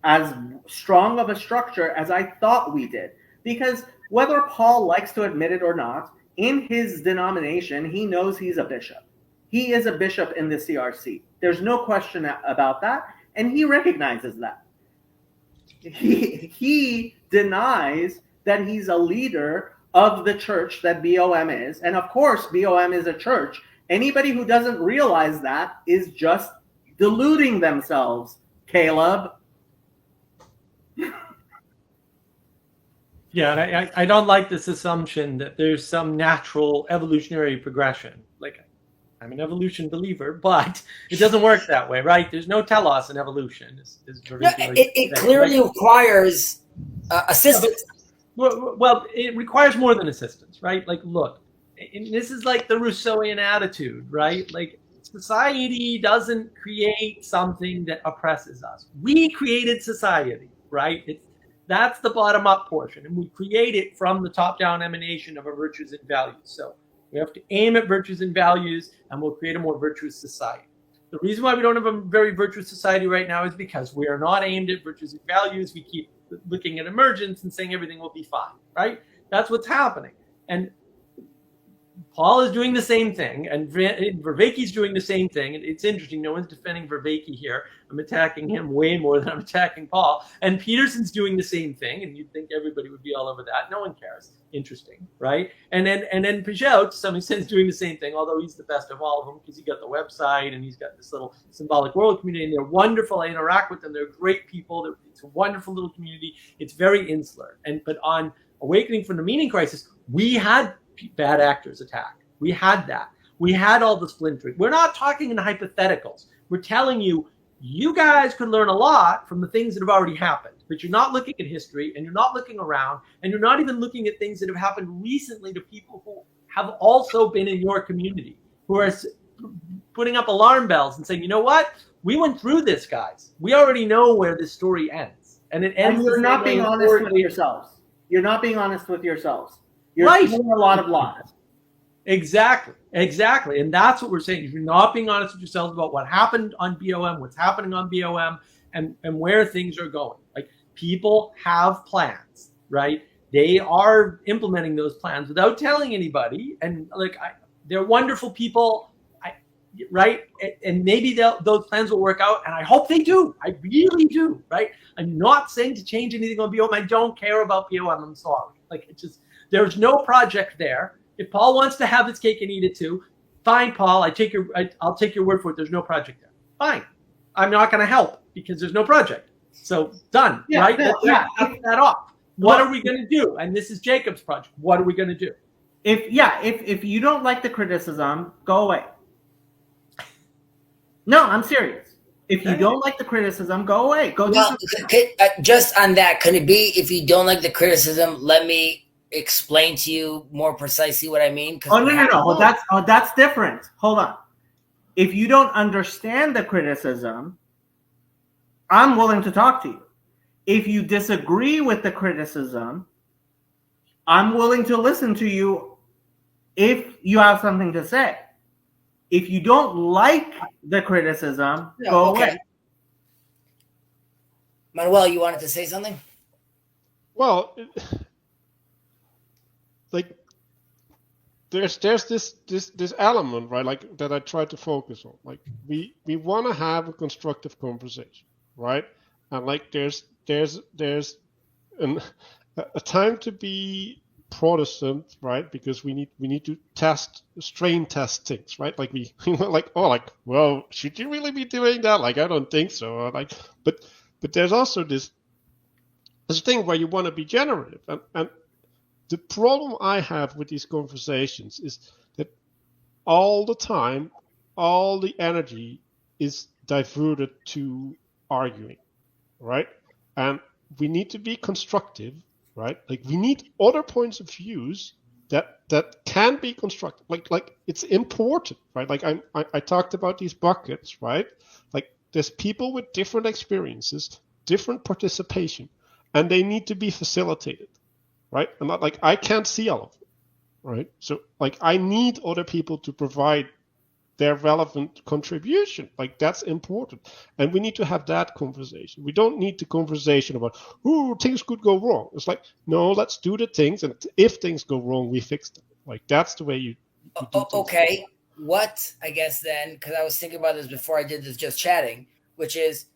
as strong of a structure as I thought we did. Because whether Paul likes to admit it or not, in his denomination, he knows he's a bishop. He is a bishop in the CRC. There's no question about that, and he recognizes that. He denies that he's a leader of the church that BOM is, and of course, BOM is a church. Anybody who doesn't realize that is just deluding themselves, Caleb. Yeah, and I don't like this assumption that there's some natural evolutionary progression. Like, I'm an evolution believer, but it doesn't work that way, right? There's no telos in evolution. It clearly requires assistance. Well, it requires more than assistance, right? Like, look, and this is like the Rousseauian attitude, right? Like, society doesn't create something that oppresses us. We created society, right? That's the bottom-up portion, and we create it from the top-down emanation of our virtues and values. So we have to aim at virtues and values, and we'll create a more virtuous society. The reason why we don't have a very virtuous society right now is because we are not aimed at virtues and values. We keep looking at emergence and saying everything will be fine, right? That's what's happening. And Paul is doing the same thing, and Vervaeke's doing the same thing. And it's interesting. No one's defending Vervaeke here. I'm attacking him way more than I'm attacking Paul. And Peterson's doing the same thing, and you'd think everybody would be all over that. No one cares. Interesting, right? And then Peugeot, to some extent, is doing the same thing, although he's the best of all of them because he got the website and he's got this little symbolic world community, and they're wonderful. I interact with them. They're great people. It's a wonderful little community. It's very insular. But on Awakening from the Meaning Crisis, we had bad actors attack. We had that. We had all the splintering. We're not talking in hypotheticals. We're telling you, you guys could learn a lot from the things that have already happened, but you're not looking at history, and you're not looking around, and you're not even looking at things that have happened recently to people who have also been in your community, who are putting up alarm bells and saying, you know what? We went through this, guys. We already know where this story ends. And it ends. And you're not being honest with yourselves. You're not being honest with yourselves. You're right. doing a lot of lies. Exactly. And that's what we're saying. If you're not being honest with yourselves about what happened on BOM, what's happening on BOM, and where things are going. Like, people have plans, right? They are implementing those plans without telling anybody. And they're wonderful people, right? And maybe those plans will work out. And I hope they do. I really do, right? I'm not saying to change anything on BOM. I don't care about BOM. I'm sorry. It's just, there's no project there. If Paul wants to have his cake and eat it too, fine, Paul. I'll take your word for it. There's no project there. Fine. I'm not going to help because there's no project. So done, right? Let's cut that off. What are we going to do? And this is Jacob's project. What are we going to do? If you don't like the criticism, go away. No, I'm serious. If you don't like the criticism, go away. Just on that, could it be, if you don't like the criticism, let me explain to you more precisely what I mean? No. That's different. Hold on. If you don't understand the criticism, I'm willing to talk to you. If you disagree with the criticism, I'm willing to listen to you if you have something to say. If you don't like the criticism, go away. Manuel, you wanted to say something? Well, there's this element, right? That I try to focus on. We want to have a constructive conversation, right? And there's a time to be Protestant, right? Because we need to strain test things, right? We well, should you really be doing that? I don't think so. But there's also this thing where you want to be generative, and the problem I have with these conversations is that all the time, all the energy is diverted to arguing, right? And we need to be constructive, right? We need other points of views that can be constructive. It's important, right? I talked about these buckets, right? There's people with different experiences, different participation, and they need to be facilitated, right? And I can't see all of them, right? So I need other people to provide their relevant contribution. That's important. And we need to have that conversation. We don't need the conversation about, things could go wrong. It's no, let's do the things, and if things go wrong, we fix them. That's the way you do okay. things. What, I guess then, because I was thinking about this before I did this just chatting, which is,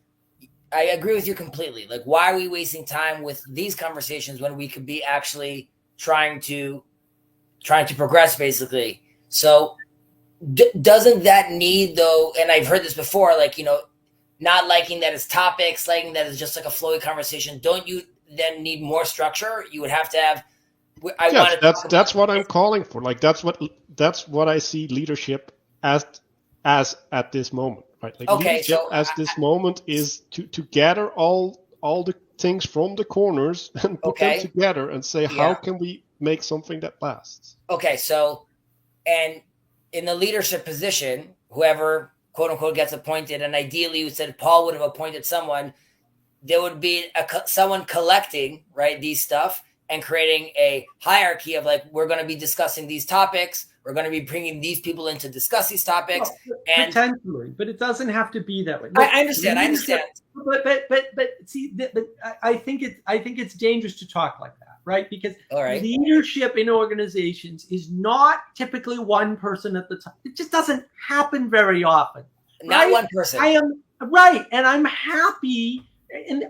I agree with you completely. Why are we wasting time with these conversations when we could be actually trying to progress, basically? So doesn't that need, though, and I've heard this before, not liking that as topics, liking that as just a flowy conversation, don't you then need more structure? You would have to have. That's what I'm calling for. That's what I see leadership as at this moment, right? Leadership this moment is to gather all the things from the corners and put them together and say, how can we make something that lasts? Okay, so, and in the leadership position, whoever quote unquote gets appointed, and ideally you said Paul would have appointed someone, there would be someone collecting, right, these stuff and creating a hierarchy of we're going to be discussing these topics. We're going to be bringing these people in to discuss these topics. And potentially, but it doesn't have to be that way. I understand. But see, I think it's dangerous to talk like that. right? Because All right. leadership in organizations is not typically one person at the top. It just doesn't happen very often. Not right? one person. I am right, and I'm happy.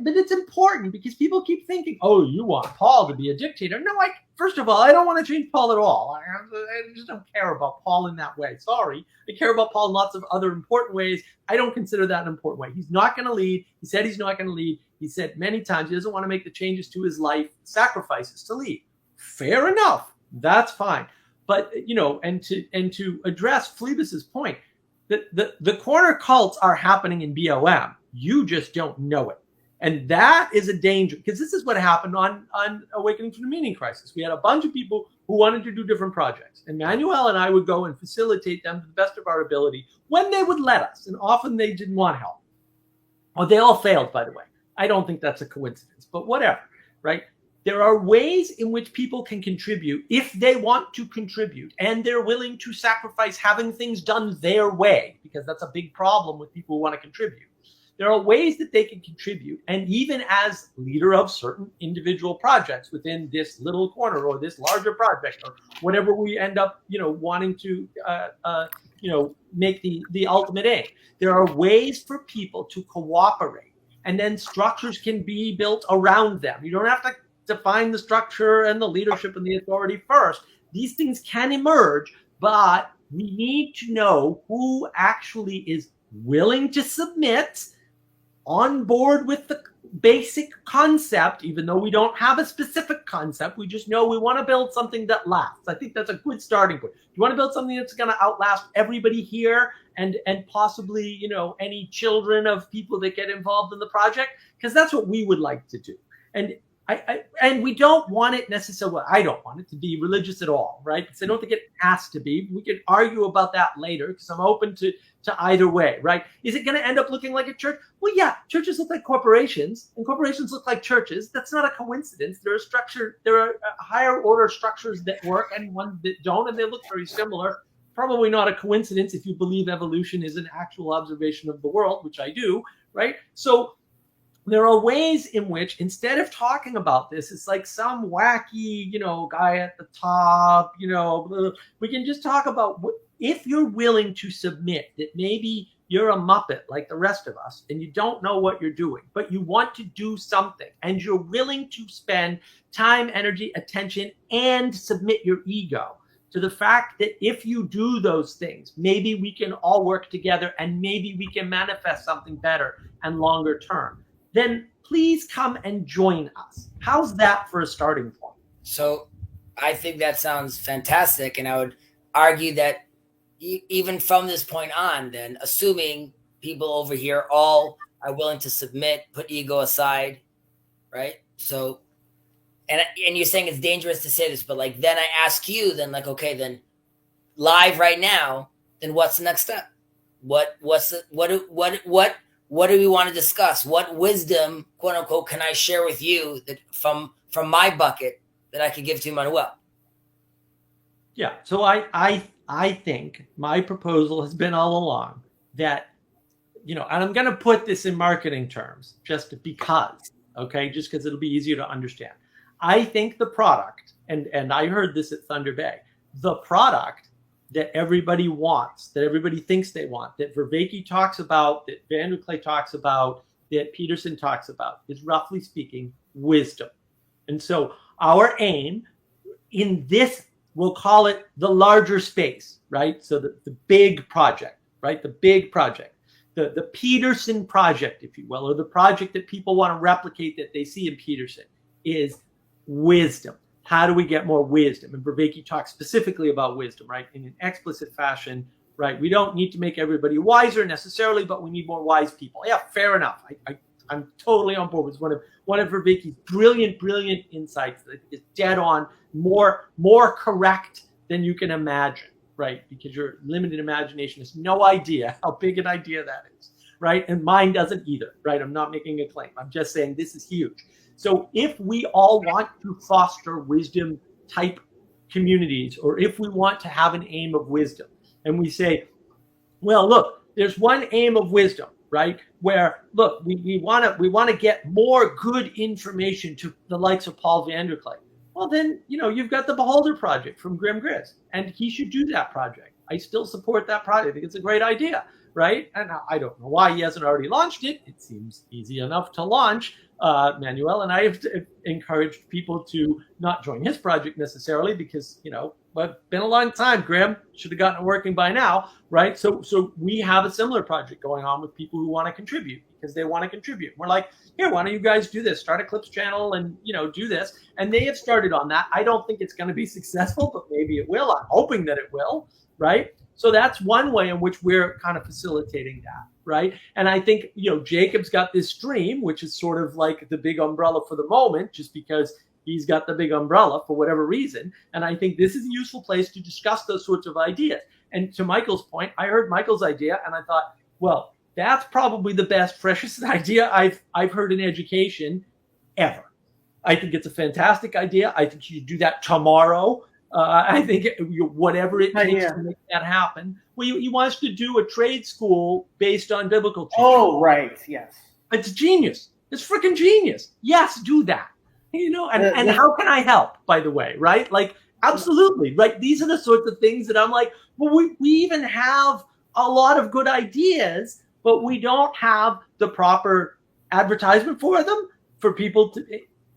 But it's important because people keep thinking, "Oh, you want Paul to be a dictator?" No, first of all, I don't want to change Paul at all. I just don't care about Paul in that way. Sorry, I care about Paul in lots of other important ways. I don't consider that an important way. He's not going to lead. He said he's not going to lead. He said many times he doesn't want to make the changes to his life, sacrifices to lead. Fair enough. That's fine. But and to address Phlebas's point, the corner cults are happening in BOM. You just don't know it. And that is a danger, because this is what happened on Awakening from the Meaning Crisis. We had a bunch of people who wanted to do different projects. And Manuel and I would go and facilitate them to the best of our ability when they would let us. And often they didn't want help. Oh, they all failed, by the way. I don't think that's a coincidence, but whatever, right? There are ways in which people can contribute if they want to contribute, and they're willing to sacrifice having things done their way, because that's a big problem with people who want to contribute. There are ways that they can contribute, and even as leader of certain individual projects within this little corner or this larger project or whatever we end up, wanting to, make the ultimate aim. There are ways for people to cooperate, and then structures can be built around them. You don't have to define the structure and the leadership and the authority first. These things can emerge, but we need to know who actually is willing to submit, on board with the basic concept, even though we don't have a specific concept. We just know we want to build something that lasts. I think that's a good starting point. You want to build something that's going to outlast everybody here and possibly, any children of people that get involved in the project, because that's what we would like to do. And we don't want it necessarily, well, I don't want it to be religious at all, right? Because I don't think it has to be. We can argue about that later, because I'm open to either way, right? Is it going to end up looking like a church? Well, yeah, churches look like corporations, and corporations look like churches. That's not a coincidence. There are higher order structures that work and ones that don't, and they look very similar. Probably not a coincidence if you believe evolution is an actual observation of the world, which I do, right? So there are ways in which, instead of talking about this, it's like some wacky, guy at the top, we can just talk about if you're willing to submit that maybe you're a Muppet like the rest of us and you don't know what you're doing, but you want to do something and you're willing to spend time, energy, attention, and submit your ego to the fact that if you do those things, maybe we can all work together and maybe we can manifest something better and longer term. Then please come and join us. How's that for a starting point? So I think that sounds fantastic. And I would argue that even from this point on, then, assuming people over here all are willing to submit, put ego aside, right? So, and you're saying it's dangerous to say this, but then I ask you, then okay, then live right now, then what's the next step? What do we want to discuss? What wisdom, quote unquote, can I share with you that from my bucket that I could give to Manuel? Yeah. So I think my proposal has been all along that, and I'm going to put this in marketing terms just because it'll be easier to understand. I think the product, and I heard this at Thunder Bay, the product that everybody wants, that everybody thinks they want, that Vervaeke talks about, that Vanderklay talks about, that Peterson talks about, is roughly speaking wisdom. And so our aim in this, we'll call it the larger space, right? So the big project, right? The big project, the Peterson project, if you will, or the project that people want to replicate that they see in Peterson is wisdom. How do we get more wisdom? And Vervaeke talks specifically about wisdom, right? In an explicit fashion, right? We don't need to make everybody wiser necessarily, but we need more wise people. Yeah, fair enough. I'm totally on board with one of Vervaeke's brilliant insights that is dead on, more correct than you can imagine, right? Because your limited imagination has no idea how big an idea that is, right? And mine doesn't either, right? I'm not making a claim. I'm just saying this is huge. So if we all want to foster wisdom type communities, or if we want to have an aim of wisdom, and we say, well, look, there's one aim of wisdom, right? Where, look, we want to get more good information to the likes of Paul Vanderklay. well, then, you've got the Beholder project from Grim Grizz, and he should do that project. I still support that project. I think it's a great idea, right? And I don't know why he hasn't already launched it. It seems easy enough to launch. Manuel and I have encouraged people to not join his project necessarily because, but been a long time, Grim. Should have gotten it working by now, right? So we have a similar project going on with people who want to contribute because they want to contribute. We're like, here, why don't you guys do this? Start a Clips channel and, do this. And they have started on that. I don't think it's going to be successful, but maybe it will. I'm hoping that it will, right? So that's one way in which we're kind of facilitating that, right? And I think, Jacob's got this stream, which is sort of like the big umbrella for the moment, just because he's got the big umbrella for whatever reason. And I think this is a useful place to discuss those sorts of ideas. And to Michael's point, I heard Michael's idea and I thought, well, that's probably the best, freshest idea I've heard in education ever. I think it's a fantastic idea. I think you should do that tomorrow. I think whatever it takes to make that happen. Well, he wants to do a trade school based on biblical teaching. Oh, right. Yes. It's genius. It's freaking genius. Yes, do that. And how can I help, by the way, right? Like, absolutely, right? These are the sorts of things that I'm like, well, we even have a lot of good ideas, but we don't have the proper advertisement for them, for people to,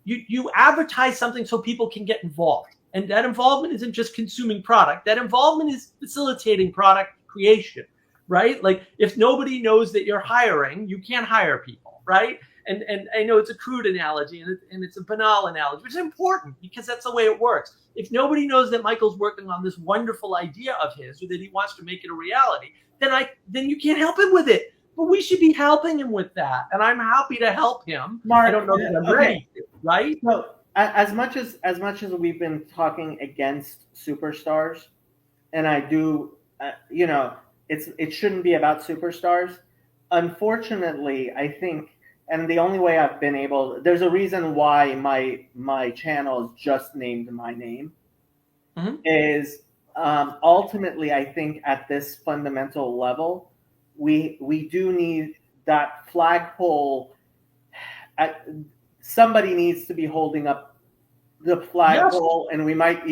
you advertise something so people can get involved. And that involvement isn't just consuming product. That involvement is facilitating product creation, right? Like, if nobody knows that you're hiring, you can't hire people, right? And I know it's a crude analogy and it's a banal analogy, but it's important because that's the way it works. If nobody knows that Michael's working on this wonderful idea of his or that he wants to make it a reality, then you can't help him with it. But we should be helping him with that. And I'm happy to help him. Mark, I don't know that I'm ready to, right? So as much as we've been talking against superstars, and I do, it shouldn't be about superstars. Unfortunately, I think, and the only way I've been able, there's a reason why my channel is just named my name, is ultimately, I think at this fundamental level, we do need that flagpole. Somebody needs to be holding up the flagpole, and we might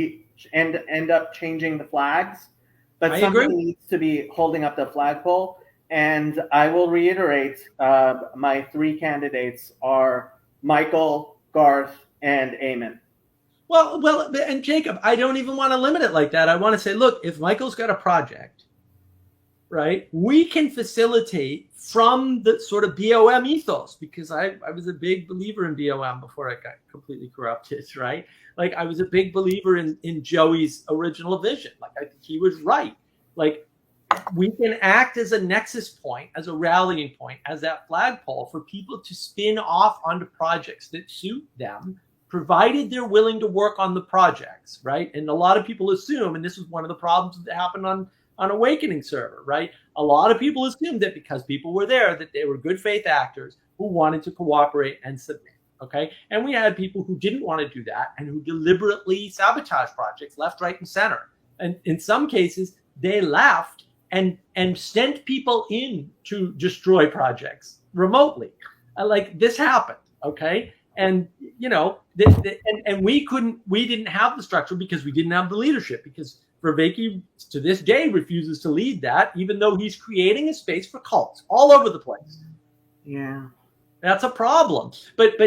end up changing the flags, but somebody needs to be holding up the flagpole. And I will reiterate, my three candidates are Michael, Garth, and Eamon. Well, and Jacob, I don't even want to limit it like that. I want to say, look, if Michael's got a project, right, we can facilitate from the sort of BOM ethos, because I was a big believer in BOM before it got completely corrupted, right? Like, I was a big believer in Joey's original vision. Like, I think he was right. Like, we can act as a nexus point, as a rallying point, as that flagpole for people to spin off onto projects that suit them, provided they're willing to work on the projects, right? And a lot of people assume, and this is one of the problems that happened on Awakening server, right? A lot of people assumed that because people were there, that they were good faith actors who wanted to cooperate and submit, okay? And we had people who didn't want to do that and who deliberately sabotaged projects left, right, and center. And in some cases, they left and sent people in to destroy projects remotely. Like, this happened, okay? And, and we didn't have the structure because we didn't have the leadership, because Vervaeke to this day refuses to lead that, even though he's creating a space for cults all over the place. Yeah. That's a problem. But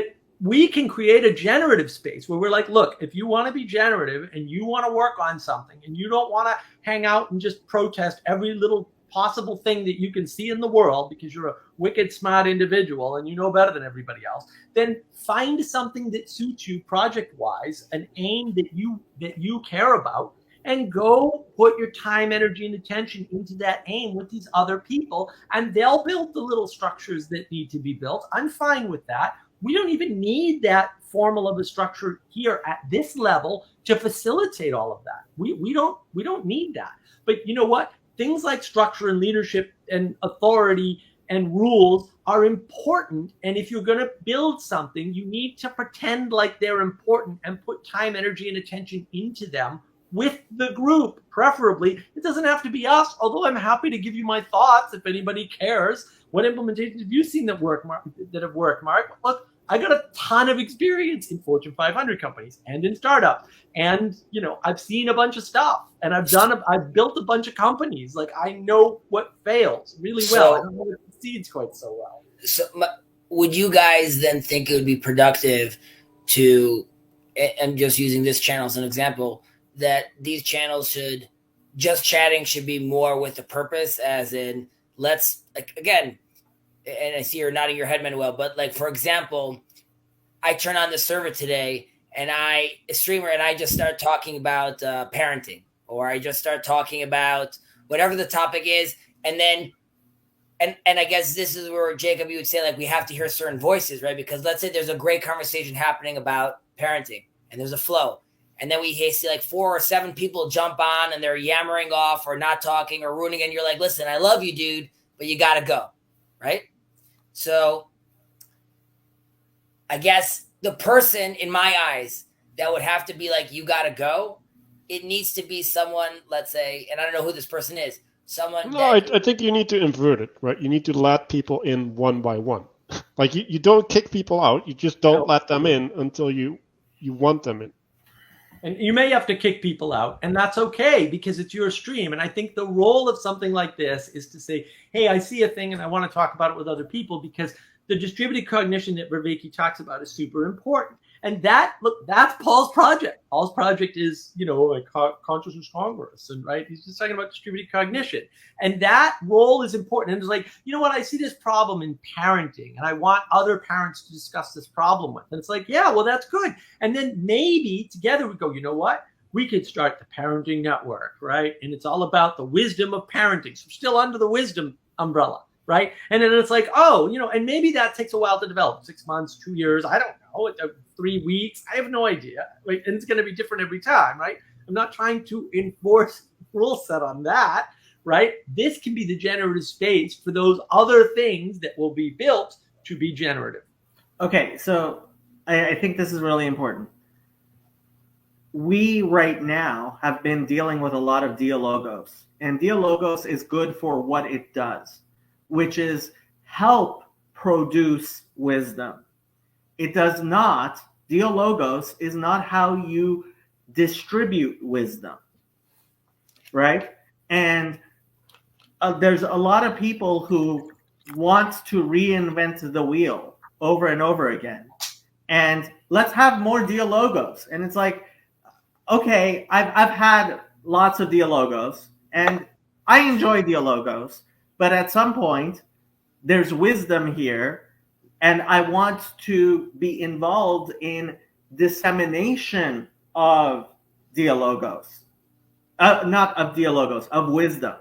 we can create a generative space where we're like, look, if you want to be generative and you want to work on something and you don't want to hang out and just protest every little possible thing that you can see in the world because you're a wicked smart individual and you know better than everybody else, then find something that suits you project-wise, an aim that you care about, and go put your time, energy, and attention into that aim with these other people, and they'll build the little structures that need to be built. I'm fine with that. We don't even need that formal of a structure here at this level to facilitate all of that. We don't need that. But you know what? Things like structure and leadership and authority and rules are important. And if you're going to build something, you need to pretend like they're important and put time, energy, and attention into them with the group, preferably. It doesn't have to be us, although I'm happy to give you my thoughts if anybody cares. What implementations have you seen that have worked, Mark? Look, I got a ton of experience in Fortune 500 companies and in startups. And, I've seen a bunch of stuff and I've built a bunch of companies. Like, I know what fails really well. I don't know what succeeds quite so well. So would you guys then think it would be productive to, I'm just using this channel as an example, that these channels just chatting should be more with the purpose, as in, let's, like, again, and I see you're nodding your head, Manuel, but like, for example, I turn on the server today and a streamer, and I just start talking about parenting, or I just start talking about whatever the topic is. And then, and I guess this is where, Jacob, you would say, like, we have to hear certain voices, right? Because let's say there's a great conversation happening about parenting and there's a flow. And then we see like 4 or 7 people jump on and they're yammering off or not talking or ruining it. And you're like, listen, I love you, dude, but you got to go, right? So I guess the person, in my eyes, that would have to be like, you got to go, it needs to be someone, let's say, and I don't know who this person is, someone. No, I think you need to invert it, right? You need to let people in one by one. Like, you don't kick people out. You just don't let them in until you want them in. And you may have to kick people out, and that's okay because it's your stream. And I think the role of something like this is to say, hey, I see a thing and I want to talk about it with other people, because the distributed cognition that Viveki talks about is super important. And that's Paul's project. Paul's project is, like consciousness Congress, and right, he's just talking about distributed cognition. And that role is important. And it's like, you know what, I see this problem in parenting and I want other parents to discuss this problem with. And it's like, yeah, well, that's good. And then maybe together we go, you know what? We could start the parenting network, right? And it's all about the wisdom of parenting. So we're still under the wisdom umbrella, right? And then it's like, oh, and maybe that takes a while to develop, 6 months, 2 years, I don't know, 3 weeks, I have no idea. Right? And it's going to be different every time, right? I'm not trying to enforce rule set on that, right? This can be the generative space for those other things that will be built to be generative. Okay, so I think this is really important. We right now have been dealing with a lot of dialogos, and dialogos is good for what it does, which is help produce wisdom. It does not, dialogos is not how you distribute wisdom, right? And there's a lot of people who want to reinvent the wheel over and over again. And let's have more dialogos. And it's like, okay, I've had lots of dialogos, and I enjoy dialogos, but at some point, there's wisdom here, and I want to be involved in dissemination of dialogos. Not of dialogos, of wisdom,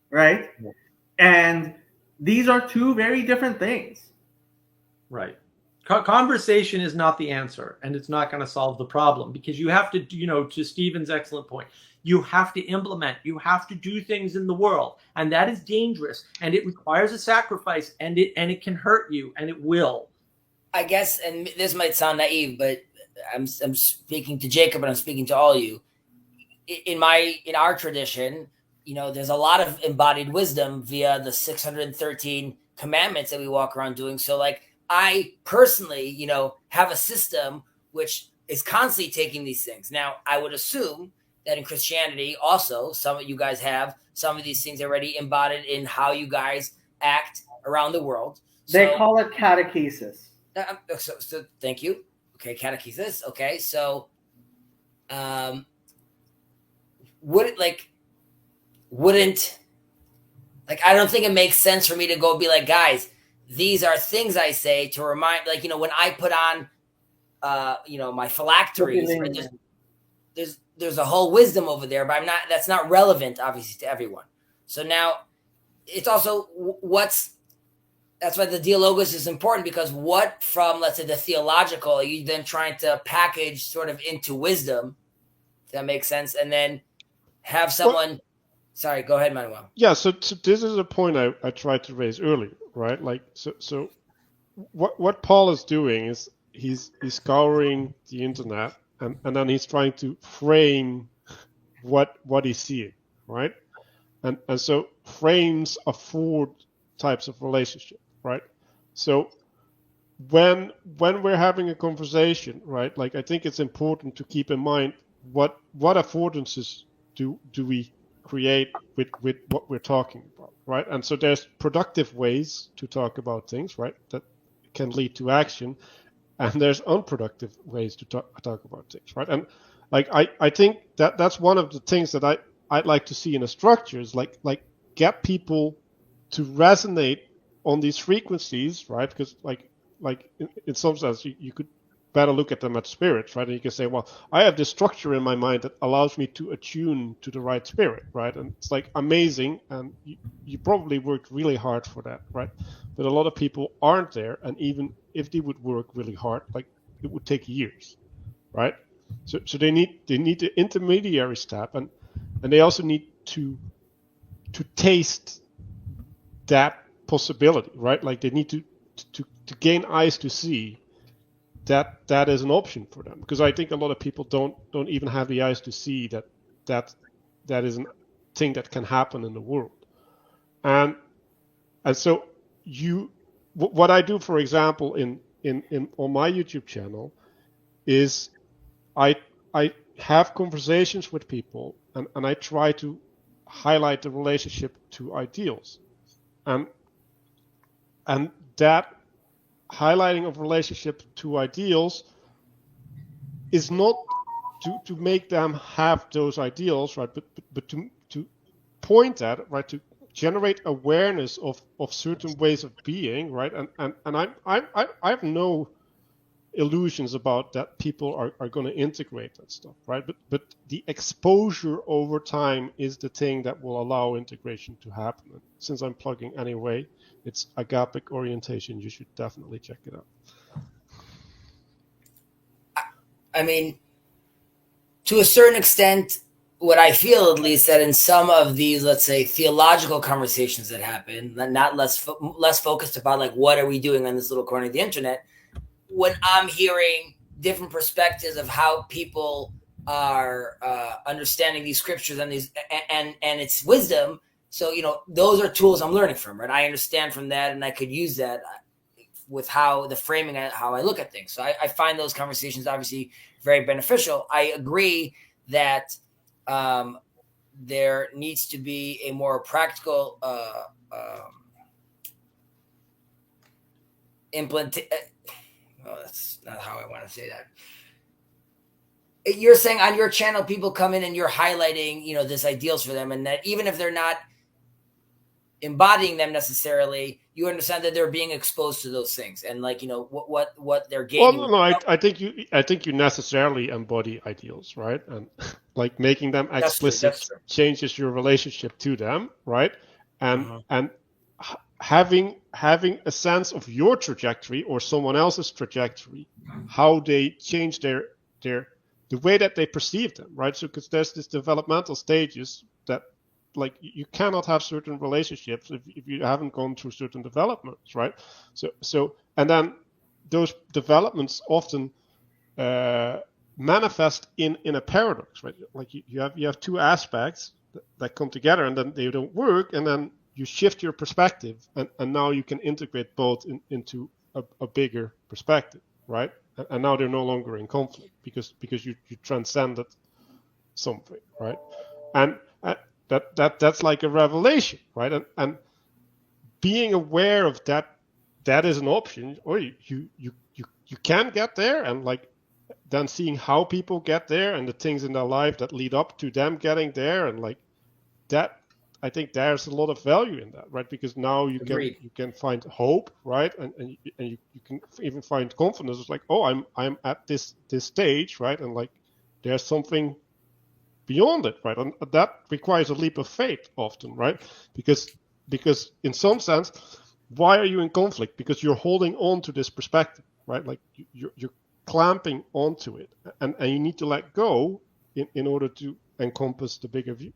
right? Yeah. And these are two very different things. Right. Conversation is not the answer, and it's not going to solve the problem, because you have to, to Stephen's excellent point, you have to implement, you have to do things in the world, and that is dangerous, and it requires a sacrifice, and it can hurt you, and it will. I guess, and this might sound naive, but I'm speaking to Jacob and I'm speaking to all of you. In our tradition, there's a lot of embodied wisdom via the 613 commandments that we walk around doing. So, like, I personally, have a system which is constantly taking these things. Now, I would assume that in Christianity also, some of you guys have some of these things already embodied in how you guys act around the world. They call it catechesis. So thank you. Okay, catechesis. Okay, so wouldn't I don't think it makes sense for me to go be like, guys, these are things I say to remind, when I put on, my phylacteries, right, there's a whole wisdom over there, but that's not relevant, obviously, to everyone. So now it's also that's why the dialogos is important, because what from, let's say, the theological, are you then trying to package sort of into wisdom? Does that make sense? And then have someone, well, sorry, go ahead, Manuel. Yeah. So this is a point I tried to raise earlier. Right, so what Paul is doing is he's scouring the internet, and then he's trying to frame what he's seeing, right? And so frames are 4 types of relationship, right? So when we're having a conversation, right? Like, I think it's important to keep in mind what affordances do we create with what we're talking about, right? And so there's productive ways to talk about things, right, that can lead to action, and there's unproductive ways to talk about things, right? And like, I think that's one of the things that I'd like to see in a structure is like get people to resonate on these frequencies, right? Because like in some sense you could better look at them as spirits, right? And you can say, well, I have this structure in my mind that allows me to attune to the right spirit, right? And it's like amazing, and you probably worked really hard for that, right? But a lot of people aren't there, and even if they would work really hard, like it would take years, right? So they need the intermediary step, and they also need to taste that possibility, right? Like they need to gain eyes to see that is an option for them, because I think a lot of people don't even have the eyes to see that is a thing that can happen in the world. And so what I do, for example, in on my YouTube channel is I have conversations with people, and I try to highlight the relationship to ideals, and that highlighting of relationship to ideals is not to make them have those ideals, right? But to point at it, right? To generate awareness of certain ways of being, right? And I have no illusions about that people are going to integrate that stuff, right? But the exposure over time is the thing that will allow integration to happen. And since I'm plugging anyway, it's agapic orientation. You should definitely check it out. I mean, to a certain extent, what I feel, at least, that in some of these, let's say, theological conversations that happen, not less focused about like what are we doing on this little corner of the internet, when I'm hearing different perspectives of how people are understanding these scriptures and these and its wisdom. So, those are tools I'm learning from, right? I understand from that, and I could use that with how the framing, how I look at things. So I find those conversations obviously very beneficial. I agree that there needs to be a more practical that's not how I want to say that. You're saying on your channel, people come in and you're highlighting, this ideals for them, and that even if they're not embodying them necessarily, you understand that they're being exposed to those things, and like what they're gaining. Well, no, I think you necessarily embody ideals, right? And like making them explicit that's true. Changes your relationship to them, right? And having a sense of your trajectory or someone else's trajectory, how they change the way that they perceive them, right? So because there's this developmental stages that, like, you cannot have certain relationships if you haven't gone through certain developments, right? So and then those developments often manifest in a paradox, right? Like you have two aspects that come together, and then they don't work, and then you shift your perspective, and now you can integrate both into a bigger perspective, right? And now they're no longer in conflict because you transcended something, right? And that's like a revelation, right? And being aware of that is an option, or you can get there, and like then seeing how people get there and the things in their life that lead up to them getting there, and like that, I think there's a lot of value in that, right? Because now you can find hope, right? And you can even find confidence. It's like, oh, I'm at this stage, right? And like there's something beyond it, right? And that requires a leap of faith often, right? Because in some sense, why are you in conflict? Because you're holding on to this perspective, right? Like you're clamping onto it, and you need to let go in order to encompass the bigger view.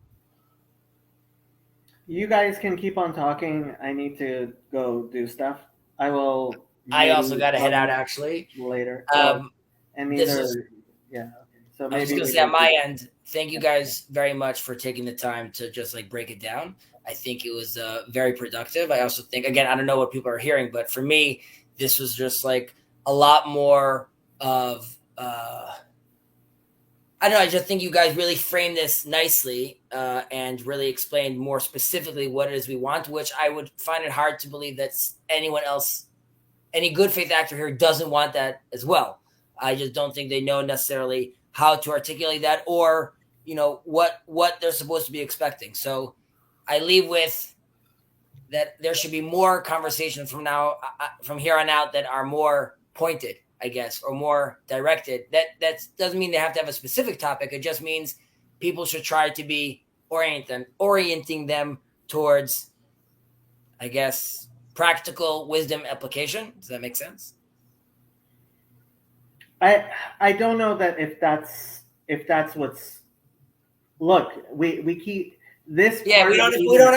You guys can keep on talking. I need to go do stuff. I will. I also got to head out actually later. And this either, is, yeah. Okay. So I maybe was going to say on my end, thank you guys very much for taking the time to just like break it down. I think it was very productive. I also think, again, I don't know what people are hearing, but for me, this was just like a lot more of I don't know. I just think you guys really framed this nicely and really explained more specifically what it is we want, which I would find it hard to believe that anyone else, any good faith actor here, doesn't want that as well. I just don't think they know necessarily how to articulate that or, what they're supposed to be expecting. So I leave with that there should be more conversations from here on out that are more pointed, I guess, or more directed. That doesn't mean they have to have a specific topic. It just means people should try to be orienting them towards, I guess, practical wisdom application. Does that make sense? I don't know that if that's what's. Look, we keep this. Yeah, we don't.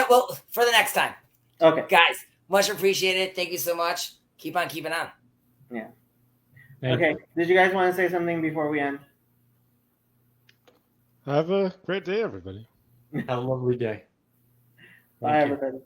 Well, for the next time. Okay, guys, much appreciated. Thank you so much. Keep on keeping on. Yeah. Okay. Did you guys want to say something before we end? Have a great day, everybody. Have a lovely day. Bye, everybody.